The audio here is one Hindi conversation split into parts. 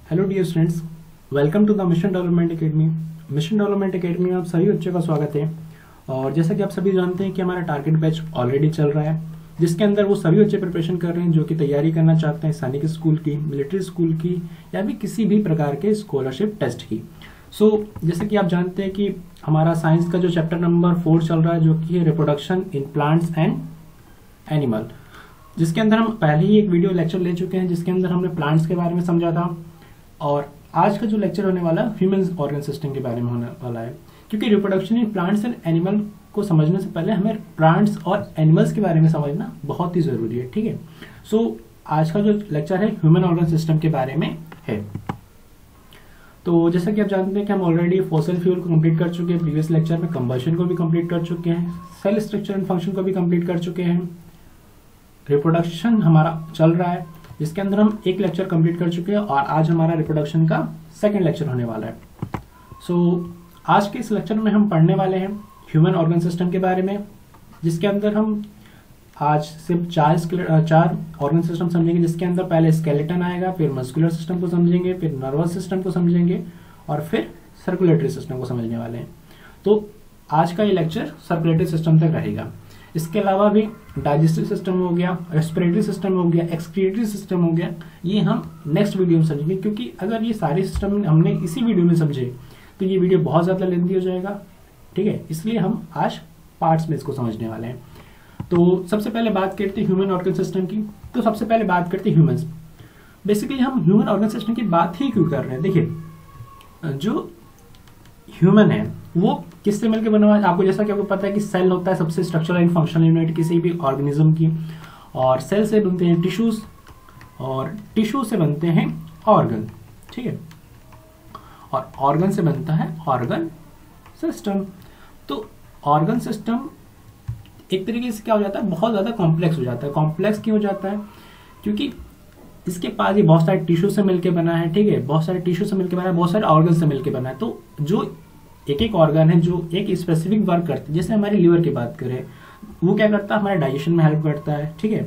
Hello dear students, welcome to the mission development academy. Mission development academy में आप सभी बच्चों का स्वागत है। और जैसा कि आप सभी जानते हैं कि हमारा टारगेट बैच ऑलरेडी चल रहा है, जिसके अंदर वो सभी बच्चे प्रिपरेशन कर रहे हैं जो कि तैयारी करना चाहते हैं सैनिक स्कूल की, मिलिट्री स्कूल की या भी किसी भी प्रकार के स्कॉलरशिप टेस्ट की। जैसे कि आप जानते हैं कि हमारा साइंस का जो चैप्टर नंबर 4 चल रहा है जो कि reproduction in plants and animal, जिसके अंदर हम पहले ही एक वीडियो लेक्चर ले चुके हैं जिसके अंदर हमने प्लांट्स के बारे में समझा था। और आज का जो लेक्चर होने वाला है ह्यूमन ऑर्गन सिस्टम के बारे में होने वाला है, क्योंकि reproduction in plants and animal को समझने से पहले हमें प्लांट्स और एनिमल्स के बारे में समझना बहुत ही जरूरी है। ठीक है, आज का जो लेक्चर है ह्यूमन ऑर्गन सिस्टम के बारे में है। तो जैसा कि आप जानते हैं कि हम ऑलरेडी फॉसिल फ्यूल को कंप्लीट कर चुके हैं, प्रीवियस लेक्चर में कंबशन को भी कंप्लीट कर चुके हैं, सेल स्ट्रक्चर एंड फंक्शन को भी कंप्लीट कर चुके हैं, रिप्रोडक्शन हमारा चल रहा है जिसके अंदर हम एक लेक्चर कंप्लीट कर चुके हैं और आज हमारा रिप्रोडक्शन का सेकंड लेक्चर होने वाला है। आज के इस लेक्चर में हम पढ़ने वाले हैं ह्यूमन ऑर्गन सिस्टम के बारे में, जिसके अंदर हम आज सिर्फ चार ऑर्गन सिस्टम समझेंगे, जिसके अंदर पहले स्केलेटन आएगा, फिर मस्कुलर सिस्टम को समझेंगे, फिर नर्वस सिस्टम को समझेंगे और फिर सर्कुलेटरी सिस्टम को समझने वाले हैं। तो आज का ये लेक्चर सर्कुलेटरी सिस्टम तक रहेगा। इसके अलावा भी डाइजेस्टिव सिस्टम हो गया, रेस्पिरेटरी सिस्टम हो गया, एक्सक्रीटरी सिस्टम हो गया, ये हम नेक्स्ट वीडियो में समझेंगे, क्योंकि अगर ये सारे सिस्टम हमने इसी वीडियो में समझे तो ये वीडियो बहुत ज्यादा लेंथी हो जाएगा। ठीक है, इसलिए हम आज पार्ट्स में इसको समझने वाले हैं। तो सबसे पहले बात करते हैं ह्यूमन ऑर्गन सिस्टम की। तो सबसे पहले बात करते हैं ह्यूमंस। बेसिकली हम ह्यूमन ऑर्गन सिस्टम की बात ही क्यों कर रहे हैं? देखिए, जो ह्यूमन है वो किससे मिलकर बना हुआ है? आपको जैसा कि आपको पता है कि सेल होता है सबसे स्ट्रक्चरल एंड फंक्शनल यूनिट किसी भी ऑर्गेनिज्म की, और सेल से बनते हैं टिश्यूज और टिश्यू से बनते हैं ऑर्गन। ठीक है, और ऑर्गन से बनता है ऑर्गन सिस्टम। तो ऑर्गन सिस्टम एक तरीके से क्या हो जाता है, बहुत ज्यादा कॉम्प्लेक्स हो जाता है। कॉम्प्लेक्स क्यों हो जाता है? क्योंकि इसके पास ये बहुत सारे टिश्यू से मिलकर बना है। ठीक है, बहुत सारे टिश्यू से मिलकर बना है, बहुत सारे ऑर्गन से मिलकर बना है। तो जो एक एक ऑर्गन है जो एक स्पेसिफिक वर्क करते हैं, जैसे हमारी लीवर की बात करें वो क्या करता है, हमारे डाइजेशन में हेल्प करता है। ठीक है,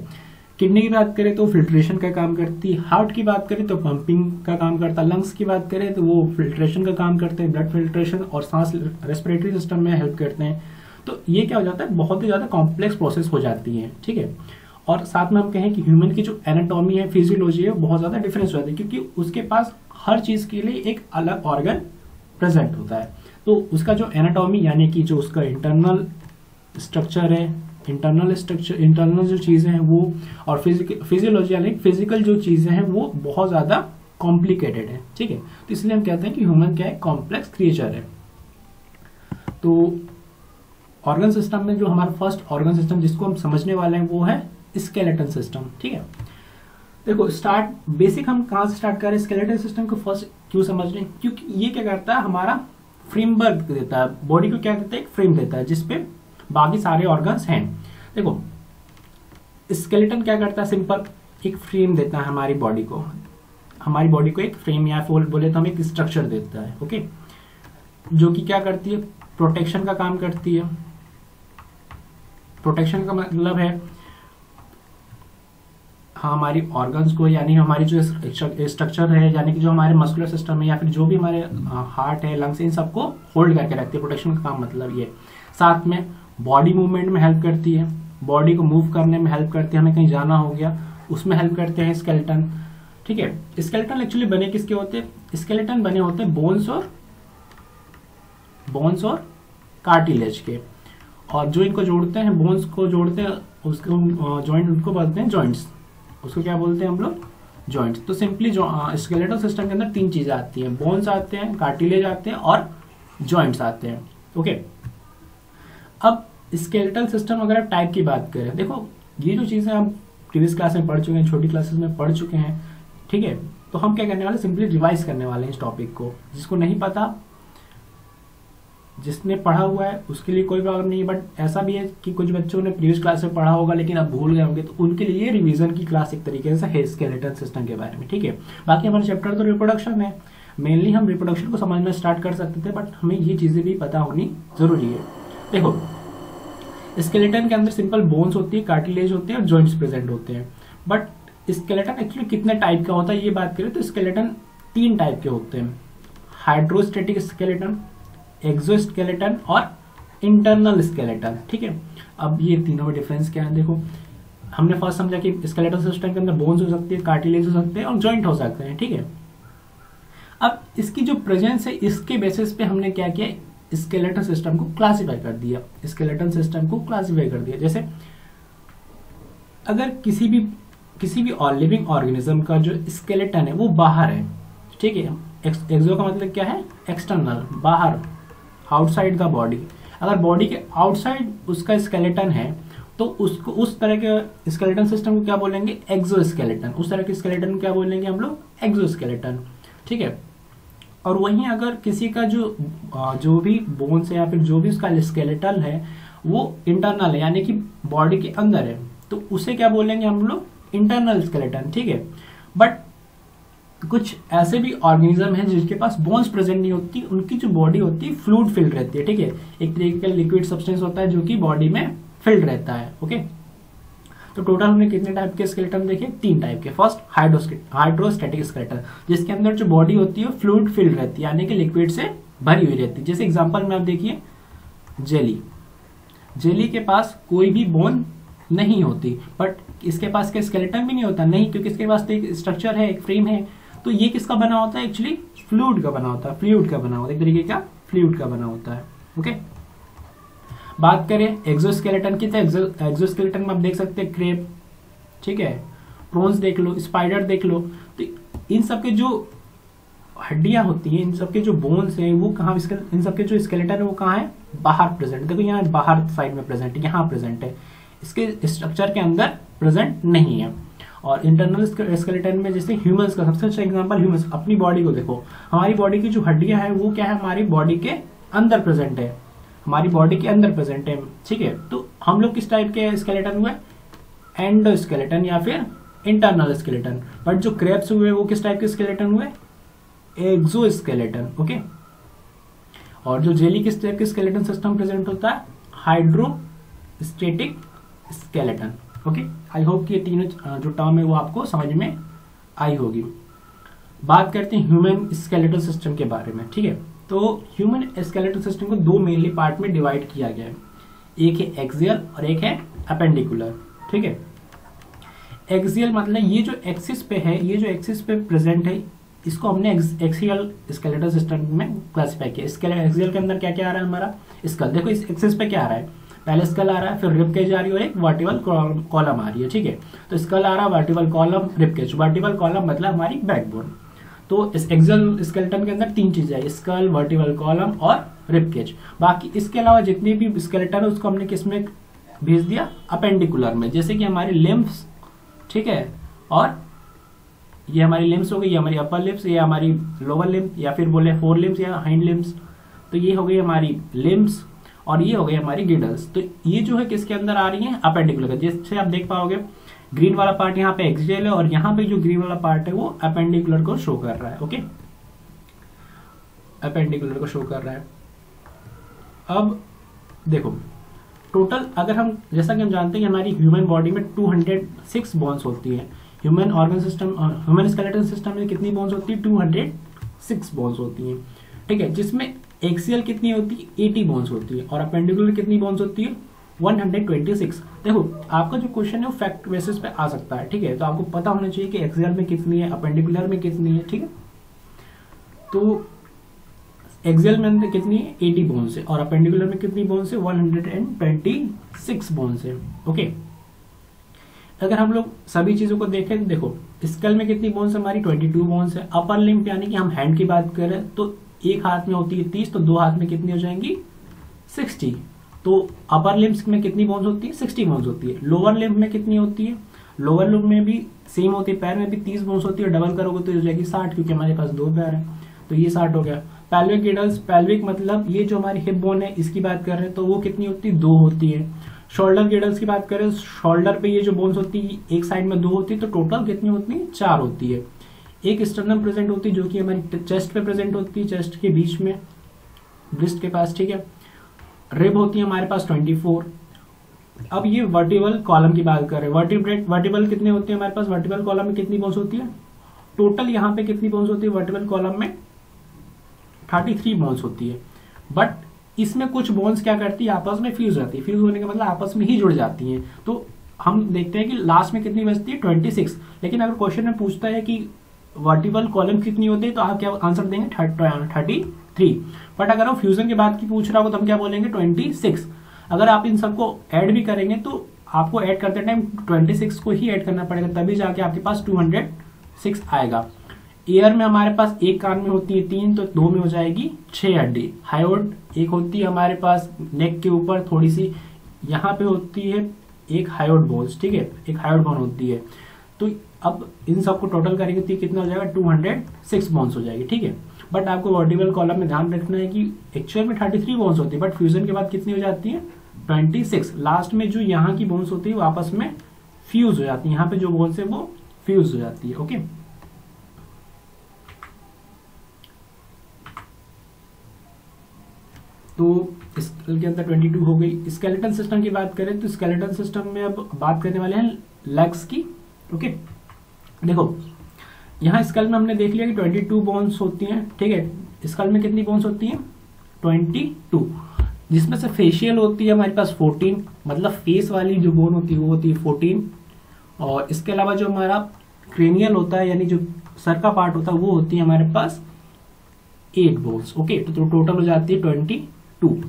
किडनी की बात करें तो फिल्ट्रेशन का काम करती है, हार्ट की बात करें तो पंपिंग का काम करता है, लंग्स की बात करें तो वो फिल्ट्रेशन का काम करते हैं, ब्लड फिल्ट्रेशन, और सांस रेस्पिरेटरी सिस्टम में हेल्प करते हैं। तो ये क्या हो जाता है, बहुत ही ज्यादा कॉम्प्लेक्स प्रोसेस हो जाती है। ठीक है, और साथ में हम कहें कि ह्यूमन की जो एनाटॉमी है, फिजियोलॉजी है, बहुत ज्यादा डिफरेंस हो जाती है, क्योंकि उसके पास हर चीज के लिए एक अलग ऑर्गन प्रेजेंट होता है। तो उसका जो एनाटॉमी यानी कि जो उसका इंटरनल स्ट्रक्चर है, इंटरनल जो चीजें हैं वो, और फिजियोलॉजी यानी फिजिकल जो चीजें हैं वो बहुत ज्यादा कॉम्प्लिकेटेड है। ठीक है, तो इसलिए हम कहते हैं कि ह्यूमन क्या है, कॉम्प्लेक्स क्रिएचर है। तो ऑर्गन सिस्टम में जो हमारा फर्स्ट ऑर्गन सिस्टम जिसको हम समझने वाले हैं वो है स्केलेटन सिस्टम। ठीक है, देखो बेसिक हम कहां से स्टार्ट करें, स्केलेटन सिस्टम को फर्स्ट क्यों समझ रहे हैं? क्योंकि ये क्या करता है, हमारा फ्रेमवर्क देता है, बॉडी को क्या देता है, एक फ्रेम देता है जिसपे बाकी सारे ऑर्गन्स हैं। देखो, स्केलेटन क्या करता है, सिंपल एक फ्रेम देता है हमारी बॉडी को एक फ्रेम या बोले तो हम एक स्ट्रक्चर देता है। ओके, जो कि क्या करती है, प्रोटेक्शन का काम करती है। प्रोटेक्शन का मतलब है हमारी ऑर्गन्स को, यानी हमारी जो स्ट्रक्चर है, यानी कि जो हमारे मस्कुलर सिस्टम है या फिर जो भी हमारे हार्ट है, लंग्स, इन सबको होल्ड करके रखती है। प्रोटेक्शन का काम मतलब ये। साथ में बॉडी मूवमेंट में हेल्प करती है, बॉडी को मूव करने में हेल्प करती है, हमें कहीं जाना हो गया उसमें हेल्प करते हैं स्केलेटन। ठीक है, स्केलेटन एक्चुअली बने किसके होते हैं? स्केलेटन बने होते हैं बोन्स और कार्टिलेज के, और जो इनको जोड़ते हैं, बोन्स को जोड़ते हैं, उसको जॉइंट, उनको बोलते हैं जॉइंट्स। उसको क्या बोलते हैं हम लोग? जॉइंट्स। तो सिंपली जो स्केलेटल सिस्टम के अंदर 3 चीजें आती हैं, बोन्स आते हैं, कार्टिलेज आते हैं और जॉइंट्स आते हैं। ओके, अब स्केलेटल सिस्टम अगर आप टाइप की बात करें, देखो ये जो चीजें हम प्रीवियस क्लास में पढ़ चुके हैं, छोटी क्लासेस में पढ़ चुके हैं। ठीक है, तो हम क्या करने वाले, सिंपली रिवाइज करने वाले हैं इस टॉपिक को। जिसको नहीं पता, जिसने पढ़ा हुआ है उसके लिए कोई प्रॉब्लम नहीं है, बट ऐसा भी है कि कुछ बच्चों ने प्रीवियस क्लास में पढ़ा होगा लेकिन अब भूल गए होंगे, तो उनके लिए रिवीजन की क्लास एक तरीके से है स्केलेटन सिस्टम के बारे में। ठीक है, बाकी हमारा चैप्टर तो रिप्रोडक्शन है, मेनली हम रिप्रोडक्शन को समझना स्टार्ट कर सकते थे, बट हमें ये चीजें भी पता होनी जरूरी है। देखो, स्केलेटन के अंदर सिंपल बोन्स होती है, कार्टिलेज होते हैं और जॉइंट्स प्रेजेंट होते हैं। बट स्केलेटन एक्चुअली कितने टाइप का होता है ये बात करें तो स्केलेटन तीन टाइप के होते हैं, हाइड्रोस्टेटिक स्केलेटन, एक्सोस्केलेटन और इंटरनल स्केलेटन। ठीक है, अब ये तीनों में डिफरेंस क्या है देखो। हमने फर्स्ट समझा कि स्केलेटल सिस्टम के अंदर बोन्स हो सकती है, कार्टिलेज हो सकते हैं और जॉइंट हो सकते हैं। ठीक है, अब इसकी जो प्रेजेंस है इसके बेसिस पे हमने क्या किया, स्केलेटल सिस्टम को क्लासिफाई कर दिया, स्केलेटल सिस्टम को क्लासिफाई कर दिया। जैसे अगर किसी भी लिविंग ऑर्गेनिज्म का जो स्केलेटन है वो बाहर है, ठीक है, एक्सो का मतलब क्या है, एक्सटर्नल, बाहर, आउटसाइड द बॉडी। अगर बॉडी के आउटसाइड उसका स्केलेटन है तो उसको, उस तरह के स्केलेटन सिस्टम को क्या बोलेंगे, एक्सोस्केलेटन। उस तरह के स्केलेटन को क्या बोलेंगे हम लोग, एक्सोस्केलेटन। ठीक है, और वहीं अगर किसी का जो भी बोन्स है या फिर जो भी उसका स्केलेटन है वो इंटरनल है, यानी कि बॉडी के अंदर है, तो उसे क्या बोलेंगे हम लोग, इंटरनल स्केलेटन। ठीक है, बट कुछ ऐसे भी ऑर्गेनिज्म हैं जिनके पास बोन्स प्रेजेंट नहीं होती, उनकी जो बॉडी होती है फ्लूइड फिल्ड रहती है। ठीक है, एक तरीके का लिक्विड सब्सटेंस होता है जो कि बॉडी में फिल्ड रहता है। ओके, तो टोटल हमने कितने टाइप के स्केलेटन देखे, तीन टाइप के। फर्स्ट हाइड्रोस्टैटिक स्केलेटन, जिसके अंदर जो बॉडी होती है फ्लूइड फिल्ड रहती है, यानी कि लिक्विड से भरी हुई रहती है। जैसे एग्जांपल में आप देखिए जेली के पास कोई भी बोन नहीं होती, बट इसके पास क्या स्केलेटन भी नहीं होता, नहीं, क्योंकि इसके पास एक स्ट्रक्चर है, एक फ्रेम है। तो ये किसका बना होता है, एक्चुअली फ्लूइड का बना होता है, फ्लूइड का बना होता है, एक तरीके का फ्लूइड का बना होता है। ओके, बात करें एक्सोस्केलेटन की, तो एक्सोस्केलेटन में आप देख सकते हैं क्रेब, ठीक है, प्रोन्स देख लो, स्पाइडर देख लो। तो इन सबके जो हड्डियां होती हैं, इन सबके जो बोन्स हैं वो कहाँ, इन सबके जो स्केलेटन है वो कहाँ है, बाहर प्रेजेंट। देखो यहाँ बाहर साइड में प्रेजेंट है, यहाँ प्रेजेंट है, इसके स्ट्रक्चर के अंदर प्रेजेंट नहीं है। और इंटरनल स्केलेटन में जैसे ह्यूमंस का सबसे अच्छा एग्जांपल, ह्यूमंस, अपनी बॉडी को देखो, हमारी बॉडी की जो हड्डियां हैं वो क्या है, हमारी बॉडी के अंदर प्रेजेंट है, हमारी बॉडी के अंदर प्रेजेंट है। ठीक है, तो हम लोग किस टाइप के स्केलेटन हुए, एंडोस्केलेटन या फिर इंटरनल स्केलेटन। बट जो क्रेब्स हुए वो किस टाइप के स्केलेटन हुए, एक्सोस्केलेटन। ओके, और जो जेली किस टाइप के स्केलेटन सिस्टम प्रेजेंट होता है, hydrostatic skeleton. Okay, I hope कि ये तीनों जो टर्म है वो आपको समझ में आई होगी। बात करते हैं ह्यूमन स्केलेटल सिस्टम के बारे में। ठीक है, तो ह्यूमन स्केलेटल सिस्टम को दो मेनली पार्ट में डिवाइड किया गया है, एक है एक्सियल और एक है अपेंडिकुलर। ठीक है, एक्सियल मतलब ये जो एक्सिस पे है, ये जो एक्सिस पे प्रेजेंट है, इसको हमने एक्सियल स्केलेटल सिस्टम में क्लासिफाई किया। एक्सियल के अंदर क्या क्या आ रहा है, हमारा स्कल। देखो इस एक्सिस पे क्या आ रहा है, पहले स्कल आ रहा है, फिर रिबकेज आ रही है और एक वर्टिकल कॉलम आ रही है। ठीक है, तो स्कल आ रहा है, vertical column, ribcage. Vertical column मतलब हमारी बैकबोन। तो इस एक्सियल स्केलेटन के अंदर तीन चीजें है, स्कल, वर्टिकल कॉलम और रिबकेज। बाकी इसके अलावा जितनी भी स्केलेटन है उसको हमने किसमें भेज दिया, अपेंडिकुलर में। जैसे कि हमारी लिम्फ्स, ठीक है, और ये हमारी लिम्स हो गई, ये हमारी अपर लिम्स, ये हमारी लोअर लिम्स, या फिर बोले फोर लिम्स या हाइंड लिम्स। तो ये हो गई हमारी लिम्स और ये हो गई हमारी गिडल्स। तो ये जो है किसके अंदर आ रही है, अपेंडिकुलर। जैसे आप देख पाओगे ग्रीन वाला पार्ट यहाँ पे एक्सियल है और यहाँ पे जो ग्रीन वाला पार्ट है वो अपेंडिकुलर को शो कर रहा है। ओके, अपेंडिकुलर को शो कर रहा है। अब देखो टोटल, अगर हम, जैसा कि हम जानते हैं कि हमारी ह्यूमन बॉडी में 206 बोन्स होती है। Human organ system, human skeletal system में कितनी बोन्स होती है, 206 बोन्स होती हैं। ठीक है, जिसमें एक्सियल कितनी होती है, 80 बोन्स होती है, और अपेंडिकुलर कितनी बोन्स होती है, 126। देखो आपका जो क्वेश्चन है वो फैक्ट बेसिस पे आ सकता है। ठीक है, तो आपको पता होना चाहिए कि एक्सियल में कितनी है, अपेंडिकुलर में कितनी है। ठीक है, तो एक्सियल में अंदर कितनी है, 80 बोन्स है, और अपेंडिकुलर में कितनी बोन्स है, 126 बोन्स है। ओके, अगर हम लोग सभी चीजों को देखें तो देखो स्कल में कितनी बोन्स है, हमारी 22 बोन्स है। अपर लिम्ब यानी कि हम हैंड की बात करें तो एक हाथ में होती है 30, तो दो हाथ में कितनी हो जाएंगी, 60। तो अपर लिम्स में कितनी बोन्स होती है, 60 बोन्स होती है। लोअर लिम्ब में कितनी होती है, लोअर लिम्ब में भी सेम होती है, पैर में भी 30 बोन्स होती है, डबल करोगे तो हो जाएगी 60, क्योंकि हमारे पास दो पैर है, तो ये 60 हो गया। पैल्विक गिडल्स, पैल्विक मतलब ये जो हमारी हिप बोन है इसकी बात कर रहे हैं, तो वो कितनी होती है, 2 होती है। शोल्डर गिडल्स की बात करें, शोल्डर पे ये जो बोन्स होती है एक साइड में 2 होती है, तो टोटल कितनी होती है, 4 होती है। एक स्टर्नम प्रेजेंट होती है जो कि हमारी चेस्ट पे प्रेजेंट होती है, चेस्ट के बीच में, ब्रिस्ट के पास। ठीक है, रिब होती है हमारे पास 24। अब ये वर्टिबल कॉलम की बात कर रहे हैं, वर्टिबल कितने होते हैं हमारे पास, वर्टिबल कॉलम में कितनी बोन्स होती है, टोटल यहाँ पे कितनी बोन्स होती है वर्टिकल कॉलम में? 33 बोन्स होती है। बट इसमें कुछ बोन्स क्या करती है, आपस में फ्यूज जाती है। फ्यूज होने का मतलब आपस में ही जुड़ जाती हैं। तो हम देखते हैं कि लास्ट में कितनी बचती है 26। लेकिन अगर क्वेश्चन में पूछता है कि वर्टिकल कॉलम कितनी होती है तो आप क्या आंसर देंगे 33। बट अगर वो फ्यूजन के बाद की पूछ रहा हो तो हम क्या बोलेंगे 26। अगर आप इन सबको ऐड भी करेंगे तो आपको ऐड करते टाइम 26 को ही ऐड करना पड़ेगा, तभी जाके आपके पास 206 आएगा। ईयर में हमारे पास एक कान में होती है 3, तो 2 में हो जाएगी 6 हड्डी। हायोड एक होती है हमारे पास नेक के ऊपर थोड़ी सी, यहाँ पे होती है एक हायोड बोन्स, ठीक है, एक हायोड बोन होती है। तो अब इन सबको टोटल करेंगे तो कितना हो जाएगा 206 बोन्स हो जाएगी, ठीक है। बट आपको वर्टिकल कॉलम में ध्यान रखना है कि एक्चुअल में 33 बोन्स होती है, बट फ्यूजन के बाद कितनी हो जाती है 26। लास्ट में जो यहाँ की बोन्स होती है वो आपस में फ्यूज हो जाती है, यहाँ पे जो बोन्स है वो फ्यूज हो जाती है, ओके। तो स्केल के अंदर 22 हो गई। स्केलेटन सिस्टम की बात करें तो स्केलेटन सिस्टम में अब बात करने वाले हैं लेग्स की, ओके। देखो यहाँ स्कल में हमने देख लिया कि 22 बोन्स होती हैं, ठीक है। स्कल में कितनी बोन्स होती हैं 22, जिसमें से फेशियल होती है हमारे पास 14, मतलब फेस वाली जो बोन होती है वो होती है 14। और इसके अलावा जो हमारा क्रेनियल होता है यानी जो सर का पार्ट होता है वो होती है हमारे पास 8 बोन्स, ओके। तो टोटल हो जाती है 22।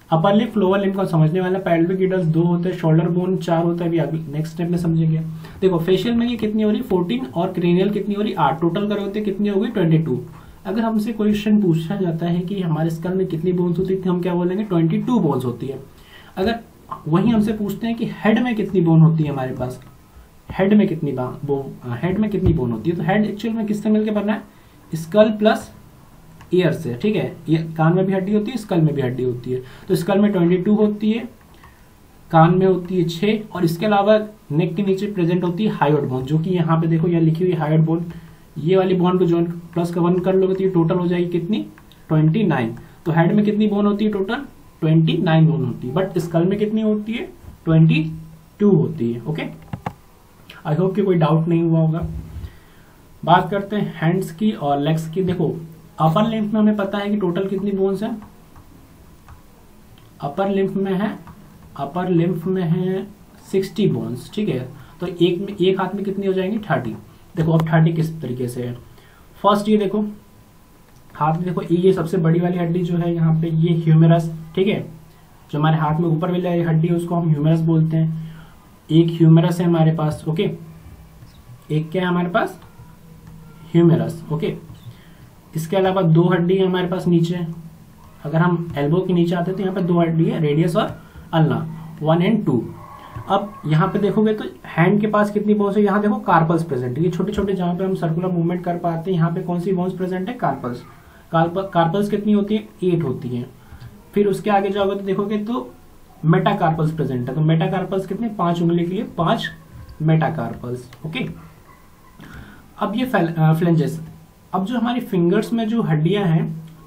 अपर लिप लोअर लिप को समझने वाला, पैल्विक गिडल्स 2 होते हैं, शोल्डर बोन 4 होता है, अभी आगे नेक्स्ट स्टेप में समझेंगे। देखो फेशियल में ये कितनी हो रही 14 और क्रेनियल कितनी हो रही 8, टोटल कर होते कितनी हो गई 22। अगर हमसे क्वेश्चन पूछा जाता है कि हमारे स्कल में कितनी बोन्स होती है तो हम क्या बोलेंगे 22 बोन्स होती है। अगर वही हमसे पूछते हैं कि हेड में कितनी बोन होती है हमारे पास, हेड में कितनी बोन होती है, तो हेड एक्चुअल में किससे मिलकर बना है, स्कल प्लस ईयर से, ठीक है। ये कान में भी हड्डी होती है, स्कल में भी हड्डी होती है। तो स्कल में 22 होती है, कान में होती है 6, और इसके अलावा नेक के नीचे प्रेजेंट होती है हायोड बोन, जो कि यहाँ पे देखो यहाँ लिखी हुई हायोड बोन। ये वाली बोन को ज्वाइन प्लस का 1 कर लोगे तो ये टोटल हो जाएगी कितनी 29। तो हेड में कितनी बोन होती है टोटल 29 बोन होती है, बट स्कल में कितनी होती है 22 होती है, ओके। आई होप कि कोई डाउट नहीं हुआ होगा। बात करते हैं हैंड्स की और लेग्स की। देखो अपर लिम्फ में हमें पता है कि टोटल कितनी बोन्स है, अपर लिम्फ में है 60 बोन्स, ठीक है। तो एक हाथ में कितनी हो जाएंगी 30। देखो अब 30 किस तरीके से है, फर्स्ट ये देखो हाथ में, देखो ये सबसे बड़ी वाली हड्डी जो है यहाँ पे ये ह्यूमेरस, ठीक है। जो हमारे हाथ में ऊपर वाली हड्डी है उसको हम ह्यूमेरस बोलते हैं। एक ह्यूमेरस है हमारे पास, ओके। एक क्या है हमारे पास ह्यूमेरस, ओके। इसके अलावा 2 हड्डी है हमारे पास नीचे, अगर हम एल्बो के नीचे आते हैं तो यहाँ पे 2 हड्डी है, रेडियस और अल्ना, 1 और 2। अब यहाँ पे देखोगे तो हैंड के पास कितनी बोन्स है, यहाँ देखो कार्पल्स प्रेजेंट है। ये छोटे छोटे जहाँ पे हम सर्कुलर मूवमेंट कर पाते हैं यहाँ पे कौन सी बोन्स प्रेजेंट है, कार्पल्स। कार्पल्स कितनी होती है 8 होती है। फिर उसके आगे जाओगे तो देखोगे तो मेटाकार्पल्स प्रेजेंट है। तो मेटाकार्पल्स कितने 5 उंगली के लिए 5 मेटाकार्पल्स, ओके। अब ये फ्लेंजेस, अब जो हमारी फिंगर्स में जो हड्डियां हैं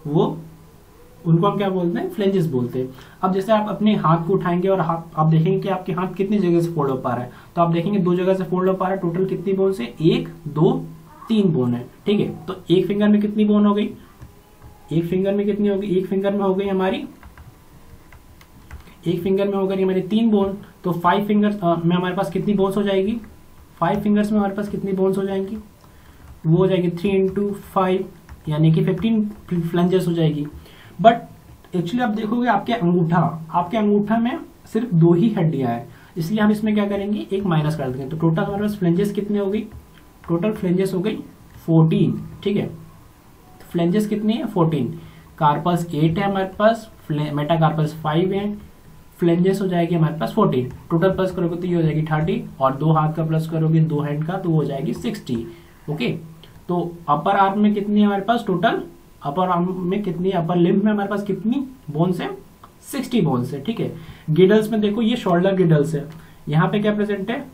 वो उनको हम क्या बोलते हैं फ्लेंजेस बोलते हैं। अब जैसे आप अपने हाथ को उठाएंगे और आप देखेंगे कि आपके हाथ कितनी जगह से फोल्ड हो पा रहा है, तो आप देखेंगे 2 जगह से फोल्ड हो पा रहा है। टोटल कितनी बोन है 1 2 3 बोन है, ठीक है। तो एक फिंगर में कितनी बोन हो गई, एक फिंगर में कितनी होगी, एक फिंगर में हो गई हमारी 3 बोन। तो 5 फिंगर्स में हमारे पास कितनी बोन्स हो जाएगी, 5 फिंगर्स में हमारे पास कितनी बोन्स हो जाएंगी, वो हो जाएगी 3 × 5 यानी कि 15 फ्लेंजेस हो जाएगी। बट एक्चुअली आप देखोगे आपके अंगूठा में सिर्फ 2 ही हड्डियां हैं, इसलिए हम इसमें क्या करेंगे एक माइनस कर देंगे। तो टोटल हमारे पास फ्लेंजेस कितनी हो गई, टोटल फ्लेंजेस हो गई 14, ठीक है। फ्लेंजेस कितनी है 14, कार्पल्स 8 है हमारे पास, मेटाकार्पल्स 5 है, फ्लेंजेस हो जाएगी हमारे पास 14। टोटल प्लस करोगे तो ये हो जाएगी 30, और 2 हाथ का प्लस करोगे 2 हैंड का तो हो जाएगी 60, ओके। तो अपर आर्म में कितनी है हमारे पास टोटल, अपर आर्म में कितनी, अपर लिम्फ में हमारे पास कितनी बोन्स है 60 बोन्स है, ठीक है। गिडल्स में देखो ये शोल्डर गिडल्स है, यहाँ पे क्या प्रेजेंट है,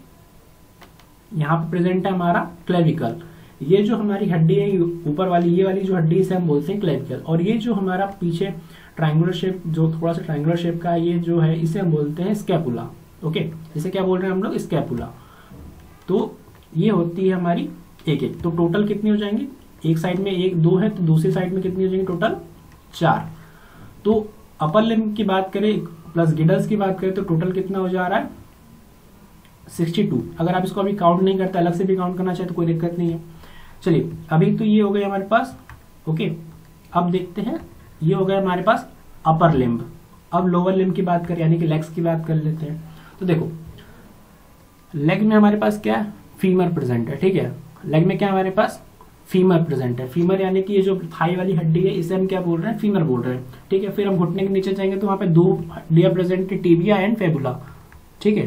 यहाँ पे प्रेजेंट है हमारा क्लेविकल। ये जो हमारी हड्डी है ऊपर वाली, ये वाली जो हड्डी है इसे हम बोलते हैं क्लेविकल। और ये जो हमारा पीछे ट्रायंगुलर शेप, जो थोड़ा सा ट्रायंगुलर शेप का ये जो है इसे हम बोलते हैं स्कैपुला, ओके। इसे क्या बोल रहे हैं हम लोग स्कैपुला। तो ये होती है हमारी एक एक, तो टोटल कितनी हो जाएंगी, एक साइड में एक दो है तो दूसरी साइड में कितनी हो जाएंगी, टोटल 4। तो अपर लिम्ब की बात करें प्लस गिडल्स की बात करें तो टोटल कितना हो जा रहा है 62। अगर आप इसको अभी काउंट नहीं करते, अलग से भी काउंट करना चाहे तो कोई दिक्कत नहीं है। चलिए अभी तो ये हो गया हमारे पास, ओके। अब देखते हैं, ये हो गया हमारे पास अपर लिम्ब। अब लोअर लिम्ब की बात करें यानी कि लेग्स की बात कर लेते हैं। तो देखो लेग में हमारे पास क्या है, फीमर प्रेजेंट है, ठीक है। लेग में क्या हमारे पास, फीमर प्रेजेंट है। फीमर यानी कि ये जो थाई वाली हड्डी है इसे हम क्या बोल रहे हैं, फीमर बोल रहे हैं, ठीक है। फिर हम घुटने के नीचे जाएंगे तो वहां पे 2 हड्डियां प्रेजेंट है, टिबिया एंड फेबुला, ठीक है।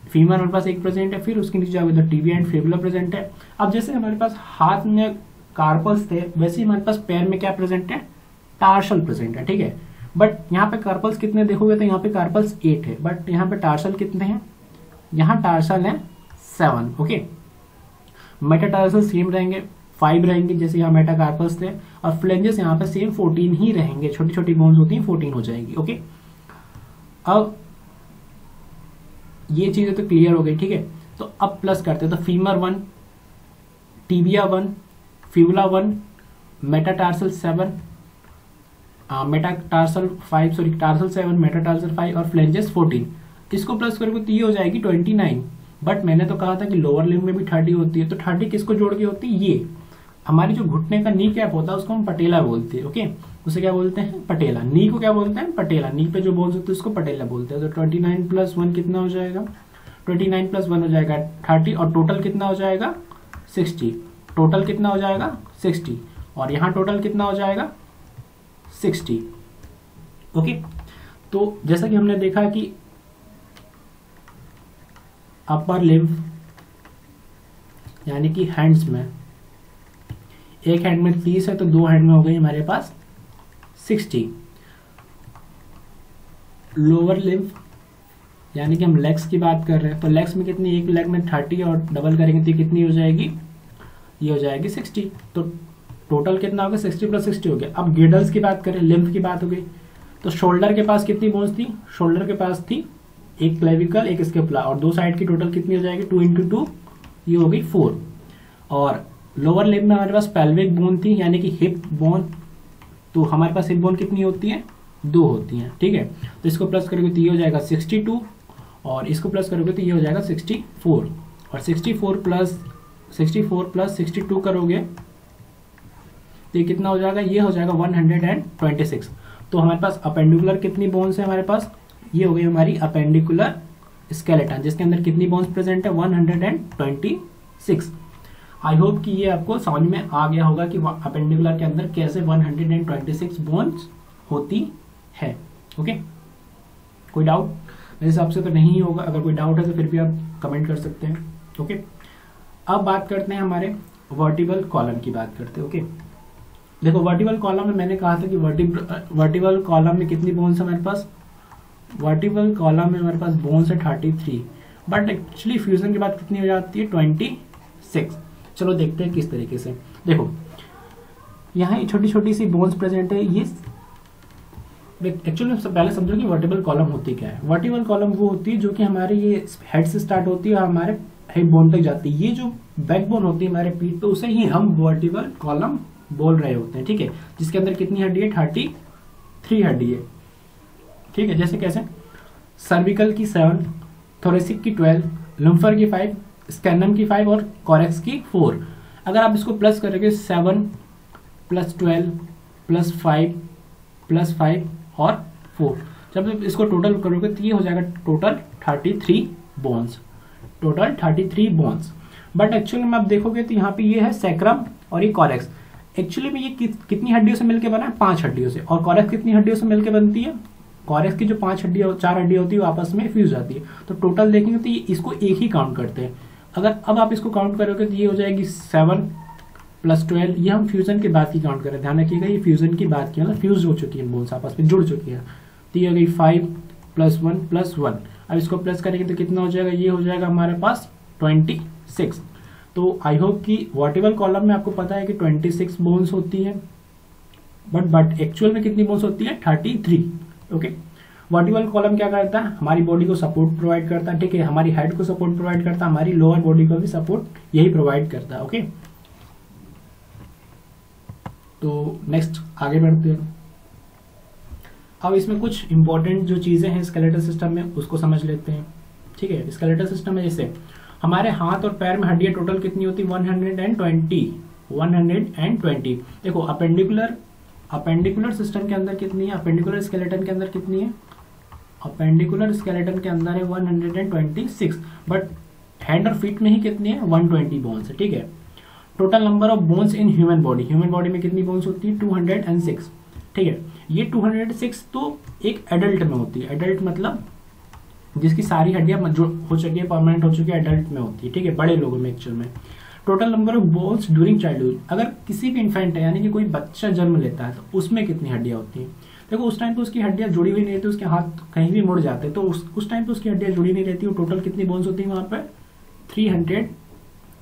फीमर हमारे पास एक प्रेजेंट है, फिर उसके नीचे जाओगे तो टिबिया एंड फेबुला प्रेजेंट है। अब जैसे हमारे पास हाथ में कार्पल्स थे वैसे ही हमारे पास पैर में क्या प्रेजेंट है, टार्सल प्रेजेंट है, ठीक है। बट यहाँ पे कार्पल्स कितने देखोगे तो यहाँ पे कार्पल्स 8 है, बट यहाँ पे टार्सल कितने हैं, यहाँ टार्सल है 7, ओके। मेटाटार्सल सेम रहेंगे, 5 रहेंगे जैसे यहाँ मेटाकार्पल्स थे, और फ्लेंजेस यहाँ पे सेम 14 ही रहेंगे, छोटी छोटी बोन्स होती हैं 14 हो जाएगी, ओके। अब ये चीजें तो क्लियर हो गई, ठीक है। तो अब प्लस करते हैं, तो femur 1, tibia 1, fibula 1, metatarsal 7, metatarsal 5, sorry tarsal 7, metatarsal 5 और फ्लेंजेस 14। इसको प्लस करोगे तो ये हो जाएगी 29। बट मैंने तो कहा था कि लोअर लिम्ब में भी 30 होती है, तो 30 किसको जोड़ के होती है, ये हमारी जो घुटने का नी कैप होता है उसको हम पटेला बोलते हैं, ओके। उसे क्या बोलते हैं, पटेला। नी को क्या बोलते हैं, पटेला। नी पे जो बोन्स होते हैं उसको पटेला बोलते हैं। तो 29 + 1 कितना हो जाएगा, 29 + 1 हो जाएगा 30, और टोटल कितना हो जाएगा 60। टोटल कितना हो जाएगा 60, और यहाँ टोटल कितना हो जाएगा 60, ओके। तो जैसा कि हमने देखा कि अपर लिम्ब यानी कि हैंड्स में, एक हैंड में 30 है तो 2 हैंड में हो गई हमारे पास 60। लोअर लिम्ब यानी कि हम लेग्स की बात कर रहे हैं, तो लेग्स में कितनी, एक लेग में 30 और डबल करेंगे तो कितनी हो जाएगी, ये हो जाएगी 60। तो टोटल कितना होगा 60 + 60 हो गया। अब गिडल्स की बात करें, लिम्ब की बात हो गई, तो शोल्डर के पास कितनी बोन्स थी, शोल्डर के पास थी एक क्लेविकल एक स्केपुला, और 2 साइड की टोटल कितनी हो जाएगी 2 × 2, ये हो गई 4। और लोअर लिम्ब में हमारे पास पेल्विक बोन थी यानी कि हिप बोन, तो हमारे पास हिप बोन कितनी होती है, 2 होती हैं, ठीक है। तो इसको प्लस करोगे तो ये हो जाएगा 62, और इसको प्लस करोगे तो ये हो जाएगा 64, और 64 + 62 करोगे तो ये कितना हो जाएगा, ये हो जाएगा 126। तो हमारे पास अपेंडिकुलर कितनी बोन्स है हमारे पास, ये हो गई हमारी अपेंडिकुलर स्केलेटन, जिसके अंदर कितनी बोन्स प्रेजेंट है 126। आई होप कि ये आपको समझ में आ गया होगा कि अपेंडिकुलर के अंदर कैसे 126 बोन्स होती है, ओके। कोई डाउट, मेरे हिसाब से तो नहीं होगा, अगर कोई डाउट है तो फिर भी आप कमेंट कर सकते हैं, ओके। अब बात करते हैं हमारे वर्टिबल कॉलम की बात करते हैं, ओके। देखो वर्टिबल कॉलम में मैंने कहा था कि वर्टिबल कॉलम में कितनी बोन्स है हमारे पास, वर्टिबल कॉलम में हमारे पास बोन्स है 33, बट एक्चुअली फ्यूजन के बाद कितनी हो जाती है 26। चलो देखते हैं किस तरीके से। देखो यहाँ छोटी छोटी सी बोन्स प्रेजेंट है, ये एक्चुअली सबसे पहले समझो कि वर्टिबल कॉलम होती क्या है। वर्टिबल कॉलम वो होती है जो कि हमारे ये हेड से स्टार्ट होती है और हमारे हिप बोन तक जाती है। ये जो बैक बोन होती है हमारे पीठ पे, उसे ही हम वर्टिबल कॉलम बोल रहे होते हैं, ठीक है। जिसके अंदर कितनी हड्डी है 33 हड्डी है, ठीक है। जैसे कैसे, सर्विकल की 7, थोरेसिक की 12, लम्फर की 5, स्कैनम की 5 और कोरेक्स की 4। अगर आप इसको प्लस करोगे 7 + 12 + 5 + 5 और 4, जब इसको टोटल करोगे तो ये हो जाएगा total 33 bones, total 33 bones. But actually में आप देखोगे तो यहाँ पे ये है सैक्रम और ये कोरेक्स। एक्चुअली में ये कितनी हड्डियों से मिलकर बना है, 5 हड्डियों से। और कोरेक्स कितनी हड्डियों से मिलकर बनती है, कोरेक्स की जो 4 हड्डियां होती है वो आपस में फ्यूज जाती है। तो टोटल देखेंगे तो ये इसको एक ही काउंट करते हैं। अगर अब आप इसको काउंट करोगे तो ये हो जाएगी 7 + 12, ये हम फ्यूजन के बाद की काउंट कर रहे हैं, ध्यान रखिएगा ये फ्यूजन की बात की, मतलब फ्यूज हो चुकी है बोन्स, आपस में जुड़ चुकी है। तो ये हो गई 5 + 1 + 1। अब इसको प्लस करेंगे तो कितना हो जाएगा, ये हो जाएगा हमारे पास 26। तो आई होप कि वर्टिबल कॉलम में आपको पता है कि 26 बोन्स होती है, बट एक्चुअल में कितनी बोन्स होती है 33, ओके। वर्टिबल कॉलम क्या करता है, हमारी बॉडी को सपोर्ट प्रोवाइड करता है, ठीक है। हमारी हेड को सपोर्ट प्रोवाइड करता है, हमारी लोअर बॉडी को भी सपोर्ट यही प्रोवाइड करता है, ओके। तो नेक्स्ट आगे बढ़ते हैं। अब इसमें कुछ इंपॉर्टेंट जो चीजें हैं स्केलेटल सिस्टम में उसको समझ लेते हैं। ठीक है, स्केलेटल सिस्टम में जैसे हमारे हाथ और पैर में हड्डियां टोटल कितनी होती है? 120। देखो अपेंडिकुलर सिस्टम के अंदर कितनी है? अपेंडिकुलर स्केलेटन के अंदर कितनी है? अपेंडिकुलर स्केलेटन के अंदर है 126, बट हैंड और फीट में ही कितनी है? 120 बोन्स है। ठीक है, total number of bones in human body में कितनी बोन्स होती है? 206। ठीक है, ये 206 तो एक एडल्ट में होती है। एडल्ट मतलब जिसकी सारी हड्डियां जो हो चुकी है, परमानेंट हो चुकी है, एडल्ट में होती है। ठीक है, बड़े लोगों में एक्चुअल में। Total number of bones during childhood, अगर किसी भी इन्फेंट है यानी कि कोई बच्चा जन्म लेता है तो उसमें कितनी हड्डियां होती हैं? देखो उस टाइम तो उसकी हड्डियां जुड़ी हुई नहीं रहती, उसके हाथ कहीं भी मुड़ जाते हैं, तो उस टाइम तो उसकी हड्डियां जुड़ी नहीं रहती। टोटल कितनी बोन्स होती है वहां पर? 300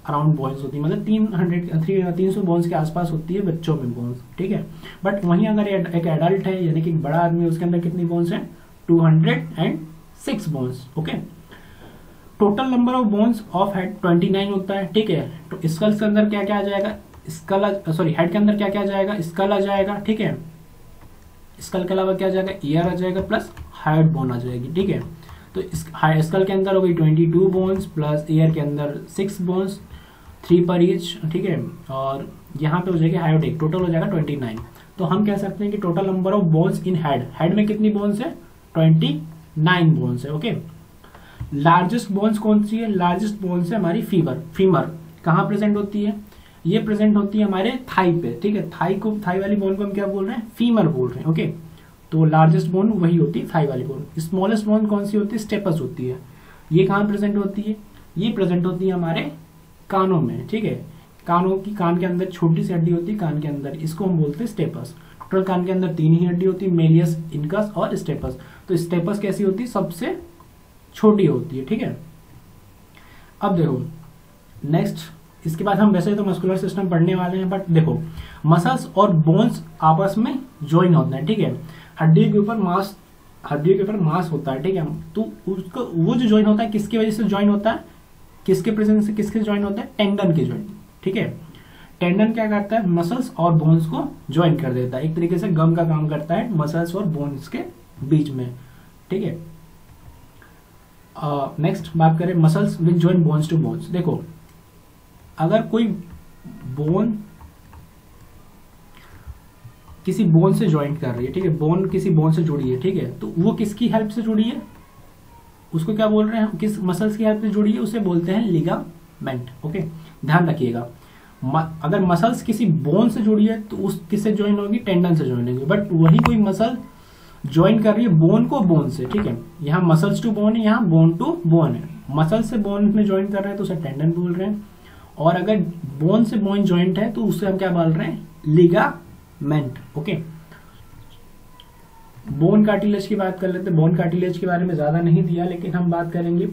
अराउंड बोन्स होती है, मतलब 300 बोन्स के आसपास होती है बच्चों में बोन्स। ठीक है, बट वहीं अगर एक एडल्ट है यानी कि एक बड़ा आदमी, उसके अंदर कितनी बोन्स है? 206 bones. Okay, total number of bones of head 29 होता है। ठीक है, तो स्कल के अंदर क्या क्या आ जाएगा? हेड के अंदर क्या क्या आ जाएगा? स्कल आ जाएगा। ठीक है, स्कल के अलावा क्या आ जाएगा? ईयर आ जाएगा प्लस हार्ट बोन आ जाएगी। ठीक है, तो स्कल के अंदर हो गई 22 बोन्स प्लस ईयर के अंदर 6 बोन्स, 3 पर ईच। ठीक है, और यहाँ पे हो जाएगा हायोडिक, टोटल हो जाएगा 29। तो हम कह सकते हैं कि total number of bones in head में कितनी बोन्स है? 29 बोन्स है। ओके, लार्जेस्ट बोन्स कौन सी है? लार्जेस्ट बोन्स है हमारी फीमर। कहाँ प्रेजेंट होती है? ये प्रेजेंट होती है हमारे थाई पे। ठीक है, थाई वाली बोन को हम क्या बोल रहे हैं? फीमर बोल रहे हैं। ओके, तो लार्जेस्ट बोन वही होती है, थाई वाली बोन। स्मॉलेस्ट बोन कौन सी होती है? स्टेपस होती है। ये कहाँ प्रेजेंट होती है? ये प्रेजेंट होती है हमारे कानों में। ठीक है, कान के अंदर छोटी सी हड्डी होती है कान के अंदर, इसको हम बोलते हैं स्टेपस। टोटल कान के अंदर 3 ही हड्डी होती है, मेलियस, इनकस और स्टेपस। तो स्टेपस कैसी होती है? सबसे छोटी होती है। ठीक है, अब देखो नेक्स्ट, इसके बाद हम वैसे तो मस्कुलर सिस्टम पढ़ने वाले हैं, बट देखो मसल्स और बोन्स आपस में ज्वाइन होते हैं। ठीक है, हड्डी के ऊपर मांस होता है। ठीक है, तो उसको वो जो ज्वाइन होता है किसकी वजह से ज्वाइन होता है? किसके प्रेजेंस से किसके ज्वाइन होता है? टेंडन के ज्वाइन। ठीक है, टेंडन क्या करता है? मसल्स और बोन्स को ज्वाइन कर देता है, एक तरीके से गम का काम करता है मसल्स और बोन्स के बीच में। ठीक है, नेक्स्ट बात करें muscles which join bones to bones. देखो अगर कोई बोन किसी बोन से ज्वाइंट कर रही है, ठीक है, बोन किसी बोन से जुड़ी है, ठीक है, तो वो किसकी हेल्प से जुड़ी है? उसको क्या बोल रहे हैं? किस मसल्स की हेल्प से जुड़ी है? उसे बोलते हैं लिगामेंट। ओके, ध्यान रखिएगा, अगर मसल्स किसी बोन से जुड़ी है तो उस किससे ज्वाइन होगी? टेंडन से ज्वाइन होगी। बट वही कोई मसल ज्वाइन कर रही है बोन को बोन से। ठीक है, यहाँ मसल्स टू बोन है, यहाँ बोन टू बोन है। मसल से बोन में ज्वाइन कर रहे हैं तो उसे टेंडन बोल रहे हैं, और अगर बोन से बोन ज्वाइंट है तो उससे हम क्या बोल रहे हैं? लिगामेंट। ओके, बोन कार्टिलेज की बात कर लेते हैं। बोन कार्टिलेज के बारे में ज्यादा नहीं दिया, लेकिन हम बात करेंगे।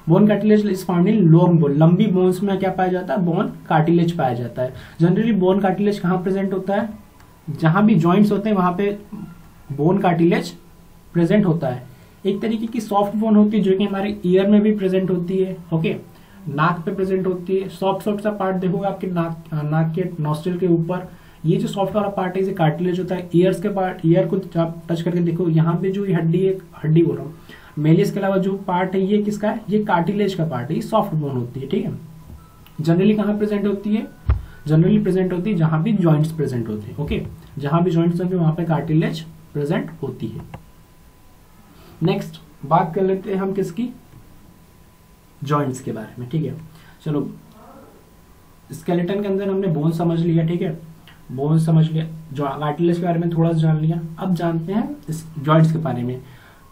Bone cartilage is found in long bone, लंबी बोन्स में क्या पाया जाता है? बोन कार्टिलेज पाया जाता है। जनरली बोन कार्टिलेज कहाँ प्रेजेंट होता है? जहां भी जॉइंट्स होते हैं वहां पे बोन कार्टिलेज प्रेजेंट होता है। एक तरीके की सॉफ्ट बोन होती है जो कि हमारे ईयर में भी प्रेजेंट होती है। ओके, नाक पे प्रेजेंट होती है। सॉफ्ट सा पार्ट देखोगे आपके नाक के नॉस्ट्रिल के ऊपर, ये जो सॉफ्ट वाला पार्ट है इसे कार्टिलेज होता है। ईयर्स के पार्ट, ईयर को टच करके देखो, यहाँ पे जो हड्डी बोल रहा हूँ, मेलिस के अलावा जो पार्ट है ये किसका है? ये कार्टिलेज का पार्ट है, ये सॉफ्ट बोन होती है। ठीक है, जनरली कहाँ प्रेजेंट होती है? जनरली प्रेजेंट होती है जहां भी जॉइंट्स प्रेजेंट होते हैं। ओके, जहां भी जॉइंट्स होते हैं वहां पे कार्टिलेज प्रेजेंट होती है। नेक्स्ट बात कर लेते हैं हम किसकी? जॉइंट्स के बारे में। ठीक है, चलो स्केलेटन के अंदर हमने बोन समझ लिया। ठीक है, बोन समझ लिया, जो कार्टिलेज के बारे में थोड़ा सा जान लिया। अब जानते हैं इस जॉइंट्स के बारे में।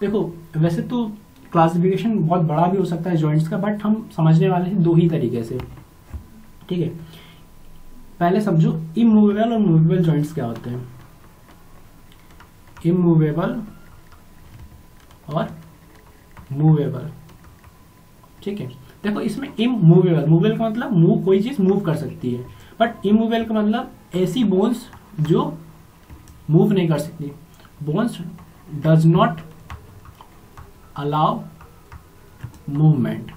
देखो वैसे तो क्लासिफिकेशन बहुत बड़ा भी हो सकता है जॉइंट्स का, बट हम समझने वाले हैं 2 ही तरीके से। ठीक है, पहले समझो इमूवेबल और मूवेबल जॉइंट्स क्या होते हैं। इमूवेबल और मूवेबल। ठीक है, देखो इसमें इमूवेबल, मूवेबल का मतलब मूव, कोई चीज मूव कर सकती है, बट इमूवेबल का मतलब ऐसी बोन्स जो मूव नहीं कर सकती। Bones does not allow movement.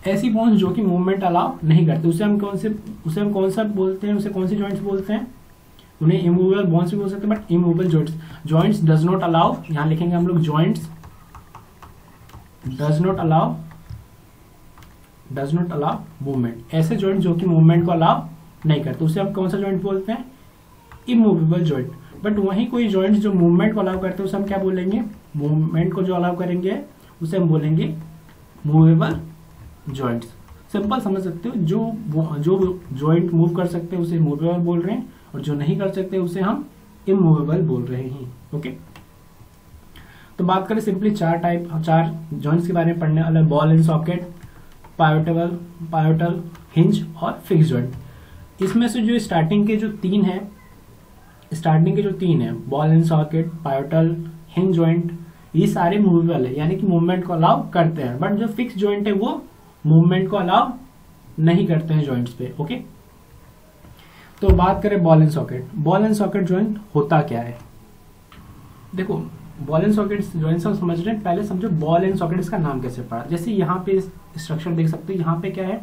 ऐसी बोन्स जो कि मूवमेंट अलाउ नहीं करते उसे हम कौन सा बोलते हैं, उसे कौन सी जॉइंट्स बोलते हैं? उन्हें इमूवेबल बोन्स भी बोल सकते हैं, but immovable joints does not allow, यहां लिखेंगे हम लोग joints does not allow movement. ऐसे जॉइंट जो कि मूवमेंट को अलाउ नहीं करते उसे हम कौन सा जॉइंट बोलते हैं? Immovable joint. बट वहीं कोई जॉइंट जो मूवमेंट को अलाउ करते हैं उसे हम क्या बोलेंगे? मूवमेंट को जो अलाउ करेंगे उसे हम बोलेंगे मूवेबल जॉइंट्स। सिंपल समझ सकते हो, जो जॉइंट मूव कर सकते हैं उसे मूवेबल बोल रहे हैं, और जो नहीं कर सकते उसे हम इमूवेबल बोल रहे हैं। ओके, तो बात करें सिंपली चार जॉइंट्स के बारे में पढ़ने वाले, ball and socket, pivotal, hinge और फिक्स जॉइंट। इसमें से जो स्टार्टिंग के जो तीन है ball and socket, pivotal, hinge joint, ये सारे मूवेबल है, यानी कि मूवमेंट को अलाउ करते हैं। बट जो फिक्स जॉइंट है वो मूवमेंट को अलाउ नहीं करते हैं जॉइंट्स पे। ओके, तो बात करें बॉल एंड सॉकेट जॉइंट होता क्या है? देखो, बॉल एंड सॉकेट जॉइंट समझ रहे हैं, पहले समझो बॉल एंड सॉकेट इसका नाम कैसे पड़ा। जैसे यहाँ पे स्ट्रक्चर देख सकते हो, यहाँ पे क्या है,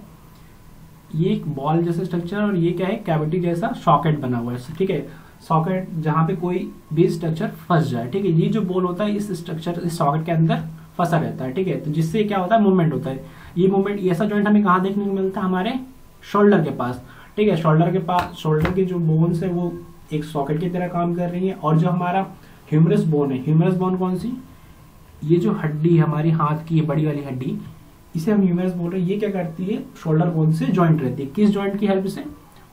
ये एक बॉल जैसा स्ट्रक्चर, और ये क्या है, कैविटी जैसा सॉकेट बना हुआ है। ठीक है, सॉकेट जहाँ पे कोई भी स्ट्रक्चर फंस जाए, ठीक है, ये जो बॉल होता है इस सॉकेट के अंदर फंसा रहता है। ठीक है, तो जिससे क्या होता है, मूवमेंट होता है। ये मूवमेंट, ऐसा जॉइंट हमें कहाँ देखने को मिलता है? हमारे शोल्डर के पास। ठीक है, शोल्डर की जो बोन्स है वो एक सॉकेट की तरह काम कर रही है, और जो हमारा ह्यूमरस बोन है, ह्यूमरस बोन कौन सी? ये जो हड्डी हमारी हाथ की बड़ी वाली हड्डी, इसे हम ह्यूमरस बोल रहे हैं। ये क्या करती है, शोल्डर बोन से ज्वाइंट रहती है। किस ज्वाइंट की हेल्प से?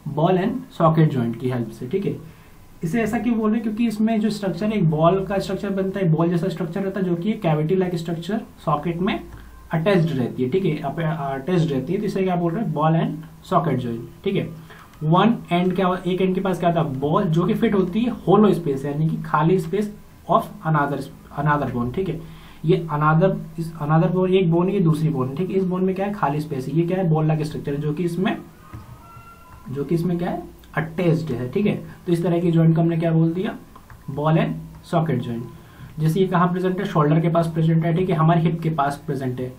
बॉल एंड सॉकेट ज्वाइंट की हेल्प से। ठीक है, इसे ऐसा क्यों बोल रहे हैं? क्योंकि इसमें जो स्ट्रक्चर है, एक बॉल का स्ट्रक्चर बनता है, बॉल जैसा स्ट्रक्चर रहता है, जो कि कैविटी लाइक स्ट्रक्चर सॉकेट में अटैच्ड रहती है। ठीक है, अटैच्ड रहती है, तो इसे क्या बोल रहे हैं? Ball and socket joint. ठीक है, एक एंड के पास क्या था? बॉल, जो कि फिट होती है होलो स्पेस, यानी कि खाली स्पेस ऑफ अनादर बोन। ठीक है, ये अनादर बोन, एक बोन, ये दूसरी बोन। ठीक है, इस बोन में क्या है? खाली स्पेस है। ये क्या है? बॉल लाइक स्ट्रक्चर है, जो कि इसमें क्या है? अटैच्ड है। ठीक है, तो इस तरह की जॉइंट को हमने क्या बोल दिया? Ball and socket joint. जैसे ये कहाँ प्रेजेंट है? शोल्डर के पास प्रेजेंट है। ठीक है, हमारे हिप के पास प्रेजेंट है।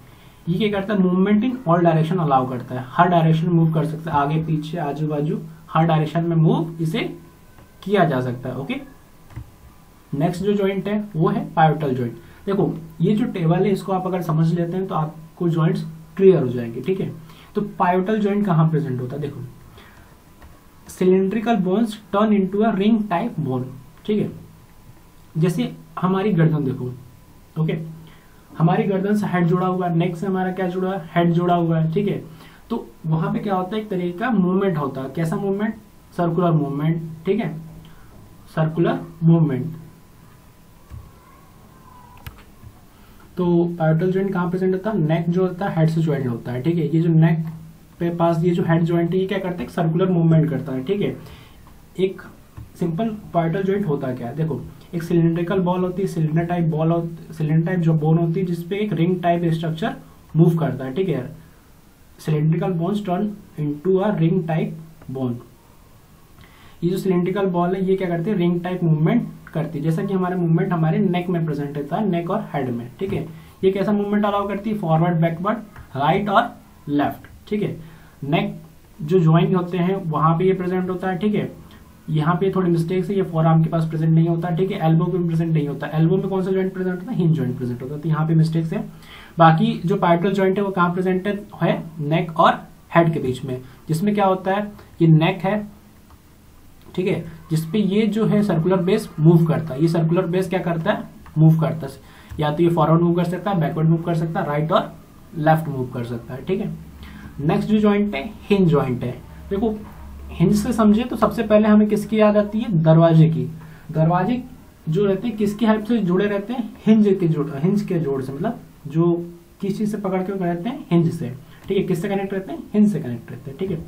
ये क्या करता है? Movement in all direction allow करता है, हर डायरेक्शन में मूव कर सकता है, आगे पीछे आजू बाजू हर डायरेक्शन में मूव इसे किया जा सकता है। ओके, नेक्स्ट जो जॉइंट है वो है पायोटल जॉइंट। देखो, ये जो टेबल है इसको आप अगर समझ लेते हैं तो आपको जॉइंट्स क्लियर हो जाएंगे। ठीक है, तो पायोटल जॉइंट कहाँ प्रेजेंट होता है? देखो, cylindrical bones turn into a ring type bone. ठीक है, जैसे हमारी गर्दन देखो। ओके, हमारी गर्दन से हेड जुड़ा हुआ है, नेक से हमारा क्या जुड़ा है? हेड जुड़ा हुआ है। ठीक है, तो वहां पे क्या होता है? एक तरीके का मूवमेंट होता है। कैसा मूवमेंट? Circular movement. ठीक है, सर्कुलर मूवमेंट। तो पायोटल जॉइंट कहाँ प्रेजेंट होता है? नेक जो होता है हेड से ज्वाइंट होता है। ठीक है, ये जो नेक पे पास ये जो हेड जॉइंट है, ये क्या करता है? सर्कुलर मूवमेंट करता है। ठीक है, एक सिंपल पायोटल जॉइंट होता क्या है? देखो, एक सिलिंड्रिकल बॉल होती है, सिलेंडर टाइप जो बोन होती है, जिसपे एक रिंग टाइप स्ट्रक्चर मूव करता है। ठीक है, cylindrical bones turn into a ring type bone. ये जो सिलिंड्रिकल बॉल है ये क्या करती है? रिंग टाइप मूवमेंट करती है, जैसा कि हमारा मूवमेंट हमारे नेक में प्रेजेंट होता है, नेक और हेड में। ठीक है, ये कैसा मूवमेंट अलाउ करती है? फॉरवर्ड, बैकवर्ड, राइट और लेफ्ट। ठीक है, नेक जो ज्वाइंट होते हैं वहां पे ये प्रेजेंट होता है। ठीक है, यहाँ पे थोड़ी मिस्टेक है, ये फोर आर्म के पास प्रेजेंट नहीं होता। ठीक है, एल्बो पे प्रेजेंट नहीं होता। एल्बो में कौन सा जॉइंट प्रेजेंट होता है? हिंज जॉइंट प्रेजेंट होता है, तो यहाँ पे मिस्टेक है। बाकी जो पायोटल जॉइंट है वो कहाँ प्रेजेंट है? नेक और हेड के बीच में, जिसमें क्या होता है? ये नेक है। ठीक है, जिसपे ये जो है सर्कुलर बेस मूव करता है। ये सर्कुलर बेस क्या करता है? मूव करता है, या तो ये फॉरवर्ड मूव कर सकता है, बैकवर्ड मूव कर सकता है, राइट और लेफ्ट मूव कर सकता है। ठीक है, नेक्स्ट जो जॉइंट है हिंज जॉइंट है। देखो, हिंज से समझे तो सबसे पहले हमें किसकी याद आती है? दरवाजे की। दरवाजे जो रहते हैं किसकी हेल्प से जुड़े रहते हैं? हिंज के जोड़ से, मतलब जो किस चीज से पकड़ के रहते हैं? हिंज से। ठीक है, किससे कनेक्ट रहते हैं? हिंज से कनेक्ट रहते हैं। ठीक है,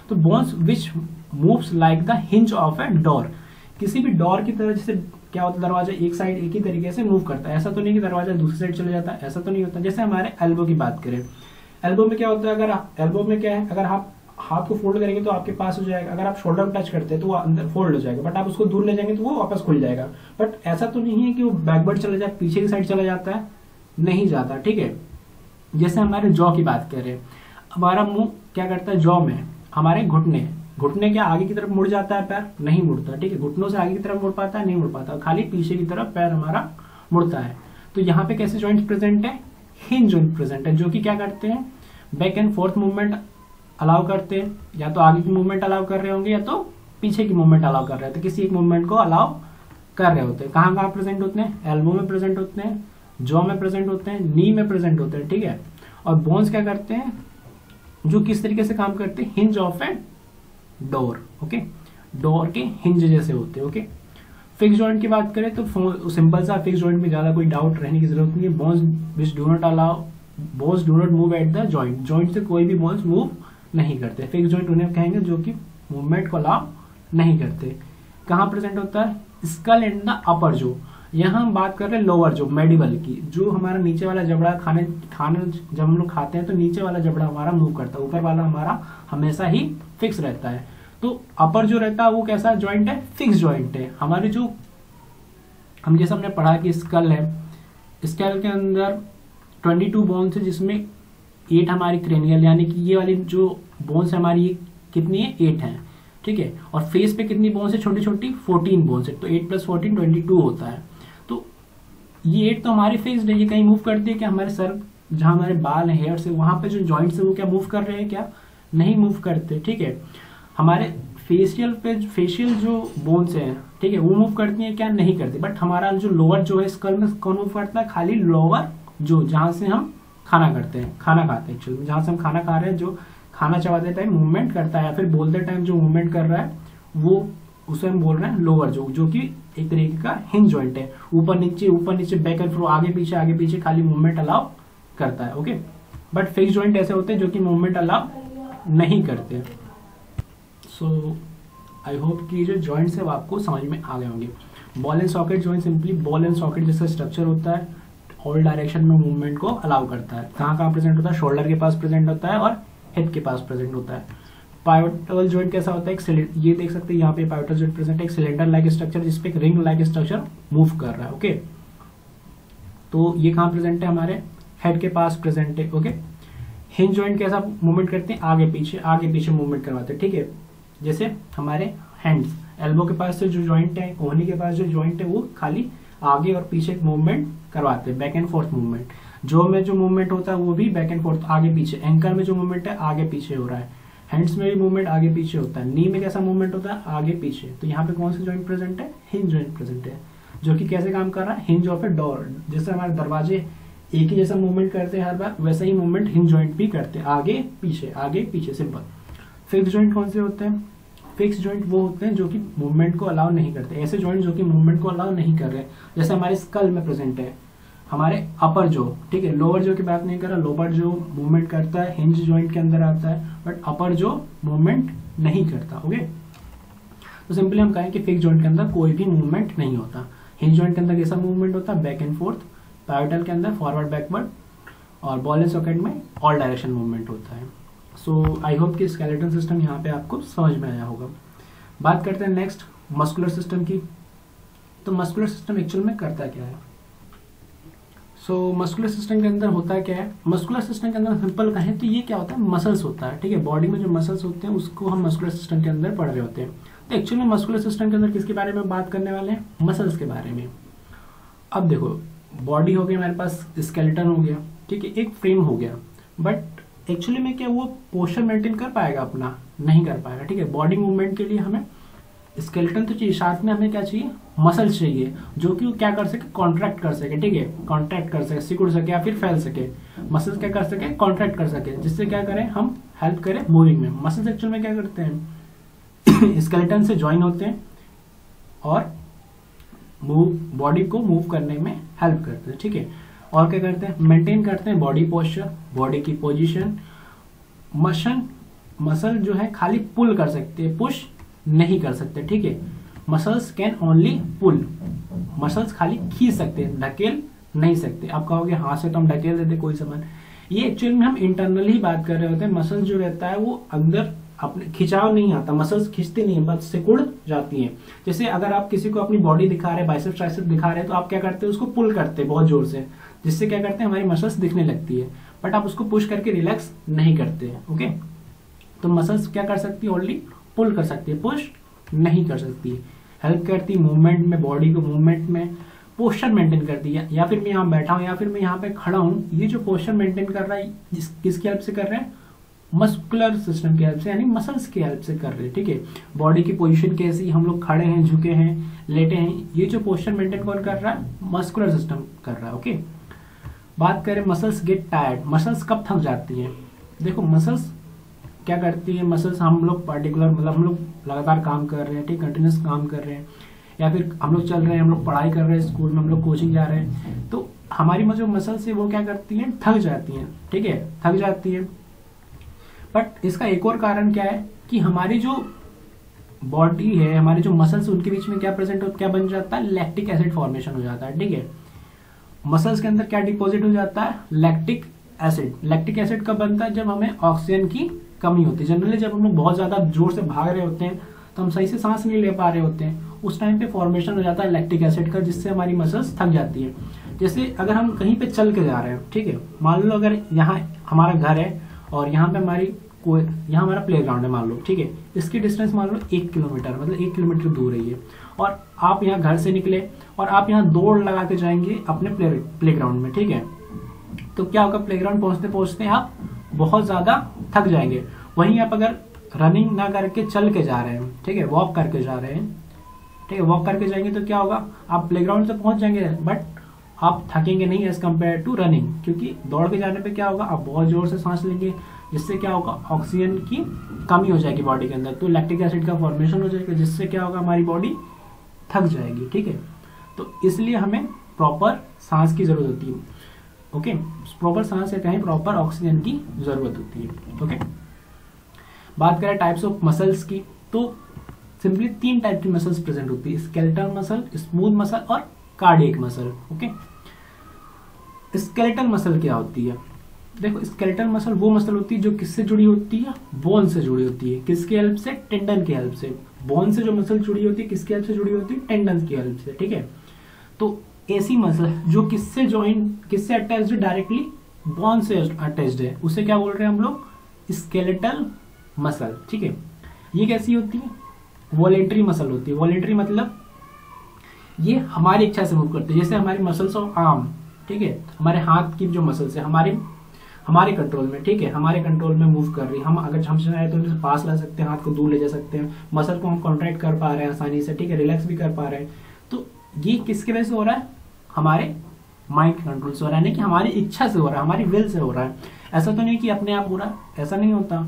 तो bones which moves like the hinge of a door. किसी भी डोर की तरह, जैसे क्या होता है? दरवाजा एक साइड एक ही तरीके से मूव करता है। ऐसा तो नहीं कि दरवाजा दूसरी साइड चले जाता है, ऐसा तो नहीं होता। जैसे हमारे एल्बो की बात करें, एल्बो में क्या होता है? अगर एल्बो में क्या है, अगर आप हाथ को फोल्ड करेंगे तो आपके पास हो जाएगा। अगर आप शोल्डर में टच करते हैं तो वो अंदर फोल्ड हो जाएगा, बट आप उसको दूर ले जाएंगे तो वो वापस खुल जाएगा। बट ऐसा तो नहीं है कि वो बैकवर्ड चला जाए, पीछे की साइड चला जाता है, नहीं जाता। ठीक है, जैसे हमारे जॉ की बात करें, हमारा मुंह क्या करता है, जॉ में हमारे घुटने, घुटने क्या आगे की तरफ मुड़ जाता है पैर, नहीं मुड़ता, ठीक है, घुटनों से आगे की तरफ मुड़ पाता है, नहीं मुड़ पाता, खाली पीछे की तरफ पैर हमारा मुड़ता है। तो यहाँ पे कैसे जॉइंट प्रेजेंट है, हिंज जॉइंट प्रेजेंट है, जो कि क्या करते हैं, back and fourth movement allow करते हैं, या तो आगे की मूवमेंट अलाउ कर रहे होंगे या तो पीछे की मूवमेंट अलाउ कर रहे हैं, तो किसी एक मूवमेंट को अलाउ कर रहे होते हैं। कहाँ कहाँ प्रेजेंट होते हैं, एल्बो में प्रेजेंट होते हैं, जॉ में प्रेजेंट होते हैं, नी में प्रेजेंट होते हैं, ठीक है। और बोन्स क्या करते हैं, जो किस तरीके से काम करते हैं, hinge of a door, okay, door के हिंज जैसे होते हैं, ओके। फिक्स जॉइंट की बात करें तो सिंपल सा फिक्स जॉइंट में ज्यादा कोई डाउट रहने की जरूरत नहीं है। Bones which do not allow, bones do not move at the joint, joint से कोई भी बोन्स मूव नहीं करते। फिक्स जॉइंट उन्हें कहेंगे जो कि मूवमेंट को अलाउ नहीं करते। कहाँ प्रेजेंट होता है, स्कल एंड द अपर जो, यहाँ हम बात कर रहे हैं लोअर जो, मेडिबल की, जो हमारा नीचे वाला जबड़ा, खाने जब हम लोग खाते हैं तो नीचे वाला जबड़ा हमारा मूव करता है, ऊपर वाला हमारा हमेशा ही फिक्स रहता है। तो अपर जो रहता है वो कैसा जॉइंट है, फिक्स जॉइंट है। हमारे जो हम जैसे हमने पढ़ा कि स्कल है, स्कल के अंदर 22 बोन्स है, जिसमें 8 हमारी क्रेनियल, यानी कि ये वाली जो बोन्स है हमारी कितनी है, 8 है, ठीक है। और फेस पे कितनी बोन्स है, छोटी छोटी 14 बोन्स है, तो 8 + 14 22 होता है। तो ये 8 तो हमारी फिक्स्ड है, ये कहीं मूव करती है क्या, हमारे सर जहां हमारे बाल है, हेयर से, वहां पे जो जॉइंट्स है वो क्या मूव कर रहे हैं, क्या नहीं मूव करते, ठीक है। हमारे फेशियल जो बोन्स है, ठीक है, वो मूव करती है क्या, नहीं करती। बट हमारा जो लोअर जो है स्कल में कौन मूव करता है, खाली लोअर जो, जहां से हम खाना करते हैं, खाना खाते हैं एक्चुअली, जहां से हम खाना खा रहे हैं, जो खाना चबाते टाइम मूवमेंट करता है या फिर बोलते टाइम जो मूवमेंट कर रहा है, वो उसे हम बोल रहे हैं लोअर जो कि एक तरीके का हिंज जॉइंट है। ऊपर नीचे बैक एंड फ्रो, आगे पीछे खाली मूवमेंट अलाउ करता है, ओके। बट फिक्स जॉइंट ऐसे होते हैं जो कि मूवमेंट अलाउ नहीं करते। सो आई होप कि जो जॉइंट्स है वो आपको समझ में आ गए होंगे। Ball and socket joint simply ball and socket जैसा स्ट्रक्चर होता है, ऑल डायरेक्शन में मूवमेंट को अलाउ करता है। कहाँ प्रेजेंट होता है, शोल्डर के पास प्रेजेंट होता है और हेड के पास प्रेजेंट होता है। पाइवोटल जॉइंट कैसा होता है, ये देख सकते हैं यहाँ पे पाइवोटल जॉइंट प्रेजेंट है, एक सिलेंडर लाइक स्ट्रक्चर जिसपे एक रिंग लाइक स्ट्रक्चर मूव कर रहा है, ओके। तो ये कहाँ प्रेजेंट है, हमारे हेड के पास प्रेजेंट है, ओके। हिंज जॉइंट कैसा मूवमेंट करते हैं, आगे पीछे मूवमेंट करवाते हैं, ठीक है। जैसे हमारे हैंड्स, एल्बो के पास से जो जॉइंट है, कोहनी के पास जो जॉइंट है, वो खाली आगे और पीछे मूवमेंट करवाते हैं, बैक एंड फोर्थ मूवमेंट। जो में जो मूवमेंट होता है वो भी बैक एंड फोर्थ, आगे पीछे। एंकल में जो मूवमेंट है आगे पीछे हो रहा है, हैंड्स में भी मूवमेंट आगे पीछे होता है। नी में कैसा मूवमेंट होता है, आगे पीछे। तो यहाँ पे कौन सा जॉइंट प्रेजेंट है, हिंज जॉइंट प्रेजेंट है, जो कि कैसे काम कर रहा है, हिंज ऑफ ए डोर। जैसे हमारे दरवाजे एक ही जैसा मूवमेंट करते हैं हर बार, वैसा ही मूवमेंट हिंज जॉइंट भी करते हैं, आगे पीछे, सिंपल। फिक्स जॉइंट कौन से होते हैं, फिक्स जॉइंट वो होते हैं जो कि मूवमेंट को अलाउ नहीं करते, ऐसे जॉइंट जो कि मूवमेंट को अलाउ नहीं कर रहे। जैसे हमारे स्कल में प्रेजेंट है, हमारे अपर जो, ठीक है, लोअर जो की बात नहीं कर रहा, लोअर जो मूवमेंट करता है हिंज जॉइंट के अंदर आता है, बट अपर जो मूवमेंट नहीं करता, ओके। तो सिंपली हम कहें कि फिक्स जॉइंट के अंदर कोई भी मूवमेंट नहीं होता। हिंज जॉइंट के अंदर कैसा मूवमेंट होता है, बैक एंड फोर्थ। पाइवोटल के अंदर फॉरवर्ड बैकवर्ड, और बॉल एंड सॉकेट में ऑल डायरेक्शन मूवमेंट होता है। सो आई होप कि स्केलेटन सिस्टम यहाँ पे आपको समझ में आया होगा। बात करते हैं नेक्स्ट मस्कुलर सिस्टम की। तो मस्कुलर सिस्टम एक्चुअल में करता क्या है, मस्कुलर सिस्टम के अंदर होता क्या है, मस्कुलर सिस्टम के अंदर सिंपल कहें तो ये क्या होता है, मसल्स होता है, ठीक है। बॉडी में जो मसल्स होते हैं उसको हम मस्कुलर सिस्टम के अंदर पढ़ रहे होते हैं। तो एक्चुअली में मस्कुलर सिस्टम के अंदर किसके बारे में बात करने वाले हैं, मसल्स के बारे में। अब देखो, बॉडी हो गई हमारे पास, स्केलेटन हो गया, ठीक है, एक फ्रेम हो गया, बट एक्चुअली में क्या वो पोस्चर मेंटेन कर पाएगा अपना, नहीं कर पाएगा, ठीक है। बॉडी मूवमेंट के लिए हमें स्केलेटन तो चाहिए, साथ में हमें क्या चाहिए, मसल्स चाहिए, जो कि वो क्या कर सके, कॉन्ट्रैक्ट कर सके, ठीक है, कॉन्ट्रैक्ट कर सके, सिकुड़ सके या फिर फैल सके। मसल्स क्या कर सके, कॉन्ट्रैक्ट कर सके, जिससे क्या करें, हम हेल्प करें मूविंग में। मसल्स एक्चुअल में क्या करते हैं, स्केलेटन से ज्वाइन होते हैं और बॉडी को मूव करने में हेल्प करते हैं, ठीक है। और क्या करते हैं, मेंटेन करते हैं बॉडी पोस्चर, बॉडी की पोजीशन। मसल जो है खाली पुल कर सकते हैं, पुश नहीं कर सकते, ठीक है। Muscles can only pull, muscles खाली खींच सकते हैं, ढकेल नहीं सकते। आप कहोगे हाथ से तो हम ढकेल देते कोई सामान, ये एक्चुअली में हम इंटरनली बात कर रहे होते हैं। मसल्स जो रहता है वो अंदर अपने खिंचाव नहीं आता, मसल्स खींचते नहीं है, बस सिकुड़ जाती हैं। जैसे अगर आप किसी को अपनी बॉडी दिखा रहे हैं, बाइसेप्स ट्राइसेप्स दिखा रहे हैं, तो आप क्या करते हैं, उसको पुल करते हैं बहुत जोर से, जिससे क्या करते हैं, हमारी मसल्स दिखने लगती है। बट आप उसको पुश करके रिलैक्स नहीं करते हैं। ओके, तो मसल्स क्या कर सकती है, ओनली पुल कर सकती है, पुश नहीं कर सकती। हेल्प करती मूवमेंट में, बॉडी को मूवमेंट में, पोस्चर मेंटेन करती है। या फिर मैं यहाँ बैठा हूँ या फिर मैं यहाँ पे खड़ा हूँ, ये जो पोस्चर मेंटेन कर रहा है किसकी हेल्प से कर रहे हैं, मस्कुलर सिस्टम की हेल्प से, यानी मसल्स की हेल्प से कर रहे हैं। ठीक है, बॉडी की पोजीशन कैसी, हम लोग खड़े हैं, झुके हैं, लेटे हैं, ये जो पोस्चर मेंटेन कौन कर रहा है, मस्कुलर सिस्टम कर रहा है। ओके, बात करें मसल्स गेट टायर्ड, मसल्स कब थक जाती हैं। देखो मसल्स क्या करती है, मसल्स हम लोग पर्टिकुलर मतलब हम लोग लगातार काम कर रहे हैं, ठीक, कंटिन्यूस काम कर रहे हैं, या फिर हम लोग चल रहे हैं, हम लोग पढ़ाई कर रहे हैं, स्कूल में हम लोग कोचिंग जा रहे हैं, तो हमारी जो मसल्स है वो क्या करती हैं, थक जाती हैं। ठीक है, थक जाती है। बट इसका एक और कारण क्या है कि हमारी जो बॉडी है, हमारे जो मसल्स, उनके बीच में क्या प्रेजेंट हो, क्या बन जाता है, लैक्टिक एसिड फॉर्मेशन हो जाता है। ठीक है, मसल्स के अंदर क्या डिपॉजिट हो जाता है, लैक्टिक एसिड। लैक्टिक एसिड कब बनता है, जब हमें ऑक्सीजन की कमी होती है। जनरली जब हम लोग बहुत ज्यादा जोर से भाग रहे होते हैं तो हम सही से सांस नहीं ले पा रहे होते हैं, उस टाइम पे फॉर्मेशन हो जाता है लैक्टिक एसिड का, जिससे हमारी मसल्स थक जाती है। जैसे अगर हम कहीं पे चल के जा रहे हैं, ठीक है, मान लो अगर यहाँ हमारा घर है और यहाँ पे यहाँ हमारा प्ले ग्राउंड है मान लो, ठीक है, इसकी डिस्टेंस मान लो 1 किलोमीटर, मतलब 1 किलोमीटर दूर है ये, और आप यहाँ घर से निकले और आप यहाँ दौड़ लगा के जाएंगे अपने प्ले ग्राउंड में। ठीक है, तो क्या होगा, प्ले ग्राउंड पहुंचते पहुंचते आप बहुत ज्यादा थक जाएंगे। वहीं आप अगर रनिंग ना करके चल के जा रहे हैं, ठीक है, वॉक करके जा रहे हैं, ठीक है, वॉक करके जाएंगे तो क्या होगा, आप प्लेग्राउंड तक पहुंच जाएंगे, बट आप थकेंगे नहीं एज कम्पेयर टू रनिंग, क्योंकि दौड़ के जाने पे क्या होगा, आप बहुत जोर से सांस लेंगे, जिससे क्या होगा, ऑक्सीजन की कमी हो जाएगी बॉडी के अंदर, तो लैक्टिक एसिड का फॉर्मेशन हो जाएगा, जिससे क्या होगा, हमारी बॉडी थक जाएगी। ठीक है, तो इसलिए हमें प्रॉपर सांस की जरूरत होती है। ओके, प्रॉपर सांस या कहीं प्रॉपर ऑक्सीजन की जरूरत होती है। ओके, बात करें टाइप्स ऑफ मसल्स की, तो सिंपली 3 टाइप की मसल्स प्रेजेंट होती है, स्केलेटल मसल, स्मूथ मसल और cardiac muscle. Okay, skeletal muscle क्या होती है, देखो स्केलेटल मसल वो मसल होती है जो किससे जुड़ी होती है, बोन से जुड़ी होती है। किसकी हेल्प से, टेंडन की हेल्प से। बोन से जो मसल जुड़ी होती है किसकी हेल्प से जुड़ी होती है, टेंडन की हेल्प से। ठीक है, तो ऐसी मसल जो किससे अटैच्ड, डायरेक्टली बोन से अटैच्ड है, उसे क्या बोल रहे हैं हम लोग, स्केलेटल मसल। ठीक है, ये कैसी होती है, वॉलेंट्री मसल होती है। वॉलेंट्री मतलब ये हमारी इच्छा से मूव करते हैं, जैसे हमारी मसल्स ऑफ आर्म, ठीक है, हमारे हाथ की जो मसल्स है हमारे कंट्रोल में, ठीक है, हमारे कंट्रोल में मूव कर रही है। हम अगर हमसे चाहे तो इसे पास ला सकते हैं, हाथ को दूर ले जा सकते हैं, मसल को हम कॉन्ट्रैक्ट कर पा रहे हैं आसानी से, ठीक है, रिलैक्स भी कर पा रहे हैं। तो ये किसके वजह से हो रहा है, हमारे माइंड कंट्रोल से हो रहा है, नहीं कि हमारी इच्छा से हो रहा है, हमारी विल से हो रहा है। ऐसा तो नहीं कि अपने आप हो रहा है, ऐसा नहीं होता।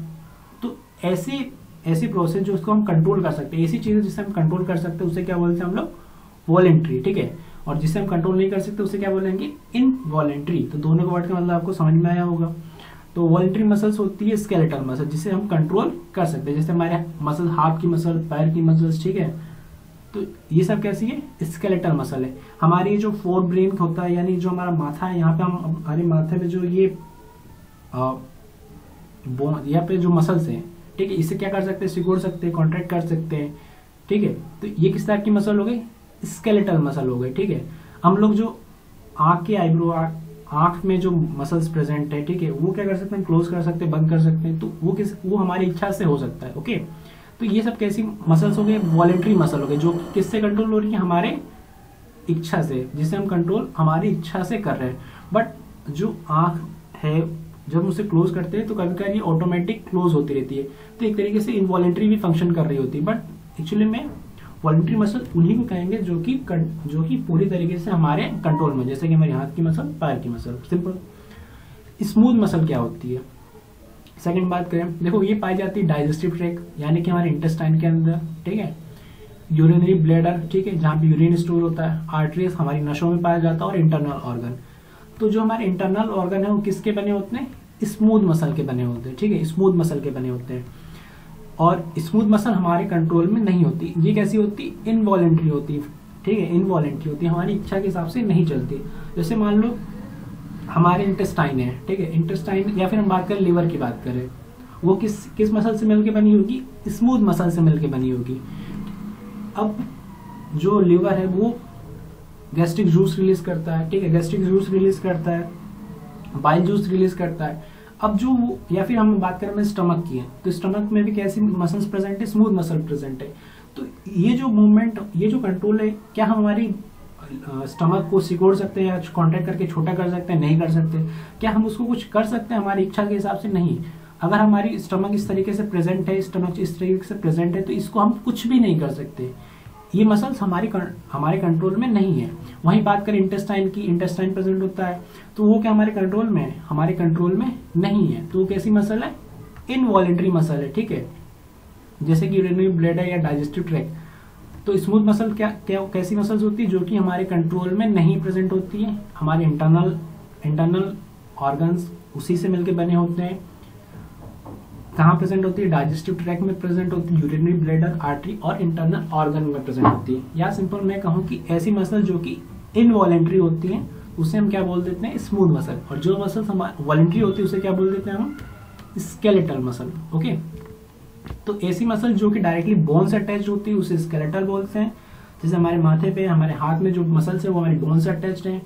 तो ऐसी प्रोसेस जो उसको हम कंट्रोल कर सकते हैं, ऐसी चीजें जिससे हम कंट्रोल कर सकते हैं, उसे क्या बोलते हैं हम लोग, वॉलेंट्री। ठीक है, और जिससे हम कंट्रोल नहीं कर सकते उसे क्या बोलेंगे, इनवॉलेंट्री। तो दोनों वर्ड का मतलब आपको समझ में आया होगा। तो वॉलेंट्री मसल्स होती है स्केलेटल मसल, जिसे हम कंट्रोल कर सकते हैं, जैसे हमारे मसल, हाथ की मसल, पैर की मसल्स। ठीक है, तो ये सब कैसी है, स्केलेटल मसल है। हमारी जो फोर ब्रेन होता है, यानी जो हमारा माथा है, यहाँ पे हम हमारे माथे में जो ये यहाँ पे जो मसल्स हैं, ठीक है, इसे क्या कर सकते हैं, सिकुड़ सकते हैं, कॉन्ट्रैक्ट कर सकते हैं। ठीक है, तो ये किस टाइप की मसल हो गई, स्केलेटल मसल हो गई। ठीक है, हम लोग जो आंख के आईब्रो, आंख में जो मसल्स प्रेजेंट है, ठीक है, वो क्या कर सकते हैं, क्लोज कर सकते हैं, बंद कर सकते हैं, तो वो हमारी इच्छा से हो सकता है। ओके, तो ये सब कैसी मसल्स हो गई, वॉलेंट्री मसल हो गई, जो किससे कंट्रोल हो रही है, हमारे इच्छा से, जिसे हम कंट्रोल हमारी इच्छा से कर रहे हैं। बट जो आंख है, जब हम उसे क्लोज करते हैं तो कभी कभी ऑटोमेटिक क्लोज होती रहती है, तो एक तरीके से इनवॉलेंट्री भी फंक्शन कर रही होती है। बट एक्चुअली में वॉलेंट्री मसल उन्हीं को कहेंगे जो कि पूरी तरीके से हमारे कंट्रोल में, जैसे कि हमारे हाथ की मसल, पैर की मसल। सिंपल। स्मूथ मसल क्या होती है, सेकंड बात करें, देखो ये पाई जाती है डाइजेस्टिव ट्रैक्ट, यानी कि हमारे इंटेस्टाइन के अंदर। ठीक है, यूरिनरी ब्लैडर, ठीक है, जहाँ पे यूरिन स्टोर होता है, आर्टरीज हमारी नसों में पाया जाता है, और इंटरनल ऑर्गन। तो जो हमारे इंटरनल ऑर्गन है वो किसके बने होते हैं, स्मूथ मसल के बने होते हैं। ठीक है, स्मूथ मसल के बने होते हैं, और स्मूथ मसल हमारे कंट्रोल में नहीं होती। ये कैसी होती, इनवॉलेंट्री होती है। ठीक है, इनवॉलेंट्री होती है, हमारी इच्छा के हिसाब से नहीं चलती। जैसे मान लो हमारे इंटेस्टाइन है, ठीक है, इंटेस्टाइन, या फिर हम बात करें लिवर की बात करें, वो किस मसल से मिलकर बनी होगी, स्मूथ मसल से मिलकर बनी होगी। अब जो लिवर है वो गैस्ट्रिक जूस रिलीज करता है, ठीक है, गैस्ट्रिक जूस रिलीज करता है, बाइल जूस रिलीज करता है। अब जो वो, या फिर हम बात करें स्टमक की है, तो स्टमक में भी कैसी मसल्स प्रेजेंट है, स्मूथ मसल प्रेजेंट है। तो ये जो मूवमेंट, ये जो कंट्रोल है, क्या हम हमारी स्टमक को सिकोड़ सकते हैं या कॉन्ट्रैक्ट करके छोटा कर सकते हैं? नहीं कर सकते। क्या हम उसको कुछ कर सकते हैं हमारी इच्छा के हिसाब से? नहीं। अगर हमारी स्टमक इस तरीके से प्रेजेंट है, स्टमक इस तरीके से प्रेजेंट है, तो इसको हम कुछ भी नहीं कर सकते। ये मसल्स हमारे कंट्रोल में नहीं है। वहीं बात करें इंटेस्टाइन की, इंटेस्टाइन प्रेजेंट होता है, तो वो क्या हमारे कंट्रोल में है? हमारे कंट्रोल में नहीं है। तो वो कैसी मसल है? इनवॉलेंट्री मसल है, ठीक है। जैसे कि यूरिनरी ब्लैडर या डाइजेस्टिव ट्रैक्ट। तो स्मूथ मसल क्या कैसी मसल्स होती है? जो कि हमारे कंट्रोल में नहीं प्रेजेंट होती है। हमारे इंटरनल ऑर्गन्स उसी से मिलकर बने होते हैं। कहाँ प्रेजेंट होती है? डाइजेस्टिव ट्रैक्ट में प्रेजेंट होती है, यूरिनरी ब्लैडर, आर्टरी और इंटरनल ऑर्गन में प्रेजेंट होती है। या सिंपल मैं कहूँ कि ऐसी मसल जो कि इनवॉलेंट्री होती हैं, उसे हम क्या बोल देते हैं? Smooth muscle. और जो मसल्स वॉलेंट्री होती है उसे क्या बोल देते हैं हम? Skeletal muscle. ओके, तो ऐसी मसल जो कि डायरेक्टली बोन से अटैच होती है उसे स्केलेटल बोलते हैं। जैसे हमारे माथे पे, हमारे हाथ में जो मसल्स है वो हमारी बोन से अटैच्ड है,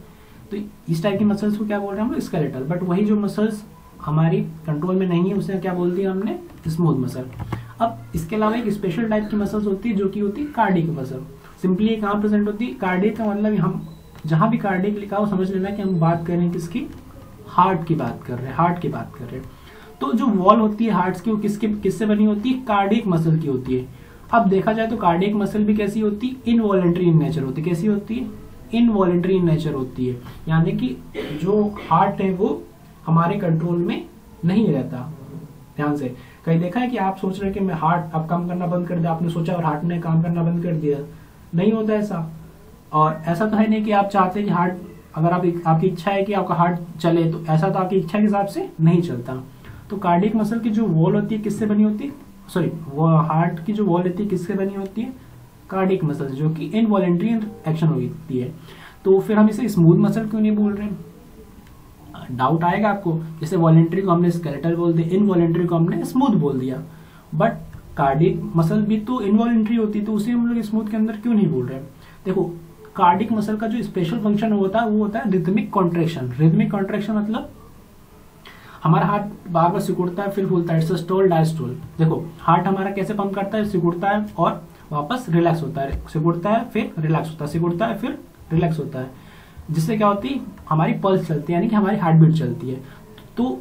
तो इस टाइप की मसल्स को क्या बोल रहे हैं हम? स्केलेटल। बट वही जो मसल्स हमारी कंट्रोल में नहीं है उसे क्या बोल दिया हमने? Smooth muscle. अब इसके अलावा एक स्पेशल टाइप की मसल्स होती है जो कि होती है कार्डियक मसल। सिंपली कहाँ प्रेजेंट होती है? कार्डियक का मतलब हम जहां भी कार्डियक लिखा हो समझ लेना कि हम बात कर रहे हैं किसकी? हार्ट की बात कर रहे हैं, हार्ट की बात कर रहे हैं। तो जो वॉल होती है हार्ट की, वो किससे बनी होती है? कार्डियक मसल की होती है। अब देखा जाए तो कार्डियक मसल भी कैसी होती है? इनवॉलेंट्री इन नेचर होती है। कैसी होती है? इनवॉलेंट्री इन नेचर होती है। यानी कि जो हार्ट है वो हमारे कंट्रोल में नहीं रहता। ध्यान से, कहीं देखा है कि आप सोच रहे हैं कि मैं हार्ट अब काम करना बंद कर दिया, आपने सोचा और हार्ट ने काम करना बंद कर दिया? नहीं होता ऐसा। और ऐसा तो है नहीं कि आप चाहते हैं कि हार्ट, अगर आपकी इच्छा है कि आपका हार्ट चले, तो ऐसा तो आपकी इच्छा के हिसाब से नहीं चलता। तो कार्डियक मसल की जो वॉल होती है किससे बनी होती है? सॉरी, वो हार्ट की जो वॉल होती है किससे बनी होती है? कार्डियक मसल, जो कि इनवॉलेंट्री एक्शन होती है। तो फिर हम इसे स्मूथ मसल क्यों नहीं बोल रहे हैं? डाउट आएगा आपको। जैसे वॉलेंट्री को हमने स्केलेटल बोल दिया, इनवॉलेंट्री को हमने स्मूथ बोल दिया, बट कार्डियक मसल भी तो इनवॉलेंट्री होती है, तो उसे हम लोग स्मूथ के अंदर क्यों नहीं बोल रहे? देखो, कार्डियक मसल का जो स्पेशल फंक्शन होता है वो होता है रिदमिक कॉन्ट्रैक्शन। रिदमिक कॉन्ट्रैक्शन मतलब हमारा हार्ट बार बार सिकुड़ता है फिर फूलता है, सिस्टोल डायस्टोल। देखो, हार्ट हमारा कैसे पंप करता है? सिकुड़ता है और वापस रिलैक्स होता है, सिकुड़ता है फिर रिलैक्स होता है, सिकुड़ता है फिर रिलैक्स होता है, जिससे क्या होती है? हमारी पल्स चलती है, यानी कि हमारी हार्ट बीट चलती है। तो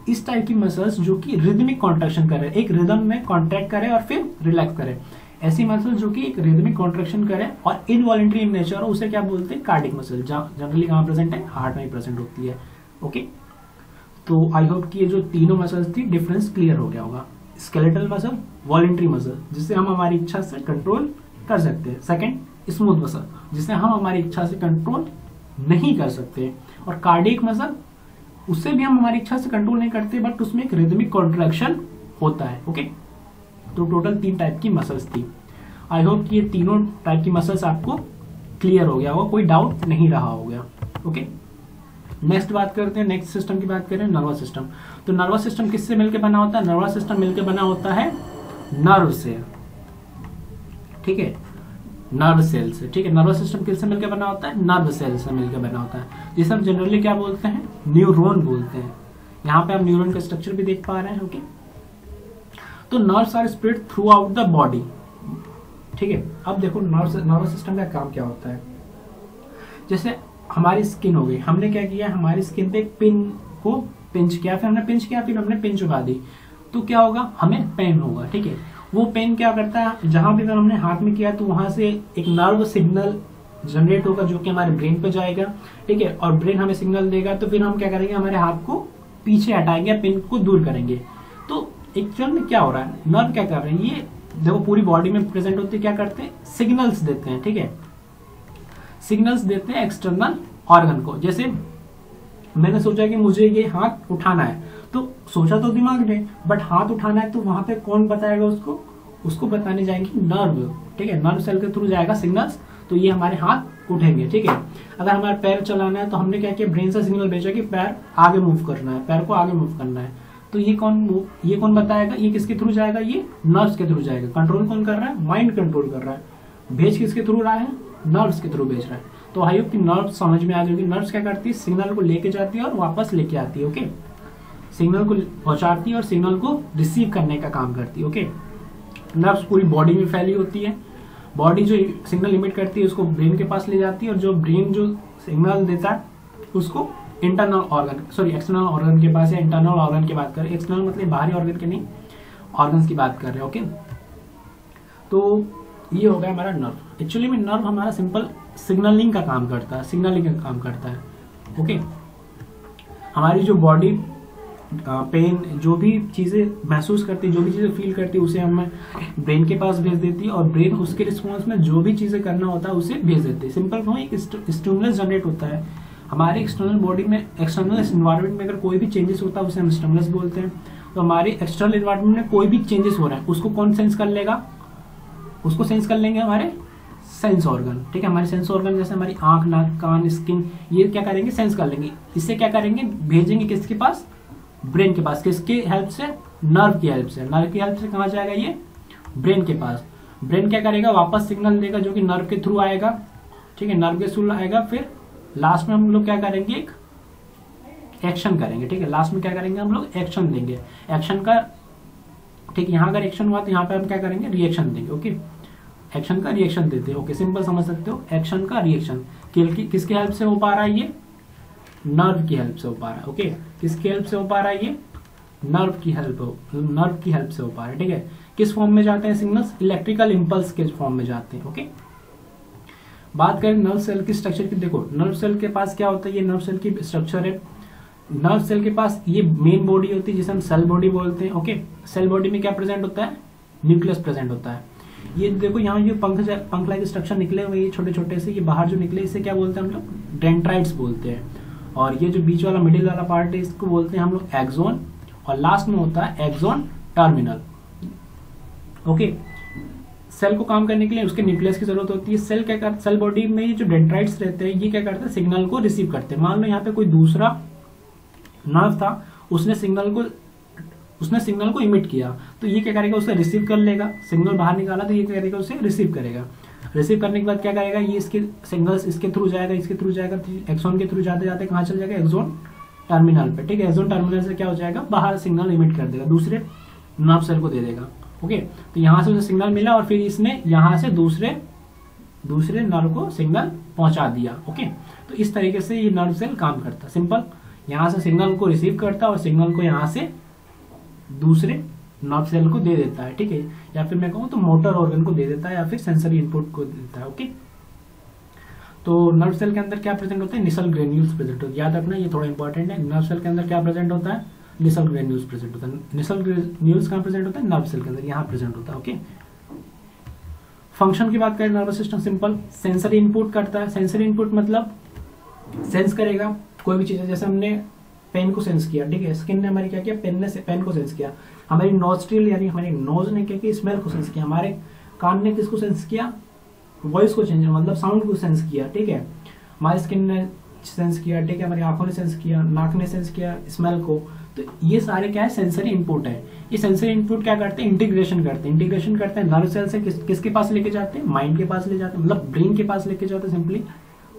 इस टाइप की मसल्स जो कि रिदमिक कॉन्ट्रैक्शन करे, एक रिदम में कॉन्ट्रैक्ट करे और फिर रिलैक्स करे, ऐसी मसल जो कि एक रिदमिक कॉन्ट्रैक्शन करे और इनवॉलेंट्री इन नेचर हो, उसे क्या बोलते हैं? Cardiac muscle. जनरली कहाँ प्रेजेंट है? हार्ट में प्रेजेंट होती है। ओके, तो आई होप कि ये जो तीनों मसल्स थी डिफरेंस क्लियर हो गया होगा। स्केलेटल मसल, वॉलेंट्री मसल, जिससे हम हमारी इच्छा से कंट्रोल कर सकते हैं। सेकंड, स्मूथ मसल, जिसे हम हमारी इच्छा से कंट्रोल नहीं कर सकते। और कार्डियक मसल, उससे भी हम हमारी इच्छा से कंट्रोल नहीं करते, बट उसमें एक रिदमिक कॉन्ट्रैक्शन होता है। ओके, तो टोटल 3 टाइप की मसल्स थी। आई होप कि ये तीनों टाइप की मसल्स आपको क्लियर हो गया होगा, कोई डाउट नहीं रहा होगा। ओके, नेक्स्ट बात करते हैं, नेक्स्ट सिस्टम की बात करें, नर्वस सिस्टम। तो नर्वस सिस्टम किससे मिलकर बना होता है? नर्वस सिस्टम मिलकर बना होता है नर्व से, ठीक है, नर्व सेल से। ठीक है, नर्वस सिस्टम किससे मिलकर बना होता है? नर्व सेल से मिलकर बना होता है, जिसे हम जनरली क्या बोलते हैं? न्यूरॉन बोलते हैं। यहाँ पे आप न्यूरॉन का स्ट्रक्चर भी देख पा रहे हैं। ओके, तो nerves are spread throughout the body. ठीक है, अब देखो नर्वस सिस्टम का काम क्या होता है। जैसे हमारी स्किन हो गई, हमने क्या किया? हमारी स्किन पे एक पिन को पिंच किया, फिर हमने पिंच किया, फिर हमने पिन चुका दी, तो क्या होगा? हमें पेन होगा। ठीक है, वो पेन क्या करता है? जहां भी अगर हमने हाथ में किया तो वहां से एक नर्व सिग्नल जनरेट होगा जो कि हमारे ब्रेन पे जाएगा। ठीक है, और ब्रेन हमें सिग्नल देगा, तो फिर हम क्या करेंगे? हमारे हाथ को पीछे हटाएंगे, पिन को दूर करेंगे। तो एक्चुअल में क्या हो रहा है? नर्व क्या कर रहे हैं? ये देखो पूरी बॉडी में प्रेजेंट होते क्या करते हैं? सिग्नल्स देते हैं। ठीक है, सिग्नल्स देते हैं एक्सटर्नल ऑर्गन को। जैसे मैंने सोचा कि मुझे ये हाथ उठाना है, तो सोचा तो दिमाग ने, बट हाथ उठाना है तो वहां पे कौन बताएगा उसको बताने जाएंगे नर्व। ठीक है, नर्व सेल के थ्रू जाएगा सिग्नल्स, तो ये हमारे हाथ उठेंगे। ठीक है, अगर हमारा पैर चलाना है तो हमने क्या किया? ब्रेन से सिग्नल भेजा कि पैर आगे मूव करना है, पैर को आगे मूव करना है, तो ये कौन बताएगा? ये किसके थ्रू जाएगा? ये नर्व्स के थ्रू जाएगा। कंट्रोल कौन कर रहा है? माइंड कंट्रोल कर रहा है। भेज किसके थ्रू रहा है, नर्व्स के थ्रू भेज रहा है। तो आई होप कि नर्व्स समझ में आ गई। नर्व्स क्या करती है, सिग्नल को लेके जाती है और वापस लेके आती है। ओके, सिग्नल को पहुंचाती है और सिग्नल को रिसीव करने का काम करती है। ओके, नर्व्स पूरी बॉडी में फैली होती है। बॉडी जो सिग्नल इमिट करती है उसको ब्रेन के पास ले जाती है और जो ब्रेन जो सिग्नल देता है उसको internal organ, sorry external organ के पास या इंटरनल ऑर्गन की बात करें, एक्सटर्नल मतलब बाहरी ऑर्गन के नहीं, ऑर्गन्स की बात कर रहे हैं। ओके, तो ये हो गया हमारा नर्व। एक्चुअली में नर्व हमारा सिंपल सिग्नलिंग का काम करता है, सिग्नलिंग का काम करता है। ओके, हमारी जो बॉडी पेन जो भी चीजें महसूस करती है, जो भी चीजें फील करती है, उसे हमें ब्रेन के पास भेज देती है और ब्रेन उसके रिस्पॉन्स में जो भी चीजें करना होता है उसे भेज देती है। सिंपल फॉर्म एक स्टिमुलस जनरेट होता है हमारे एक्सटर्नल बॉडी में, एक्सटर्नल एनवायरनमेंट में अगर कोई भी चेंजेस होता है उसे हम स्टिमुलस बोलते हैं। तो हमारे एक्सटर्नल एनवायरनमेंट में कोई भी चेंजेस हो रहा है उसको कौन सेंस कर लेगा, उसको सेंस कर लेंगे हमारे सेंस ऑर्गन। ठीक है, हमारे सेंस ऑर्गन जैसे हमारी आंख, नाक, कान, स्किन, ये क्या करेंगे, सेंस कर लेंगे। इससे क्या करेंगे, भेजेंगे किसके पास, ब्रेन के पास। किसके हेल्प से, नर्व की हेल्प से। नर्व की हेल्प से कहाँ जाएगा ये, ब्रेन के पास। ब्रेन क्या करेगा, वापस सिग्नल देगा जो कि नर्व के थ्रू आएगा। ठीक है, नर्व के थ्रू आएगा, फिर लास्ट में हम लोग क्या करेंगे, एक एक्शन करेंगे। ठीक है, लास्ट में क्या करेंगे, हम लोग एक्शन देंगे। एक्शन का, ठीक है, यहाँ अगर एक्शन हुआ तो यहाँ पे हम क्या करेंगे, रिएक्शन देंगे। ओके, एक्शन का रिएक्शन देते हैं। ओके, सिंपल समझ सकते हो, एक्शन का रिएक्शन किसके हेल्प से हो पा रहा है, ये नर्व की हेल्प से हो पा रहा है। ओके, किसकी हेल्प से हो पा रहा है, ये नर्व की हेल्प से हो पा रहा है। ठीक है, किस फॉर्म में जाते हैं सिग्नल्स, इलेक्ट्रिकल इंपल्स के फॉर्म में जाते हैं। ओके, बात करें नर्व सेल की स्ट्रक्चर की। देखो नर्व सेल के पास क्या होता है, ये नर्व सेल की स्ट्रक्चर है। नर्व सेल के पास ये मेन बॉडी होती है जिसे हम सेल बॉडी बोलते हैं। ओके, सेल बॉडी में क्या प्रेजेंट होता है, न्यूक्लियस प्रेजेंट होता है। ये देखो यहाँ जो पंख लाइक स्ट्रक्चर निकले हुए, ये छोटे छोटे से, ये बाहर जो निकले, इसे क्या बोलते हैं हम लोग, डेंड्राइट्स बोलते हैं। और ये जो बीच वाला मिडिल वाला पार्ट है इसको बोलते हैं हम लोग एक्सोन, और लास्ट में होता है एक्सोन टर्मिनल। ओके, सेल को काम करने के लिए उसके न्यूक्लियस की जरूरत होती है। सेल क्या करता है, सेल बॉडी में ये जो डेंड्राइट्स रहते हैं ये क्या करते हैं, सिग्नल को रिसीव करते हैं। मान लो यहाँ पे कोई दूसरा नर्व था, उसने सिग्नल को इमिट किया, तो ये क्या करेगा, उसे रिसीव कर लेगा। सिग्नल बाहर निकाला तो ये क्या करेगा, उसे रिसीव करेगा। रिसीव करने के बाद क्या करेगा, ये इसके सिग्नल्स इसके थ्रू जाएगा, एक्सोन के थ्रू जाते जाते कहाँ चल जाएगा, एक्सोन टर्मिनल पे। ठीक है, एक्सोन टर्मिनल से क्या हो जाएगा, बाहर सिग्नल इमिट कर देगा, दूसरे नर्व सेल को दे देगा। ओके, तो यहाँ से उसे सिग्नल मिला और फिर इसने यहाँ से दूसरे नर्व को सिग्नल पहुंचा दिया। ओके, तो इस तरीके से ये नर्व सेल काम करता है। सिंपल, यहाँ से सिग्नल को रिसीव करता है और सिग्नल को यहाँ से दूसरे नर्व सेल को दे देता है। ठीक है, या फिर मैं कहूँ तो मोटर ऑर्गन को दे देता है या फिर सेंसरी इनपुट को देता है। ओके, तो नर्व सेल के अंदर क्या प्रेजेंट होता है, निसल ग्रेन्यूल्स प्रेजेंट होता है। याद रखना, ये थोड़ा इंपॉर्टेंट है। नर्व सेल के अंदर क्या प्रेजेंट होता है, निसल ग्रेन्यूल्स प्रेजेंट होता है। निसल ग्रेन्यूल्स कहाँ प्रेजेंट होता है, नर्व सेल के अंदर, यहाँ प्रेजेंट होता है। ओके, फंक्शन की बात करें, nervous system simple sensory input करता है। सेंसरी इनपुट मतलब सेंस करेगा कोई भी चीज, जैसे हमने पेन को सेंस किया। ठीक है, स्किन ने हमारी क्या किया, पेन को सेंस किया। हमारी नोस्ट्रिल यानी हमारी नोज ने क्या किया, स्मेल को सेंस किया। हमारे कान ने किसको सेंस किया, वॉइस को चेंज मतलब साउंड को सेंस किया। ठीक है, हमारी स्किन ने सेंस किया। ठीक है, हमारी आंखों ने सेंस किया, नाक ने सेंस किया स्मेल को। तो ये सारे क्या है, सेंसरी इनपुट है। ये सेंसरी इनपुट क्या करते हैं, इंटीग्रेशन करते हैं नर्व सेल से किसके पास लेके जाते हैं, माइंड के पास ले जाते हैं, मतलब ब्रेन के पास लेके जाते हैं। सिंपली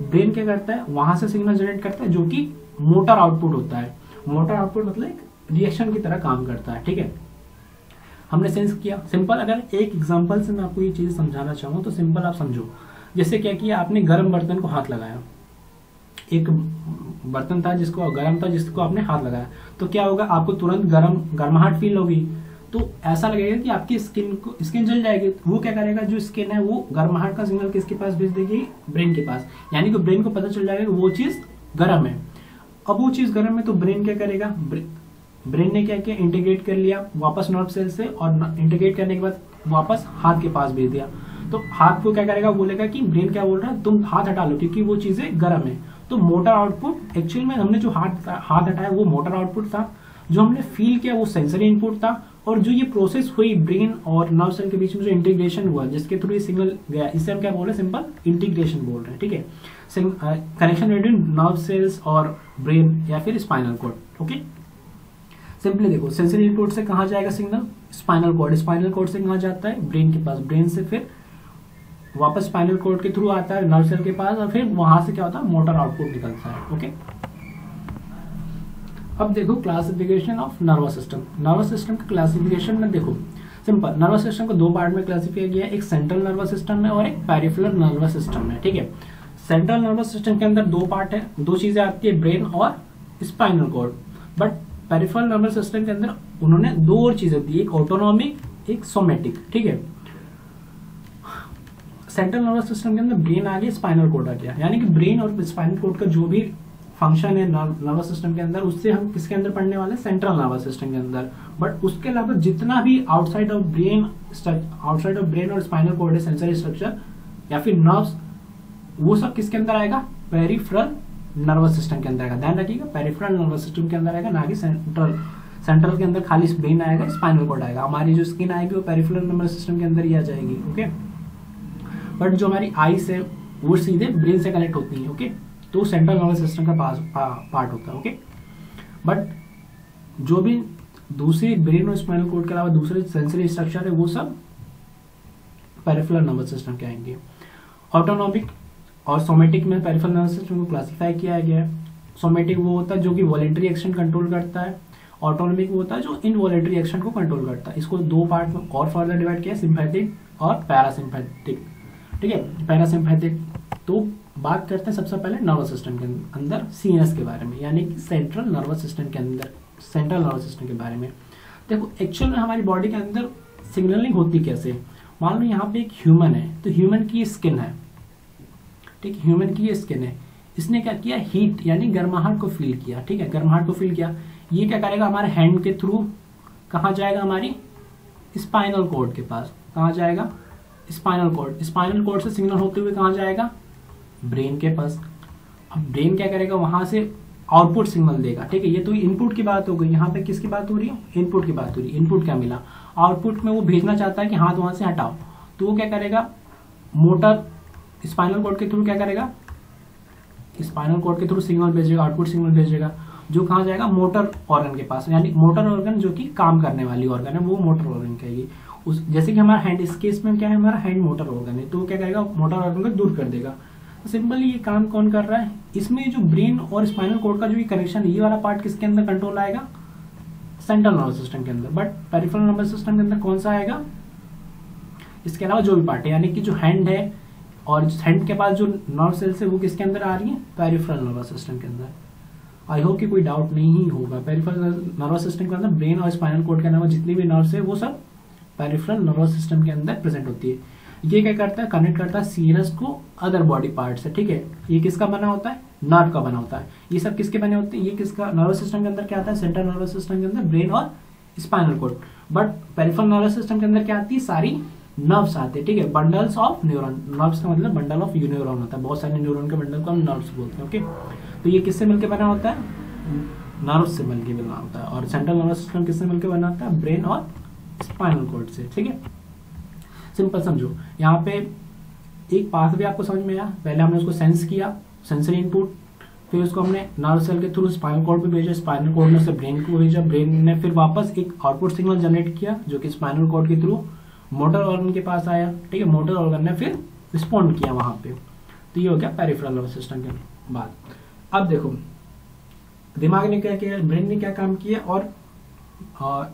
ब्रेन क्या करता है, वहां से सिग्नल जनरेट करता है जो कि मोटर आउटपुट होता है। मोटर आउटपुट मतलब एक रिएक्शन की तरह काम करता है। ठीक है, हमने सेंस किया। सिंपल, अगर एक एग्जांपल से मैं आपको ये चीज समझाना चाहूँ तो सिंपल आप समझो। जैसे क्या किया, आपने गर्म बर्तन को हाथ लगाया, एक बर्तन था जिसको गर्म था, जिसको आपने हाथ लगाया, तो क्या होगा, आपको तुरंत गर्माहट फील होगी। तो ऐसा लगेगा कि आपकी स्किन जल जाएगी। वो क्या करेगा, जो स्किन है वो गर्माहट का सिग्नल किसके पास भेज देगी, ब्रेन के पास। यानी कि ब्रेन को पता चल जाएगा कि वो चीज गर्म है। अब वो चीज गर्म है तो ब्रेन क्या करेगा, ब्रेन ने क्या किया, इंटीग्रेट कर लिया वापस नर्व सेल से, और इंटीग्रेट करने के बाद वापस हाथ के पास भेज दिया। तो हाथ को क्या करेगा, बोलेगा कि ब्रेन क्या बोल रहा है, तुम हाथ हटा लो क्योंकि वो चीजें गर्म है। तो मोटर आउटपुट, एक्चुअल में हमने जो हाथ हटाया वो मोटर आउटपुट था, जो हमने फील किया वो सेंसरी इनपुट था, और जो ये प्रोसेस हुई ब्रेन और नर्व सेल के बीच में जो इंटीग्रेशन हुआ जिसके थ्रू ये सिग्नल गया, इससे हम क्या बोल रहे हैं, सिंपल इंटीग्रेशन बोल रहे हैं। ठीक है, कनेक्शन बिटवीन नर्व सेल्स और ब्रेन या फिर स्पाइनल कॉर्ड। ओके, सिंपली देखो, सेंसरी इनपुट से कहाँ जाएगा सिग्नल, स्पाइनल कॉर्ड से कहाँ जाता है, ब्रेन के पास, ब्रेन से फिर वापस स्पाइनल कॉर्ड के थ्रू आता है नर्व सेल के पास, और फिर वहां से क्या होता है, मोटर आउटपुट निकलता है। ओके, अब देखो classification of nervous system. Nervous system के क्लासिफिकेशन में देखो सिंपल, नर्वस सिस्टम को दो पार्ट में क्लासिफाई किया है, एक सेंट्रल नर्वस सिस्टम में और एक पेरिफेरल नर्वस सिस्टम में। ठीक है, सेंट्रल नर्वस सिस्टम के अंदर दो पार्ट है, दो चीजें आती है, ब्रेन और spinal cord. But peripheral nervous system के अंदर उन्होंने दो और चीजें दी, एक ऑटोनॉमिक, एक सोमेटिक। ठीक है, सेंट्रल नर्वस सिस्टम के अंदर ब्रेन आ गया, स्पाइनल कॉर्ड आ गया, यानी कि ब्रेन और स्पाइनल कॉर्ड का जो भी फंक्शन है नर्वस सिस्टम के अंदर, उससे हम किसके अंदर पढ़ने वाले, सेंट्रल नर्वस सिस्टम के अंदर। बट उसके अलावा जितना भी आउटसाइड ऑफ ब्रेन और स्पाइनल कॉर्ड है, सेंसरी स्ट्रक्चर या फिर नर्व्स, वो सब किसके अंदर आएगा, पेरिफेरल नर्वस सिस्टम के अंदर आएगा। ध्यान रखिएगा, पेरिफेरल नर्वस सिस्टम के अंदर आएगा, ना कि सेंट्रल के अंदर खाली ब्रेन आएगा, स्पाइनल कॉर्ड आएगा। हमारी जो स्किन आएगी वो पेरिफेरल नर्वस सिस्टम के अंदर ही आ जाएगी। ओके, बट जो हमारी आईज है वो सीधे ब्रेन से कनेक्ट होती है। ओके, तो सेंट्रल नर्वस सिस्टम का पार्ट होता है। ओके, बट जो भी दूसरी ब्रेन और स्पाइनल कॉर्ड के अलावा दूसरे सेंसरी स्ट्रक्चर है वो सब पेरिफेरल नर्वस सिस्टम के आएंगे। ऑटोनॉमिक और सोमेटिक में पेरिफेरल नर्वस सिस्टम को क्लासिफाई किया गया है। सोमेटिक वो होता है जो कि वॉलेंट्री एक्शन कंट्रोल करता है, ऑटोनॉमिक वो होता है जो इनवॉलेंट्री एक्शन को कंट्रोल करता है। इसको दो पार्ट में और फर्दर डिवाइड किया, सिंपैथिक और पैरासिम्पैथिक। ठीक है, पैरासिम्पैथिक तो बात करते हैं सबसे पहले नर्वस सिस्टम के अंदर सीएनएस के बारे में, यानी कि सेंट्रल नर्वस सिस्टम के अंदर, सेंट्रल नर्वस सिस्टम के बारे में। देखो एक्चुअल में हमारी बॉडी के अंदर सिग्नलिंग होती कैसे, मान लो यहाँ पे एक ह्यूमन है, तो ह्यूमन की स्किन है, ठीक, ह्यूमन की ये स्किन है, इसने क्या किया, हीट यानी गर्माहट को फील किया। ठीक है, गर्माहट को फील किया, ये क्या करेगा, हमारे हैंड के थ्रू कहाँ जाएगा, हमारी स्पाइनल कॉर्ड के पास। कहाँ जाएगा, स्पाइनल कॉर्ड। स्पाइनल कॉर्ड से सिग्नल होते हुए कहाँ जाएगा, ब्रेन के पास। अब ब्रेन क्या करेगा, वहां से आउटपुट सिग्नल देगा। ठीक है, ये तो इनपुट की बात हो गई, यहाँ पे किसकी बात हो रही है, इनपुट की बात हो रही है। इनपुट क्या मिला, आउटपुट में वो भेजना चाहता है कि हाथ वहां से हटाओ, तो वो क्या करेगा, मोटर स्पाइनल कॉर्ड के थ्रू क्या करेगा, स्पाइनल कॉर्ड के थ्रू सिग्नल भेजेगा, आउटपुट सिग्नल भेजेगा, जो कहाँ जाएगा, मोटर ऑर्गन के पास। यानी मोटर ऑर्गन जो कि काम करने वाली ऑर्गन है वो मोटर ऑर्गन कहेगी। उस जैसे कि हमारा हैंड, इस केस में क्या है, हमारा हैंड मोटर ऑर्गन है, तो वो क्या करेगा, मोटर ऑर्गन को दूर कर देगा। सिंपली ये काम कौन कर रहा है, इसमें जो ब्रेन और स्पाइनल कॉर्ड का जो कनेक्शन है, ये वाला पार्ट किसके अंदर कंट्रोल आएगा, सेंट्रल नर्वस सिस्टम के अंदर। बट पेरिफेरल नर्वस सिस्टम के अंदर कौन सा आएगा, इसके अलावा जो भी पार्ट है, यानी कि जो हैंड है और हैंड के पास जो नर्व सेल्स है वो किसके अंदर आ रही है, पेरिफेरल नर्वस सिस्टम के अंदर। आई होप कि कोई डाउट नहीं ही होगा। पेरिफेरल नर्वस सिस्टम के अंदर ब्रेन और स्पाइनल कॉर्ड के अलावा जितनी भी नर्व्स है वो सब पेरिफेरल नर्वस सिस्टम के अंदर प्रेजेंट होती है। ये क्या करता है, कनेक्ट करता है सीएनएस को अदर बॉडी पार्ट से। ठीक है, ये किसका बना होता है, नर्व का बना होता है। ये सब किसके बने होते हैं, ये किसका, नर्वस सिस्टम के अंदर क्या आता है, सेंट्रल नर्वस सिस्टम के अंदर ब्रेन और spinal cord. But peripheral nervous system के अंदर क्या आती है, सारी नर्व्स आते हैं। ठीक है, बंडल्स ऑफ न्यूरॉन, नर्व्स का मतलब बंडल ऑफ न्यूरॉन होता है, बहुत सारे न्यूरॉन के बंडल को हम नर्व्स बोलते हैं। ओके, तो ये किससे मिलकर बना होता है, नर्व से मिलकर बना होता है। और सेंट्रल नर्वस सिस्टम किससे मिलकर बना होता है, ब्रेन और स्पाइनल कॉर्ड से। ठीक है, सिंपल समझो, यहाँ पे एक पाथवे आपको समझ में आया। पहले हमने उसको सेंस किया, सेंसरी इनपुट, फिर उसको हमने नर्व सेल के थ्रू स्पाइनल कॉर्ड पे भेजा, स्पाइनल कॉर्ड ने से ब्रेन को भेजा, ब्रेन ने फिर वापस एक आउटपुट सिग्नल जनरेट किया जो कि स्पाइनल कॉर्ड के थ्रू मोटर ऑर्गन के पास आया। ठीक है, मोटर ऑर्गन ने फिर रिस्पॉन्ड किया वहां पे। तो ये हो गया पेरिफेरल नर्वस सिस्टम के बाद। अब देखो दिमाग ने क्या किया, ब्रेन ने क्या काम किया और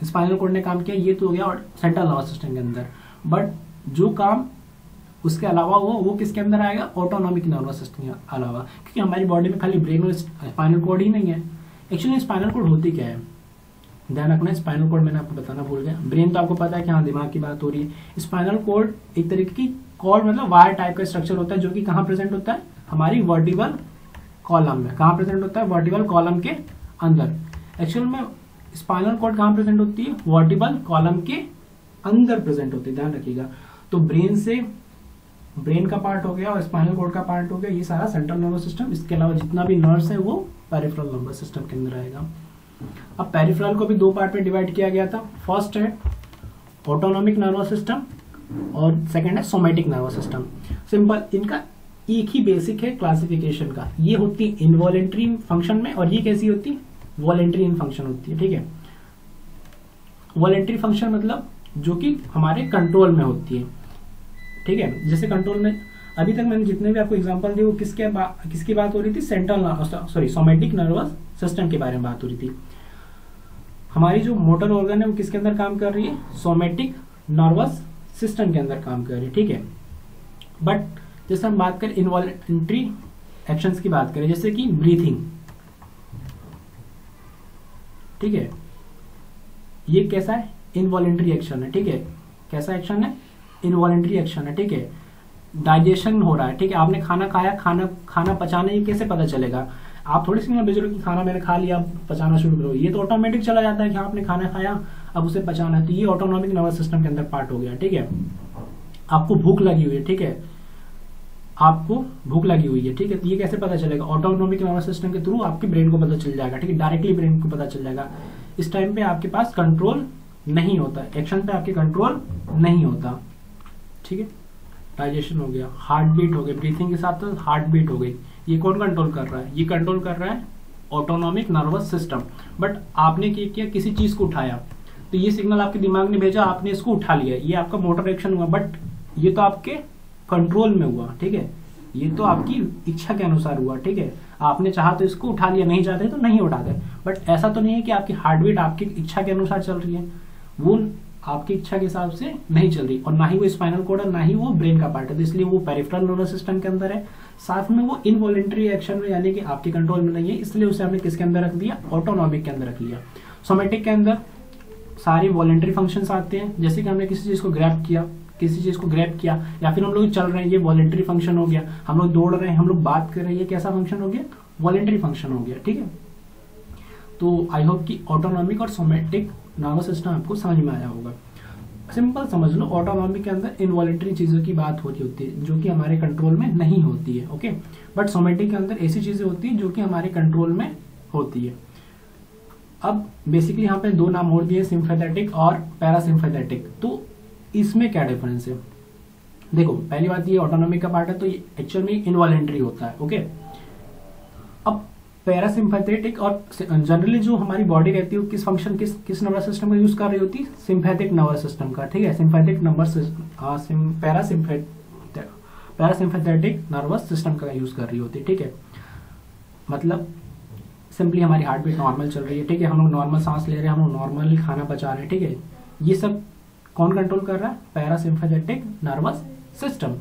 स्पाइनल कॉर्ड ने काम किया, ये तो हो गया और सेंट्रल नर्वस सिस्टम के अंदर। बट जो काम उसके अलावा वो किसके अंदर आएगा, ऑटोनॉमिक नर्वस सिस्टम के अलावा, क्योंकि हमारी बॉडी में खाली ब्रेन और स्पाइनल कॉर्ड ही नहीं है। एक्चुअली स्पाइनल कॉर्ड होती क्या है, ध्यान रखना, स्पाइनल कॉर्ड मैंने आपको बताना भूल गया। ब्रेन तो आपको पता है कि हाँ दिमाग की बात हो रही है। स्पाइनल कॉर्ड एक तरीके की कॉर्ड मतलब वायर टाइप का स्ट्रक्चर होता है जो कि कहाँ प्रेजेंट होता है, हमारी वर्टिबल कॉलम में। कहाँ प्रेजेंट होता है, वर्टिबल कॉलम के अंदर। एक्चुअल में स्पाइनल कॉर्ड कहाँ प्रेजेंट होती है, वर्टिबल कॉलम के अंदर प्रेजेंट होती है, ध्यान रखिएगा। तो ब्रेन का पार्ट हो गया और स्पाइनल कॉर्ड का पार्ट हो गया, ये सारा सेंट्रल नर्वस सिस्टम। इसके अलावा जितना भी नर्व्स है वो पेरिफेरल नर्वस सिस्टम के अंदर आएगा। अब पेरिफेरल को भी दो पार्ट में डिवाइड किया गया था। फर्स्ट है ऑटोनॉमिक नर्वस सिस्टम और सेकंड है सोमेटिक नर्वस सिस्टम। सिंपल, इनका एक ही बेसिक है क्लासिफिकेशन का। ये होती है इनवॉलेंट्री फंक्शन में और ये कैसी होती है, वॉलेंट्री इन फंक्शन होती है। ठीक है, वॉलेंट्री फंक्शन मतलब जो कि हमारे कंट्रोल में होती है। ठीक है। जैसे कंट्रोल में अभी तक मैंने जितने भी आपको एग्जांपल दिए वो किसकी बात हो रही थी, सेंट्रल सोमैटिक नर्वस सिस्टम के बारे में बात हो रही थी। हमारी जो मोटर ऑर्गन है वो किसके अंदर काम कर रही है, सोमैटिक नर्वस सिस्टम के अंदर काम कर रही है, ठीक है। बट जैसे हम बात करें इनवॉलेंट्री एक्शंस की बात करें, जैसे कि ब्रीथिंग, ठीक है, ये कैसा है, इनवॉलेंट्री एक्शन है, ठीक है। कैसा एक्शन है, इनवॉलेंट्री एक्शन है, ठीक है। डाइजेशन हो रहा है, ठीक है, आपने खाना खाया, खाना पचाना ये कैसे पता चलेगा, आप थोड़ी सी ना भेजो कि खाना मैंने खा लिया पचाना शुरू करो, ये तो ऑटोमेटिक चला जाता है कि आपने खाना खाया अब उसे पचाना है, तो ये ऑटोनॉमिक नर्वस सिस्टम के अंदर पार्ट हो गया, ठीक है। आपको भूख लगी हुई है, ठीक है, आपको भूख लगी हुई है, ठीक है, तो ये कैसे पता चलेगा, ऑटोनॉमिक नर्वस सिस्टम के थ्रू आपके ब्रेन को पता चल जाएगा, ठीक है, डायरेक्टली ब्रेन को पता चल जाएगा। इस टाइम पे आपके पास कंट्रोल नहीं होता, एक्शन पे आपके कंट्रोल नहीं होता, ठीक है। डाइजेशन हो गया, हार्ट बीट हो गई, ब्रीथिंग के साथ हार्ट बीट हो गई, ये कौन कंट्रोल कर रहा है, ये कंट्रोल कर रहा है ऑटोनॉमिक नर्वस सिस्टम। बट आपने क्या किया, किसी चीज को उठाया, तो ये सिग्नल आपके दिमाग ने भेजा, आपने इसको उठा लिया, ये आपका मोटर एक्शन हुआ, बट ये तो आपके कंट्रोल में हुआ, ठीक है, ये तो आपकी इच्छा के अनुसार हुआ, ठीक है। आपने चाहा तो इसको उठा लिया, नहीं चाहते तो नहीं उठाते। बट ऐसा तो नहीं है कि आपकी हार्ट बीट आपकी इच्छा के अनुसार चल रही है, वो आपकी इच्छा के हिसाब से नहीं चल रही, और ना ही वो स्पाइनल कॉर्ड है, ना ही वो ब्रेन का पार्ट है, तो इसलिए वो पेरिफेरल नर्वस सिस्टम के अंदर है। साथ में वो इनवॉलेंट्री एक्शन में, यानी कि आपके कंट्रोल में नहीं है, इसलिए उसे हमने किसके अंदर रख दिया, ऑटोनॉमिक के अंदर रख लिया। सोमैटिक के अंदर सारी वॉलेंट्री फंक्शंस आते हैं, जैसे कि हमने किसी चीज को ग्रैब किया, या फिर हम लोग चल रहे हैं, ये वॉलेंट्री फंक्शन हो गया, हम लोग दौड़ रहे हैं, हम लोग बात कर रहे हैं, ये कैसा फंक्शन हो गया, वॉलेंट्री फंक्शन हो गया, ठीक है। तो आई होप कि ऑटोनॉमिक और सोमैटिक नर्वस सिस्टम आपको समझ में आया होगा। सिंपल समझ लो, ऑटोनॉमिक के अंदर इनवॉलेंट्री चीजों की बात हो रही होती है जो कि हमारे कंट्रोल में नहीं होती है, ओके। बट सोमैटिक के अंदर ऐसी चीजें होती है जो कि हमारे कंट्रोल में होती है। अब बेसिकली यहाँ पे दो नाम और दिए, सिंपैथेटिक और पैरासिम्पैथेटिक। तो इसमें क्या डिफरेंस है, देखो पहली बात ये ऑटोनॉमिक का पार्ट है, तो ये एक्चुअल में इनवॉलेंट्री होता है, ओके। अब पैरासिम्पैथेटिक और जनरली जो हमारी बॉडी रहती है किस फंक्शन किस नर्वस सिस्टम का यूज कर रही होती है, सिंपैथिक नर्वस सिस्टम का, ठीक है। सिंपैथिक पैरासिम्पैथेटिक नर्वस सिस्टम का यूज कर रही होती है, ठीक है। मतलब सिंपली हमारी हार्ट बीट नॉर्मल चल रही है, ठीक है, हम लोग नॉर्मल सांस ले रहे हैं, हम लोग नॉर्मल खाना पचा रहे हैं, ठीक है। ये सब कौन कंट्रोल कर रहा है, parasympathetic nervous system.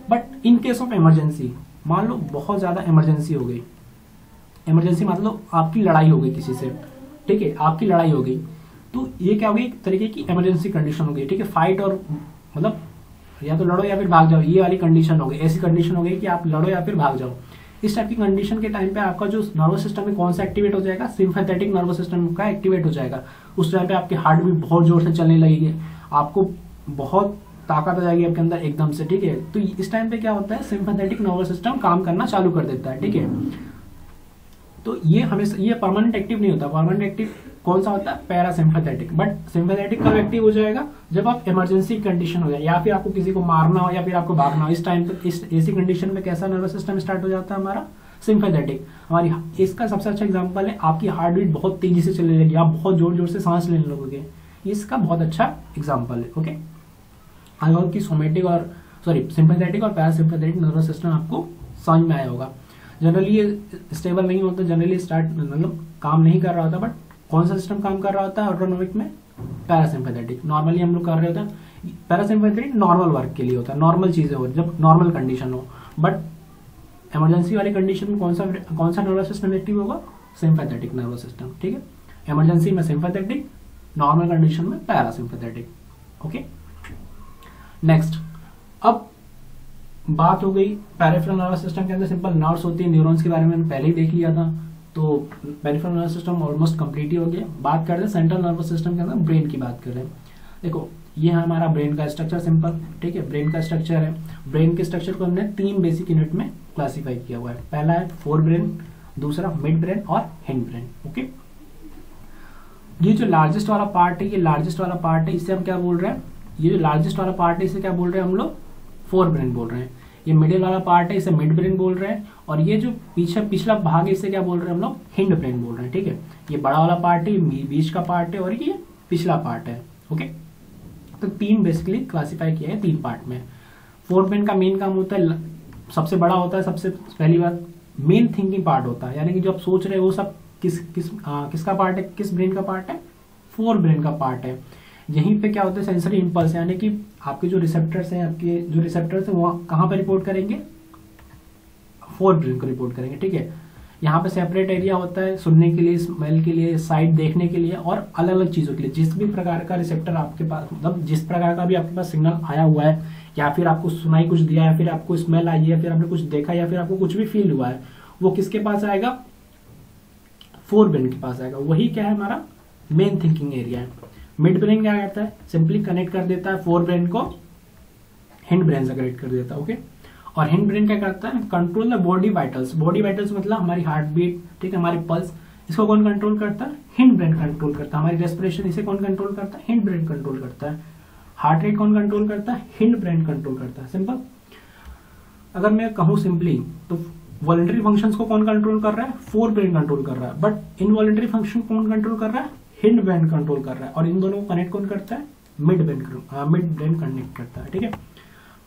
But in case of emergency, मान लो बहुत ज्यादा इमरजेंसी हो गई, इमरजेंसी मतलब आपकी लड़ाई हो गई किसी से, ठीक है, आपकी लड़ाई हो गई, तो ये क्या हो गई, एक तरीके की इमरजेंसी कंडीशन हो गई, ठीक है। फाइट और मतलब या तो लड़ो या फिर भाग जाओ, ये वाली कंडीशन हो गई, ऐसी कंडीशन हो गई कि आप लड़ो या फिर भाग जाओ। इस टाइप की कंडीशन के टाइम पे आपका जो नर्वस सिस्टम है कौन सा एक्टिवेट हो जाएगा, सिंपैथेटिक नर्वस सिस्टम का एक्टिवेट हो जाएगा। उस टाइम पे आपकी हार्ट भी बहुत जोर से चलने लगेगी, आपको बहुत ताकत आ जाएगी आपके अंदर एकदम से, ठीक है। तो इस टाइम पे क्या होता है, सिंपैथेटिक नर्वस सिस्टम काम करना चालू कर देता है, ठीक है। तो ये हमेशा ये परमानेंट एक्टिव नहीं होता, परमानेंट एक्टिव कौन सा होता है, पैरासिम्पैथेटिक। बट सिंपैथेटिक कब एक्टिव हो जाएगा, जब आप इमरजेंसी कंडीशन हो जाए, या फिर आपको किसी को मारना हो या फिर आपको भागना हो, इस टाइम पे इस ऐसी कंडीशन में कैसा नर्वस सिस्टम स्टार्ट हो जाता है, हमारा सिंपैथेटिक। हमारी इसका सबसे अच्छा एग्जांपल है, आपकी हार्ट बीट बहुत तेजी से चलने लगी, आप बहुत जोर जोर से सांस लेने लगोगे, इसका बहुत अच्छा एग्जाम्पल है, ओके। आई होप कि सिंपैथेटिक और पैरासिम्पैथेटिक नर्वस सिस्टम आपको समझ में आया होगा। जनरली ये स्टेबल नहीं होता, जनरली मतलब काम नहीं कर रहा होता, बट कौन सा सिस्टम काम कर रहा होता है ऑटोनॉमिक में, पैरासिम्पैथेटिक। नॉर्मली हम लोग कर रहे होते हैं, पैरासिम्पैथेटिक नॉर्मल वर्क के लिए होता है, नॉर्मल चीजें हो जब नॉर्मल कंडीशन हो। बट इमरजेंसी वाली कंडीशन में कौन सा नर्वस सिस्टम एक्टिव होगा, सिंपैथेटिक नर्वस सिस्टम, ठीक है। इमरजेंसी में सिंपैथेटिक, नॉर्मल कंडीशन में पैरासिम्पैथेटिक, ओके। नेक्स्ट, अब बात हो गई पेरिफेरल नर्वस सिस्टम के अंदर सिंपल नर्व्स होती है, न्यूरॉन्स के बारे में पहले ही देख लिया था, तो peripheral nervous system almost complete ही हो गया। बात कर रहे हैं सेंट्रल नर्वस सिस्टम के अंदर ब्रेन की बात कर रहे हैं। देखो ये है हमारा ब्रेन का स्ट्रक्चर, सिंपल, ठीक है, ब्रेन का स्ट्रक्चर है। ब्रेन के स्ट्रक्चर को हमने 3 बेसिक यूनिट में क्लासीफाई किया हुआ है। पहला है फोर ब्रेन, दूसरा मिड ब्रेन और हिंड ब्रेन, ओके। ये जो लार्जेस्ट वाला पार्ट है, ये लार्जेस्ट वाला पार्ट है, इसे हम क्या बोल रहे हैं, ये जो लार्जेस्ट वाला पार्ट है इसे क्या बोल रहे हैं हम लोग, फोर ब्रेन बोल रहे हैं। ये मिडिल वाला पार्ट है इसे मिड ब्रेन बोल रहे हैं, और ये जो पिछला भाग है इसे क्या बोल रहे हैं हम लोग, हिंड ब्रेन बोल रहे हैं, ठीक है। ये बड़ा वाला पार्ट है, बीच का पार्ट है, और ये पिछला पार्ट है, ओके। तो 3 बेसिकली क्लासीफाई किया है 3 पार्ट में। फोर ब्रेन का मेन काम होता है, सबसे बड़ा होता है, सबसे पहली बात मेन थिंकिंग पार्ट होता है, यानी कि जो आप सोच रहे हो वो सब किसका पार्ट है, किस ब्रेन का पार्ट है, फोर ब्रेन का पार्ट है। यहीं पे क्या होता है, सेंसरी इंपल्स, यानी कि आपके जो रिसेप्टर्स हैं, वो कहाँ पे रिपोर्ट करेंगे, फोर ब्रेन को रिपोर्ट करेंगे, ठीक है। यहाँ पे सेपरेट एरिया होता है सुनने के लिए, स्मेल के लिए, साइट देखने के लिए और अलग अलग चीजों के लिए। जिस भी प्रकार का रिसेप्टर आपके पास, मतलब जिस प्रकार का भी आपके पास सिग्नल आया हुआ है, या फिर आपको सुनाई कुछ दिया, या फिर आपको स्मेल आई है, या फिर आपने कुछ देखा, या फिर आपको कुछ भी फील हुआ है, वो किसके पास आएगा, फोर ब्रेन के पास आएगा। वही क्या है, हमारा मेन थिंकिंग एरिया है। मिड ब्रेन क्या करता है, सिंपली कनेक्ट कर देता है फोर ब्रेन को हिंड ब्रेन से कनेक्ट कर देता है, ओके। और हिंड ब्रेन क्या करता है, control the body vitals. Body vitals मतलब हमारी हार्ट बीट, ठीक है, हमारी पल्स, इसको कौन कंट्रोल करता है, हिंड ब्रेन कंट्रोल करता है। हमारी रेस्पिरेशन, इसे कौन कंट्रोल करता है, हिंड ब्रेन कंट्रोल करता है। हार्ट रेट कौन कंट्रोल करता है, हिंड ब्रेन कंट्रोल करता है। सिंपल, अगर मैं कहूं सिंपली, तो वॉलंटरी फंक्शंस को कौन कंट्रोल कर रहा है, फोर ब्रेन कंट्रोल कर रहा है, बट इनवॉलंटरी फंक्शन कौन कंट्रोल कर रहा है, हिंड ब्रेन कंट्रोल कर रहा है। और इन दोनों को कनेक्ट कौन करता है, मिड ब्रेन कनेक्ट करता है, ठीक है।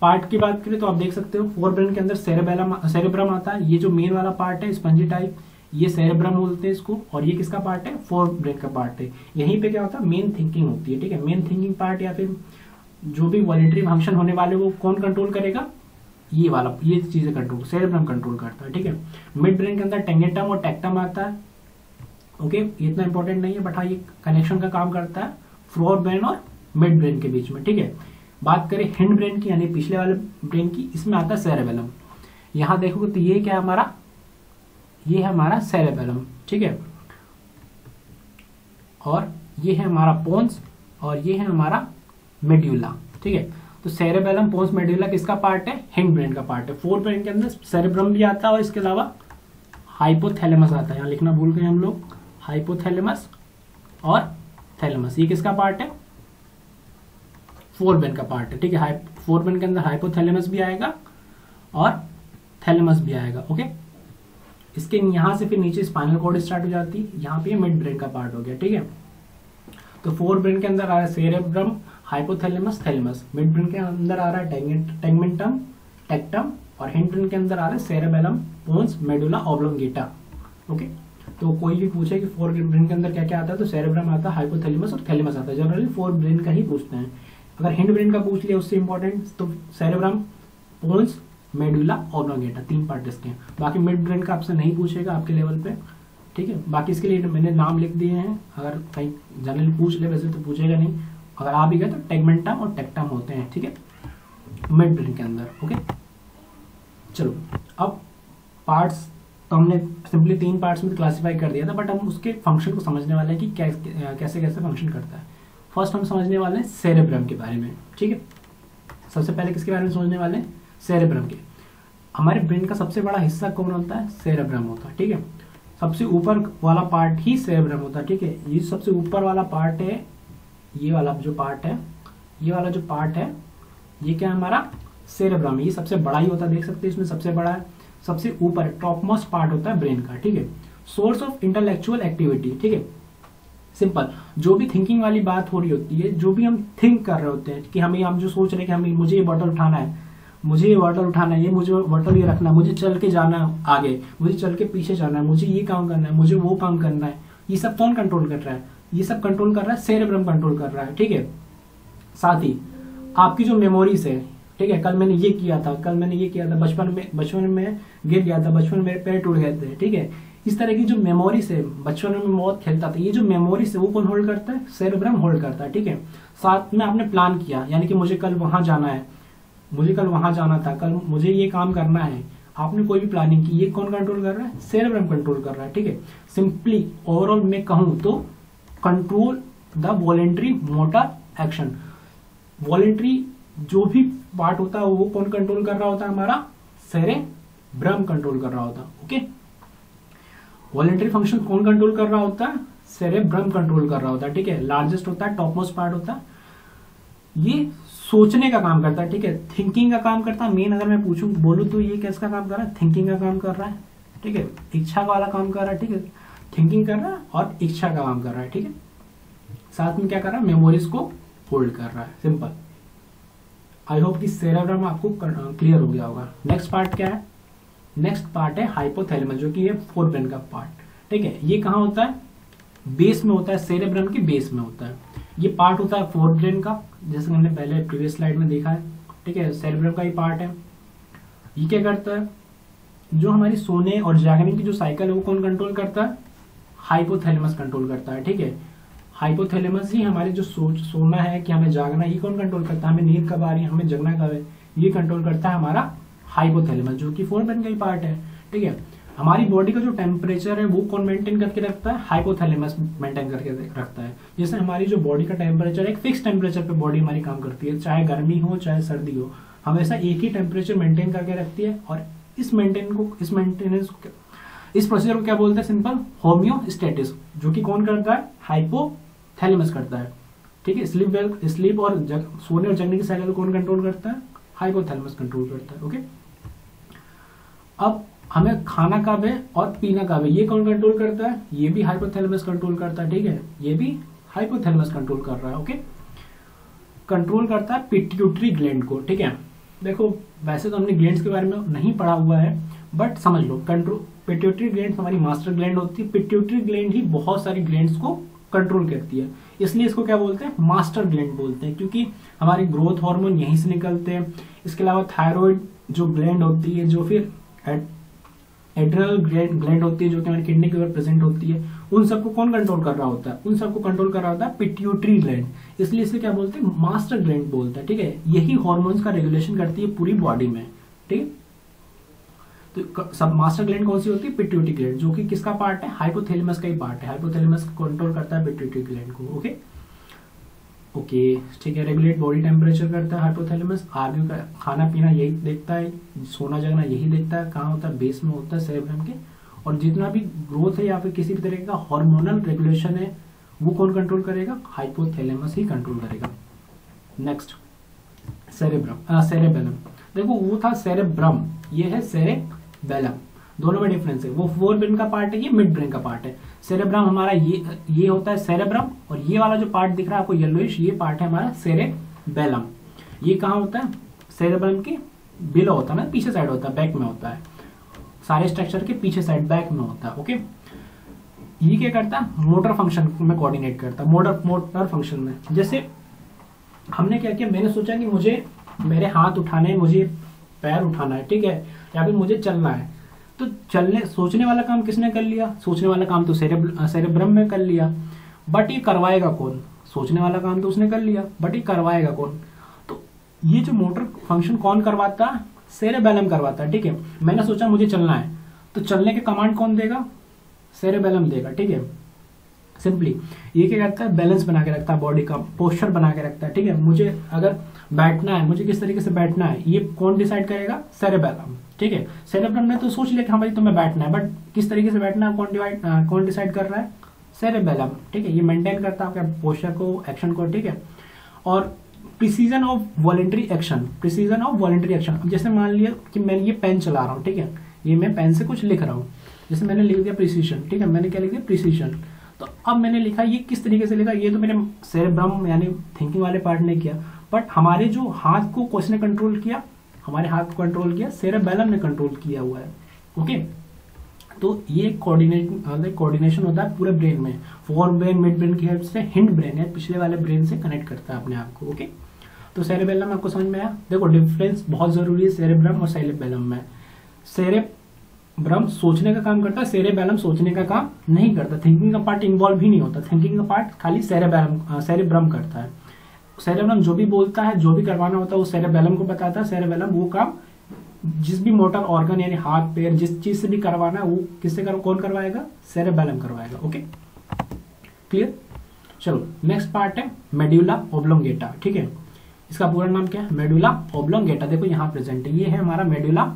पार्ट की बात करें तो आप देख सकते हो, फोर ब्रेन के अंदर सेरेब्रम आता है। ये जो मेन वाला पार्ट है स्पंजी टाइप, ये सेरेब्रम बोलते हैं इसको, और ये किसका पार्ट है, फोर ब्रेन का पार्ट है। यहीं पे क्या होता है, मेन थिंकिंग होती है, ठीक है। मेन थिंकिंग पार्ट या फिर जो भी वॉलंटरी फंक्शन होने वाले वो कौन कंट्रोल करेगा, ये चीजें कंट्रोल, सेरेब्रम कंट्रोल करता है, ठीक है। मिड ब्रेन के अंदर टेंगेंटम और टेक्टम आता है, ओके। ये इतना इंपॉर्टेंट नहीं है, बट हाँ ये कनेक्शन का काम करता है फोर ब्रेन और मिड ब्रेन के बीच में, ठीक है। बात करें हिंड ब्रेन की, यानी पिछले वाले ब्रेन की, इसमें आता है सेरेबेलम। यहां देखोगे तो ये क्या है हमारा, ये है हमारा सेरेबेलम, ठीक है। और ये है हमारा पोन्स, और ये है हमारा मेड्यूला, ठीक है। तो सेरेबेलम, पोन्स, मेड्यूला किसका पार्ट है, हिंड ब्रेन का पार्ट है। फोर ब्रेन के अंदर सेरेब्रम भी आता है और इसके अलावा हाइपोथैलेमस आता है। यहाँ लिखना भूल गए हम लोग, हाइपोथैलेमस और थैलेमस, ये किसका पार्ट है, फोर ब्रेन का पार्ट है, ठीक है। फोर ब्रेन के अंदर हाइपोथैलेमस भी आएगा और थैलेमस भी आएगा, ओके। इसके यहां से फिर नीचे स्पाइनल कॉर्ड स्टार्ट हो जाती है, यहाँ पे मिड ब्रेन का पार्ट हो गया, ठीक है। तो फोर ब्रेन के अंदर आ रहा है cerebrum, hypothalamus, thalamus. Mid brain के अंदर आ रहा है टेगमेंटम, टेक्टम, और हिंड ब्रेन के अंदर आ रहा है cerebellum, pons, medulla oblongata, okay. तो कोई भी पूछे कि फोर ब्रेन के अंदर क्या क्या आता है, तो सेरेब्रम आता है, हाइपोथैलेमस और थैलेमस आता है। जनरली फोर ब्रेन का ही पूछते हैं। अगर हिंड ब्रेन का पूछ लिया उससे इंपॉर्टेंट, तो सेरेब्रम, पोन्स, मेडुला ऑब्लोंगेटा, तीन पार्ट इसके हैं। बाकी मिड ब्रेन का आपसे नहीं पूछेगा आपके लेवल पे, ठीक है। बाकी इसके लिए मैंने नाम लिख दिए हैं, अगर कहीं जनरली पूछ ले, वैसे तो पूछेगा नहीं। अगर आ भी गए तो टेगमेंटम और टेक्टम होते हैं, ठीक है, मिड ब्रेन के अंदर, ओके। चलो, अब पार्ट्स तो हमने सिंपली तीन पार्ट्स में क्लासिफाई कर दिया था, बट हम उसके फंक्शन को समझने वाले हैं कि कैसे कैसे फंक्शन करता है। फर्स्ट हम समझने वाले हैं सेरेब्रम के बारे में, ठीक है। सबसे पहले किसके बारे में समझने वाले हैं, सेरेब्रम के। हमारे ब्रेन का सबसे बड़ा हिस्सा कौन होता है, सेरेब्रम होता है, ठीक है। सबसे ऊपर वाला पार्ट ही सेरेब्रम होता है, ठीक है। ये सबसे ऊपर वाला पार्ट है, ये वाला जो पार्ट है, ये वाला जो पार्ट है, ये क्या है हमारा सेरेब्रम। ये सबसे बड़ा ही होता है, देख सकते हैं इसमें सबसे बड़ा है, सबसे ऊपर टॉप मोस्ट पार्ट होता है ब्रेन का, ठीक है। सोर्स ऑफ इंटेलेक्चुअल एक्टिविटी, ठीक है। सिंपल, जो भी थिंकिंग वाली बात हो रही होती है, जो भी हम थिंक कर रहे होते हैं कि हम जो सोच रहे हैं कि हमें मुझे ये बॉटल उठाना है, मुझे ये बॉटल उठाना है, ये मुझे बॉटल ये रखना है, मुझे चल के जाना है आगे, मुझे चल के पीछे जाना है, मुझे ये काम करना है, मुझे वो काम करना है, ये सब कौन कंट्रोल कर रहा है, ये सब कंट्रोल कर रहा है सेरेब्रम कंट्रोल कर रहा है, ठीक है। साथ ही आपकी जो मेमोरीज है, ठीक है, कल मैंने ये किया था, कल मैंने ये किया था, बचपन में गिर गया था, बचपन में मेरे पैर टूट गए थे, ठीक है। इस तरह की जो मेमोरीज है, बचपन में बहुत खेलता था, ये जो मेमोरीज है वो कौन होल्ड करता है, सेरेब्रम होल्ड करता है, ठीक है। साथ में आपने प्लान किया, यानी कि मुझे कल वहां जाना है, मुझे कल वहां जाना था, कल मुझे ये काम करना है, आपने कोई भी प्लानिंग की, ये कौन कंट्रोल कर रहा है, सेरेब्रम कंट्रोल कर रहा है, ठीक है। सिंपली ओवरऑल मैं कहूं तो control the voluntary motor action. Voluntary जो भी पार्ट होता है वो कौन कंट्रोल कर रहा होता है, हमारा सेरेब्रम कंट्रोल कर रहा होता है, ओके। वॉलेंट्री फंक्शन कौन कंट्रोल कर रहा होता है, सेरेब्रम कंट्रोल कर रहा होता है, ठीक है। लार्जेस्ट होता है, टॉप मोस्ट पार्ट होता है, ये सोचने का काम करता है, ठीक है, थिंकिंग का काम करता है। मेन अगर मैं पूछूं बोलूं तो ये किसका काम कर रहा है, थिंकिंग का काम कर रहा है, ठीक है, इच्छा वाला काम कर रहा है, ठीक है। थिंकिंग कर रहा है और इच्छा का काम कर रहा है, ठीक है। साथ में क्या कर रहा है, मेमोरीज को होल्ड कर रहा है, सिंपल। आई होप कि सेरेब्रम आपको क्लियर हो गया होगा। नेक्स्ट पार्ट क्या है? नेक्स्ट पार्ट है हाइपोथैलेमस, जो कि ये फोर ब्रेन का पार्ट। ठीक है, ये कहाँ होता है? बेस में होता है, सेरेब्रम के बेस में होता है। ये पार्ट होता है फोर ब्रेन का, जैसे हमने पहले प्रीवियस स्लाइड में देखा है। ठीक है, सेरेब्रम का ही पार्ट है। ये क्या करता है? जो हमारी सोने और जागने की जो साइकिल है वो कौन कंट्रोल करता है? हाइपोथैलेमस कंट्रोल करता है। ठीक है, हाइपोथैलेमस ही हमारे जो सोना है कि हमें जागना, ये कौन कंट्रोल करता है? हमें नींद कब आ रही है, हमें जगना कब है, ये कंट्रोल करता है हमारा हाइपोथैलेमस, जो कि फोर ब्रेन का ही पार्ट है। ठीक है, हमारी बॉडी का जो टेम्परेचर है वो कौन मेंटेन करके रखता है? हाइपोथैलेमस मेंटेन करके रखता है। जैसे हमारी जो बॉडी का टेम्परेचर, एक फिक्स टेम्परेचर पे बॉडी हमारी काम करती है, चाहे गर्मी हो चाहे सर्दी हो, हमेशा एक ही टेम्परेचर मेंटेन करके रखती है। और इस मेंटेनेंस इस प्रोसीजर को क्या बोलते हैं? सिंपल होम्योस्टेसिस, जो कि कौन करता है? हाइपोथैलेमस करता है। ठीक है, स्लीप और सोने और जगने की साइकिल को कौन कंट्रोल करता है? हाइपोथैलेमस कंट्रोल करता है। ओके, अब हमें खाना कब है और पीना कब है, ये कौन कंट्रोल करता है? ये भी हाइपोथैलेमस कंट्रोल करता है। ठीक है, ये भी हाइपोथैलेमस कंट्रोल कर रहा है। ओके, कंट्रोल करता है पिट्यूटरी ग्लैंड को। ठीक है, देखो वैसे तो हमने ग्लैंड्स के बारे में नहीं पढ़ा हुआ है, बट समझ लो, कंट्रोल पिट्यूटरी ग्लैंड हमारी मास्टर ग्लैंड होती है। पिट्यूटरी ग्लैंड ही बहुत सारी ग्लैंड्स को कंट्रोल करती है, इसलिए इसको क्या बोलते हैं? मास्टर ग्लैंड बोलते हैं, क्योंकि हमारी ग्रोथ हार्मोन यहीं से निकलते हैं। इसके अलावा थायराइड जो ग्लैंड होती है, जो फिर एड्रिनल ग्लैंड होती है, जो कि हमारी किडनी के ऊपर प्रेजेंट होती है, उन सबको कौन कंट्रोल कर रहा होता है? उन सबको कंट्रोल कर रहा होता है पिट्यूटरी ग्लैंड, इसलिए इसे क्या बोलते हैं? मास्टर ग्लैंड बोलते हैं। ठीक है, यही हार्मोन्स का रेगुलेशन करती है पूरी बॉडी में। ठीक, तो सब मास्टर ग्लैंड कौन सी होती है? पिट्यूटरी ग्लैंड, जो कि किसका पार्ट है? हाइपोथैलेमस का ही पार्ट है। हाइपोथैलेमस कंट्रोल करता है पिट्यूटरी ग्लैंड को। ओके ओके, ठीक है, रेगुलेट बॉडी टेम्परेचर करता है हाइपोथैलेमस। आगे का खाना पीना यही देखता है, सोना जगना यही देखता है। कहाँ होता है? बेस में होता है सेरेब्रम के। और जितना भी ग्रोथ है या फिर किसी भी तरह का हार्मोनल रेगुलेशन है, वो कौन कंट्रोल करेगा? हाइपोथैलेमस ही कंट्रोल करेगा। Next cerebellum. देखो वो था सेरेब्रम, ये है सेरेबेलम, दोनों में डिफरेंस है। वो फोर ब्रेन का पार्ट है, ये मिड ब्रेन का पार्ट है। सेरेब्रम हमारा ये होता है सेरेब्रम, और ये वाला जो पार्ट दिख रहा है आपको येलोइश, ये पार्ट है हमारा सेरेबेलम। ये कहाँ होता है? सेरेब्रम के बिलो होता है ना, पीछे साइड होता है, बैक में होता है। सारे स्ट्रक्चर के पीछे साइड बैक में होता है। ओके, ये क्या करता है? मोटर फंक्शन में कोऑर्डिनेट करता है। मोटर फंक्शन में जैसे हमने क्या किया, मैंने सोचा कि मुझे मेरे हाथ उठाने हैं, मुझे पैर उठाना है, ठीक है, या फिर मुझे चलना है, तो सोचने वाला काम किसने कर लिया? सोचने वाला काम तो सेरेब्रम में कर लिया, बट ये करवाएगा कौन? सोचने वाला काम तो उसने कर लिया, बट ये करवाएगा कौन? तो ये जो मोटर फंक्शन कौन करवाता है? सेरेबेलम करवाता है। ठीक है, मैंने सोचा मुझे चलना है, तो चलने के कमांड कौन देगा? सेरेबेलम देगा। ठीक है, सिंपली ये क्या करता है? बैलेंस बना के रखता है, बॉडी का पोस्चर बना के रखता है। ठीक है, मुझे अगर बैठना है, मुझे किस तरीके से बैठना है, ये कौन डिसाइड करेगा? सेरेबेलम। ठीक है, सेरेब्रम ने तो सोच लिया कि हाँ भाई तुम्हें बैठना है, बट किस तरीके से बैठना है कौन डिसाइड कर रहा है? सेरेबेलम। ठीक है, ये मेंटेन करता है आपके पोस्चर को, एक्शन को। ठीक है, और प्रिसीजन ऑफ वॉलेंटरी एक्शन। जैसे मान लिया कि मैं ये पेन चला रहा हूँ, ठीक है, ये मैं पेन से कुछ लिख रहा हूँ, जैसे मैंने लिख दिया प्रिसीजन। ठीक है, मैंने क्या लिख दिया? प्रिसीजन। तो अब मैंने लिखा, ये किस तरीके से लिखा? ये तो मेरे सेरेब्रम यानी थिंकिंग वाले पार्ट ने किया, बट हमारे जो हाथ को किसने कंट्रोल किया? हमारे हाथ को कंट्रोल किया सेरेबेलम ने कंट्रोल किया हुआ है। ओके, तो ये कोऑर्डिनेशन होता है पूरे ब्रेन में। फोर ब्रेन, मिड ब्रेन की हेल्प से हिंड ब्रेन है, पिछले वाले ब्रेन से कनेक्ट करता है अपने आप को। ओके, तो सेरेबेलम आपको समझ में आया? देखो डिफरेंस बहुत जरूरी है सेरेब्रम और सेरेबेलम में। सेरेब्रम सोचने का काम करता है, सेरेबेलम सोचने का काम नहीं करता। थिंकिंग का पार्ट इन्वॉल्व ही नहीं होता, थिंकिंग का पार्ट खाली सेरेब्रम करता है। सेरेब्रम जो भी बोलता है, जो भी करवाना होता है, वो सेरेबेलम को बताता है। सेरेबेलम वो काम जिस भी मोटर ऑर्गन यानी हाथ पैर जिस चीज से भी करवाना है, वो किससे कौन करवाएगा? सेरेबेलम करवाएगा। Okay, clear? चलो नेक्स्ट पार्ट है मेडुला ओब्लोंगेटा। ठीक है, इसका पूरा नाम क्या है? Medulla oblongata. देखो यहाँ प्रेजेंट है, ये है हमारा मेडुला